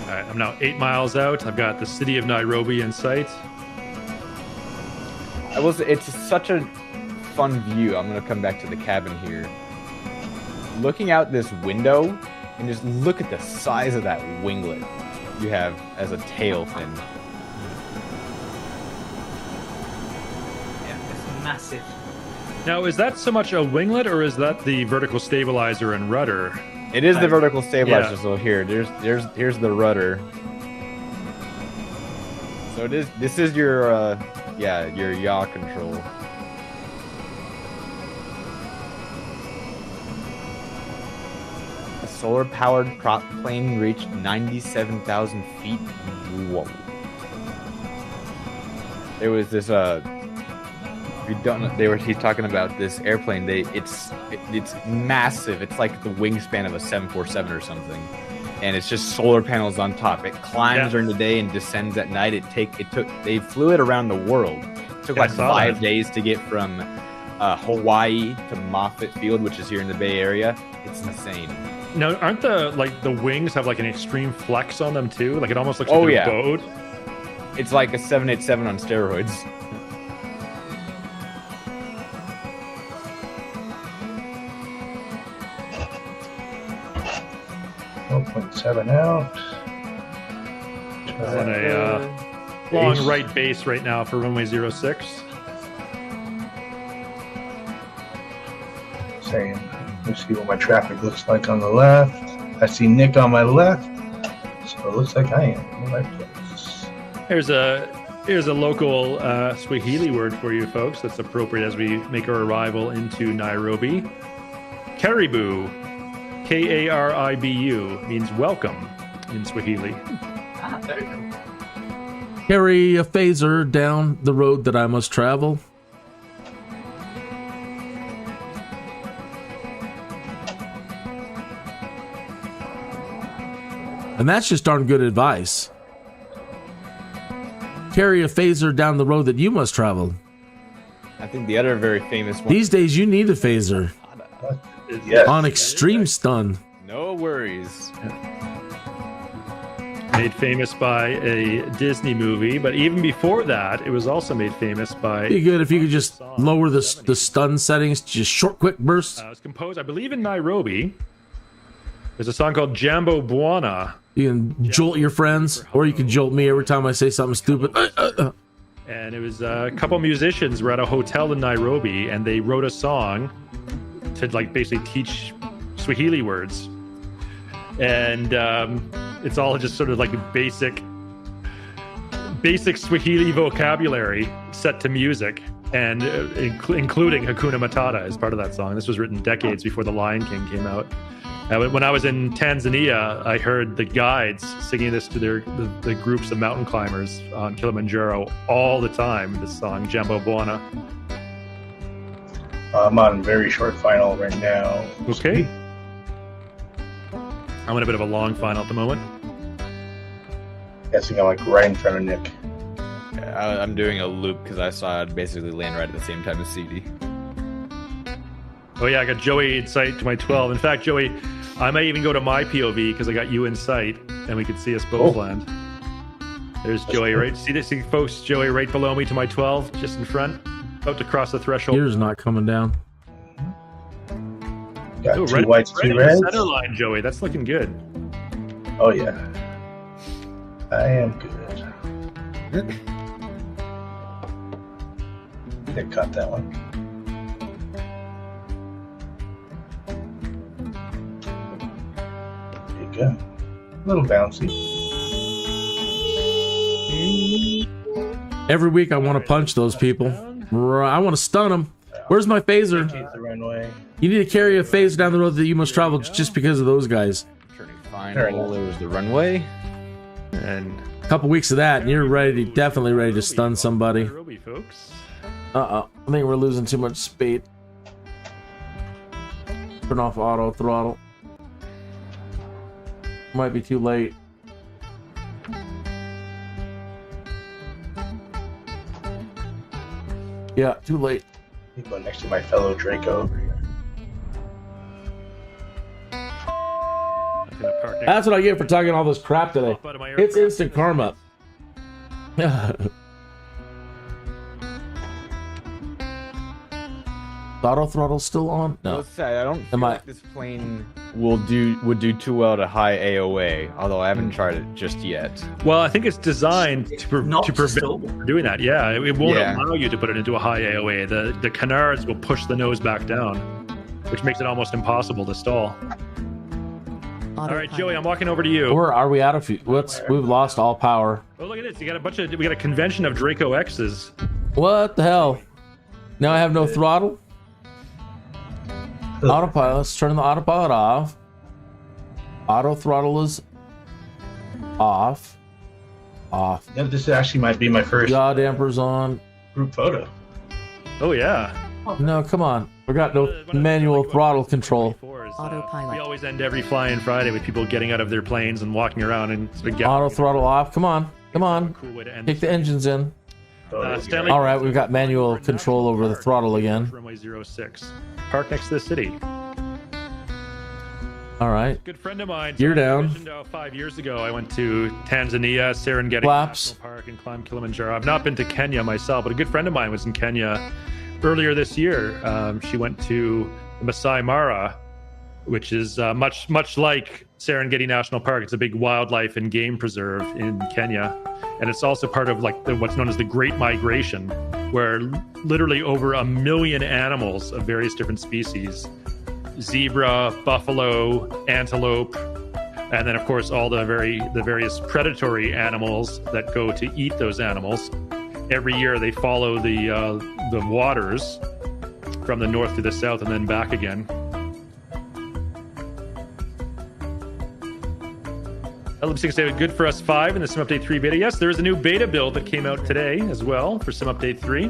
All right, I'm now 8 miles out. I've got the city of Nairobi in sight.
It's such a fun view. I'm gonna come back to the cabin here. Looking out this window and just look at the size of that winglet you have as a tail fin.
Yeah, it's massive.
Now, is that so much a winglet, or is that the vertical stabilizer and rudder?
It is the vertical stabilizer.
Yeah.
So here's the rudder. So this is your your yaw control. A solar-powered prop plane reached 97,000 feet. Whoa. There was this if you don't know, he's talking about this airplane. It's massive. It's like the wingspan of a 747 or something. And it's just solar panels on top. It climbs during the day and descends at night. They flew it around the world. It took like 5 days to get from Hawaii to Moffett Field, which is here in the Bay Area. It's insane.
Now, aren't the wings have like an extreme flex on them too? Like it almost looks like a boat.
It's like a 787 on steroids.
.7 out.
On a long right base right now for runway 06.
Saying, let's see what my traffic looks like on the left. I see Nick on my left, so it looks like I am in the right place.
Here's a local Swahili word for you folks that's appropriate as we make our arrival into Nairobi. Caribou. Karibu means welcome in Swahili.
Ah, very cool.
Carry a phaser down the road that I must travel. And that's just darn good advice. Carry a phaser down the road that you must travel.
I think the other very famous one.
These days you need a phaser.
Yes.
On extreme stun.
No worries.
Made famous by a Disney movie, but even before that, it was also made famous by...
Be good if you could just lower the stun settings to just short, quick bursts.
It was composed, I believe, in Nairobi. There's a song called Jambo Bwana.
You can jolt your friends, or you can jolt me every time I say something stupid.
And it was a couple musicians were at a hotel in Nairobi, and they wrote a song to like basically teach Swahili words. And it's all just sort of like a basic Swahili vocabulary set to music, and including Hakuna Matata as part of that song. This was written decades before The Lion King came out. When I was in Tanzania, I heard the guides singing this to the groups of mountain climbers on Kilimanjaro all the time, this song, Jambo Bwana.
I'm on very short final right now.
Okay. I'm in a bit of a long final at the moment.
Guessing I'm like right in front of Nick.
Yeah, I'm doing a loop because I saw it basically land right at the same time as CD.
Oh yeah, I got Joey in sight to my 12. In fact, Joey, I might even go to my POV because I got you in sight, and we can see us both land. There's Joey, right? See, folks, Joey right below me to my 12, just in front, about to cross the threshold.
Yours not coming down.
Got two
right,
whites,
right
two reds.
Center line, Joey. That's looking good.
Oh yeah, I am good. Nick caught that one. Go. A little bouncy.
Every week I want to punch those people. I want to stun them. Where's my phaser?
The runway.
You need to carry a phaser down the road that you must travel just because of those guys.
Turning final. There's the runway.
And
a couple weeks of that, and you're definitely ready to stun somebody.
Nairobi, folks.
I think we're losing too much speed. Turn off auto throttle. Might be too late. Yeah, too late.
You go next to my fellow Draco over here.
That's what I get for talking all this crap today. It's instant karma. Auto throttle still on? No.
Let's say, I don't feel like this plane would do too well to high AOA, although I haven't tried it just yet.
Well, I think it's designed to prevent from doing that. Yeah, it won't allow you to put it into a high AOA. The canards will push the nose back down, which makes it almost impossible to stall. All right, Joey, I'm walking over to you.
Or are we out of? We've lost all power.
Oh, look at this. We got a convention of Draco X's.
What the hell? Now I have no throttle. Autopilot. Let's turn the autopilot off. Auto throttle is off. Off.
Yeah, this actually might be my first
Yaw dampers on.
group photo.
Oh yeah.
No, come on. We got no manual throttle control.
Autopilot.
We always end every Fly-In Friday with people getting out of their planes and walking around and
Auto throttle off. Come on. Come on.
Cool way to end
Kick the engines in.
Stanley,
All right, we've got manual control over the throttle again.
Runway 06. Park next to the city.
All right.
Good friend of mine.
You're down.
5 years ago, I went to Tanzania, Serengeti
Flaps.
National Park, and climbed Kilimanjaro. I've not been to Kenya myself, but a good friend of mine was in Kenya earlier this year. She went to the Masai Mara, which is much like Serengeti National Park. It's a big wildlife and game preserve in Kenya, and it's also part of like what's known as the Great Migration, where literally over 1 million animals of various different species, zebra, buffalo, antelope, and then of course all the various predatory animals that go to eat those animals. Every year they follow the waters from the north to the south and then back again. Lip-Sync say good for us 5 in the Sim Update 3 beta. Yes, there is a new beta build that came out today as well for Sim Update 3.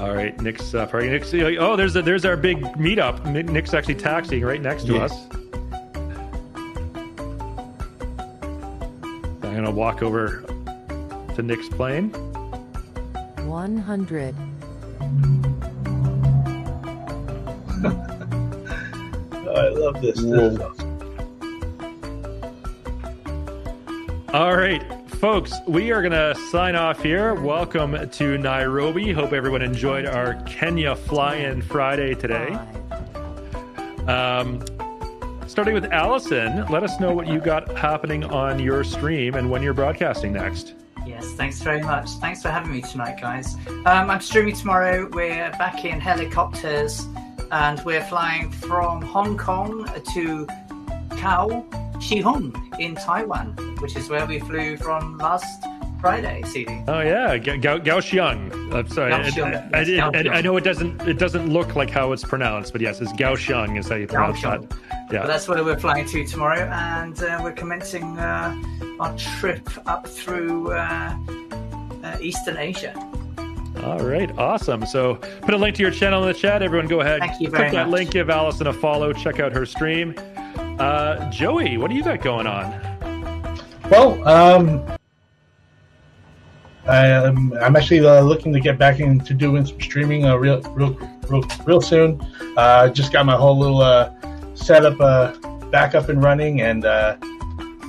All right, Nick's party. Nick's, oh, there's our big meetup. Nick's actually taxiing right next to us. I'm gonna walk over to Nick's plane.
100.
I love this. This is awesome.
All right, folks, we are going to sign off here. Welcome to Nairobi. Hope everyone enjoyed our Kenya Fly-In Friday today. Starting with Allison, let us know what you got happening on your stream and when you're broadcasting next.
Yes, thanks very much. Thanks for having me tonight, guys. I'm streaming tomorrow. We're back in helicopters, and we're flying from Hong Kong to Kaohsiung in Taiwan, which is where we flew from last Friday, CD.
Oh yeah, Kaohsiung. I'm sorry,
Kaohsiung.
I know it doesn't look like how it's pronounced, but yes, it's Kaohsiung is how you pronounce that. Yeah,
but that's where we're flying to tomorrow, and we're commencing our trip up through Eastern Asia.
All right, awesome. So put a link to your channel in the chat. Everyone go ahead,
Thank you very
click that
much.
link, give Allison a follow, check out her stream. Joey, what do you got going on?
Well, I'm actually looking to get back into doing some streaming real soon. Just got my whole little setup back up and running, and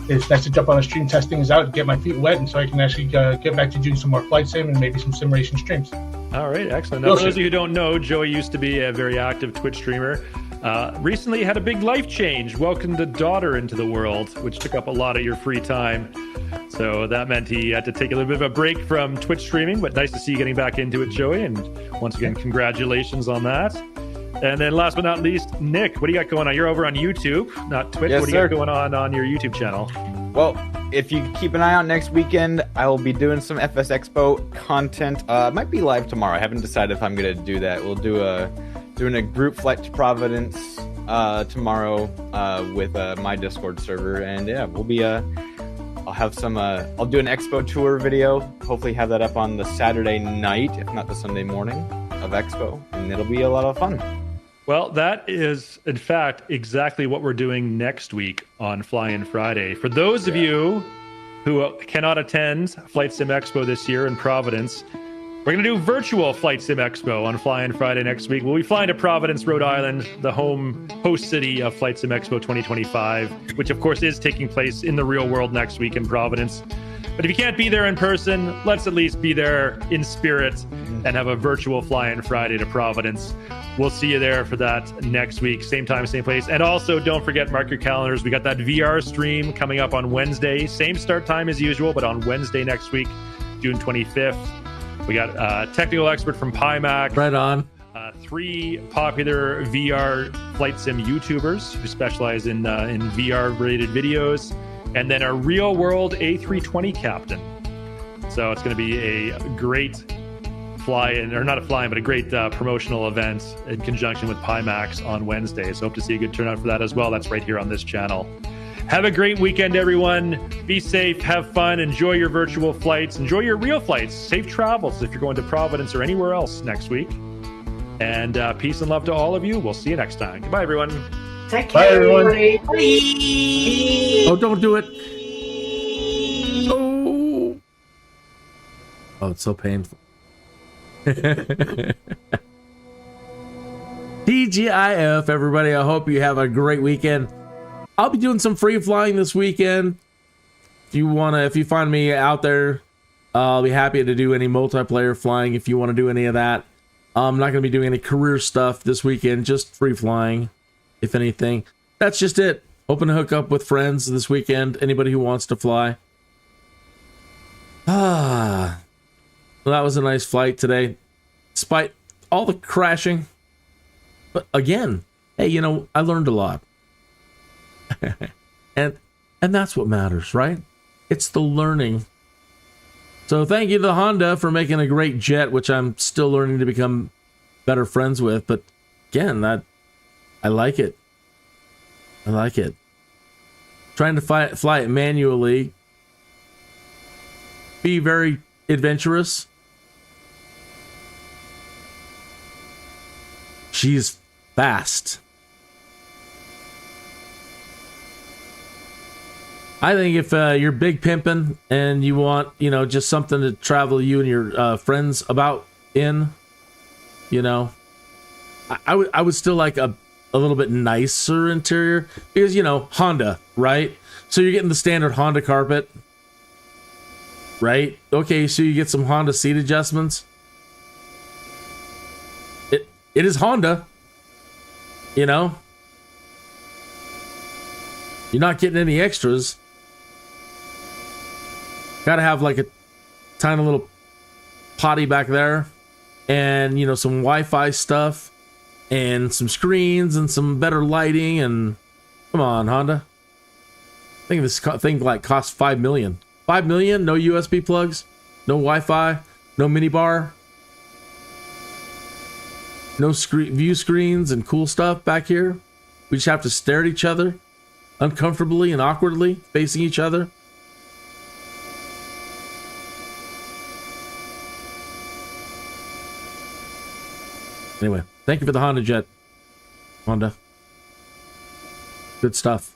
it's nice to jump on a stream, test things out, get my feet wet, and so I can actually get back to doing some more flight sim and maybe some sim racing streams.
All right, excellent. Now, for those of you who don't know, Joey used to be a very active Twitch streamer. Recently had a big life change, welcomed a daughter into the world, which took up a lot of your free time. So that meant he had to take a little bit of a break from Twitch streaming, but nice to see you getting back into it, Joey. And once again, congratulations on that. And then last but not least, Nick, what do you got going on? You're over on YouTube, not Twitch.
Yes,
what do you
sir.
got going on your YouTube channel?
Well, if you keep an eye out next weekend, I will be doing some FS Expo content. It might be live tomorrow. I haven't decided if I'm going to do that. We'll doing a group flight to Providence tomorrow with my Discord server, and yeah, we'll be I'll have some I'll do an Expo tour video. Hopefully have that up on the Saturday night, if not the Sunday morning of Expo, and it'll be a lot of fun.
Well, that is, in fact, exactly what we're doing next week on Fly-In Friday. For those of you who cannot attend Flight Sim Expo this year in Providence, we're going to do virtual Flight Sim Expo on Fly-In Friday next week. We'll be flying to Providence, Rhode Island, the host city of Flight Sim Expo 2025, which of course is taking place in the real world next week in Providence. But if you can't be there in person, let's at least be there in spirit and have a virtual Fly-In Friday to Providence. We'll see you there for that next week. Same time, same place. And also, don't forget, mark your calendars. We got that VR stream coming up on Wednesday. Same start time as usual, but on Wednesday next week, June 25th. We got a technical expert from PyMac.
Right on.
3 popular VR flight sim YouTubers who specialize in VR-related videos, and then a real-world A320 captain. So it's going to be a great fly-in, or not a fly-in, but a great promotional event in conjunction with Pimax on Wednesday. So hope to see a good turnout for that as well. That's right here on this channel. Have a great weekend, everyone. Be safe, have fun, enjoy your virtual flights, enjoy your real flights. Safe travels if you're going to Providence or anywhere else next week. And peace and love to all of you. We'll see you next time. Goodbye, everyone.
Take care,
Bye, everyone.
everybody. Bye.
Oh, don't do it. Oh, oh, it's so painful. TGIF, everybody. I hope you have a great weekend. I'll be doing some free flying this weekend. If you find me out there, I'll be happy to do any multiplayer flying if you want to do any of that. I'm not going to be doing any career stuff this weekend, just free flying, if anything. That's just it. Hoping to hook up with friends this weekend. Anybody who wants to fly. Well, that was a nice flight today, despite all the crashing. But again, hey, I learned a lot. and that's what matters, right? It's the learning. So thank you to Honda for making a great jet, which I'm still learning to become better friends with. But again, I like it. I like it. Trying to fly it manually. Be very adventurous. She's fast. I think if you're big pimping and you want, just something to travel you and your friends about in, I would still like a little bit nicer interior because, Honda, right? So you're getting the standard Honda carpet, right? Okay, so you get some Honda seat adjustments. It is Honda, You're not getting any extras. Gotta have like a tiny little potty back there and, some Wi-Fi stuff and some screens and some better lighting. And come on, Honda. I think this thing costs $5 million. $5 million, no USB plugs, no Wi-Fi, no minibar, no view screens and cool stuff back here. We just have to stare at each other uncomfortably and awkwardly, facing each other. Anyway, thank you for the Honda jet, Honda. Good stuff.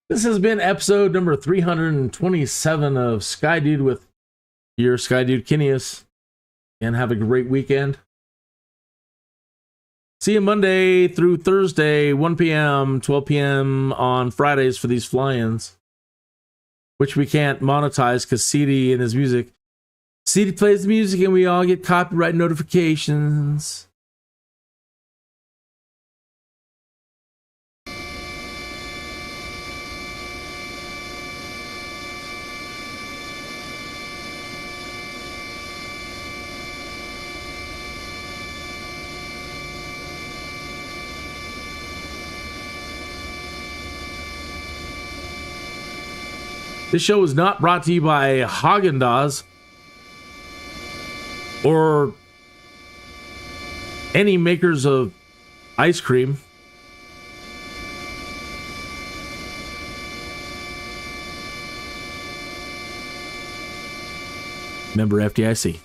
This has been episode number 327 of Skydude with your Skydude Kineas. And have a great weekend. See you Monday through Thursday, 1 p.m., 12 p.m. on Fridays for these fly-ins, which we can't monetize because CD and his music. CD plays the music and we all get copyright notifications. This show is not brought to you by Haagen-Dazs or any makers of ice cream. Member FDIC.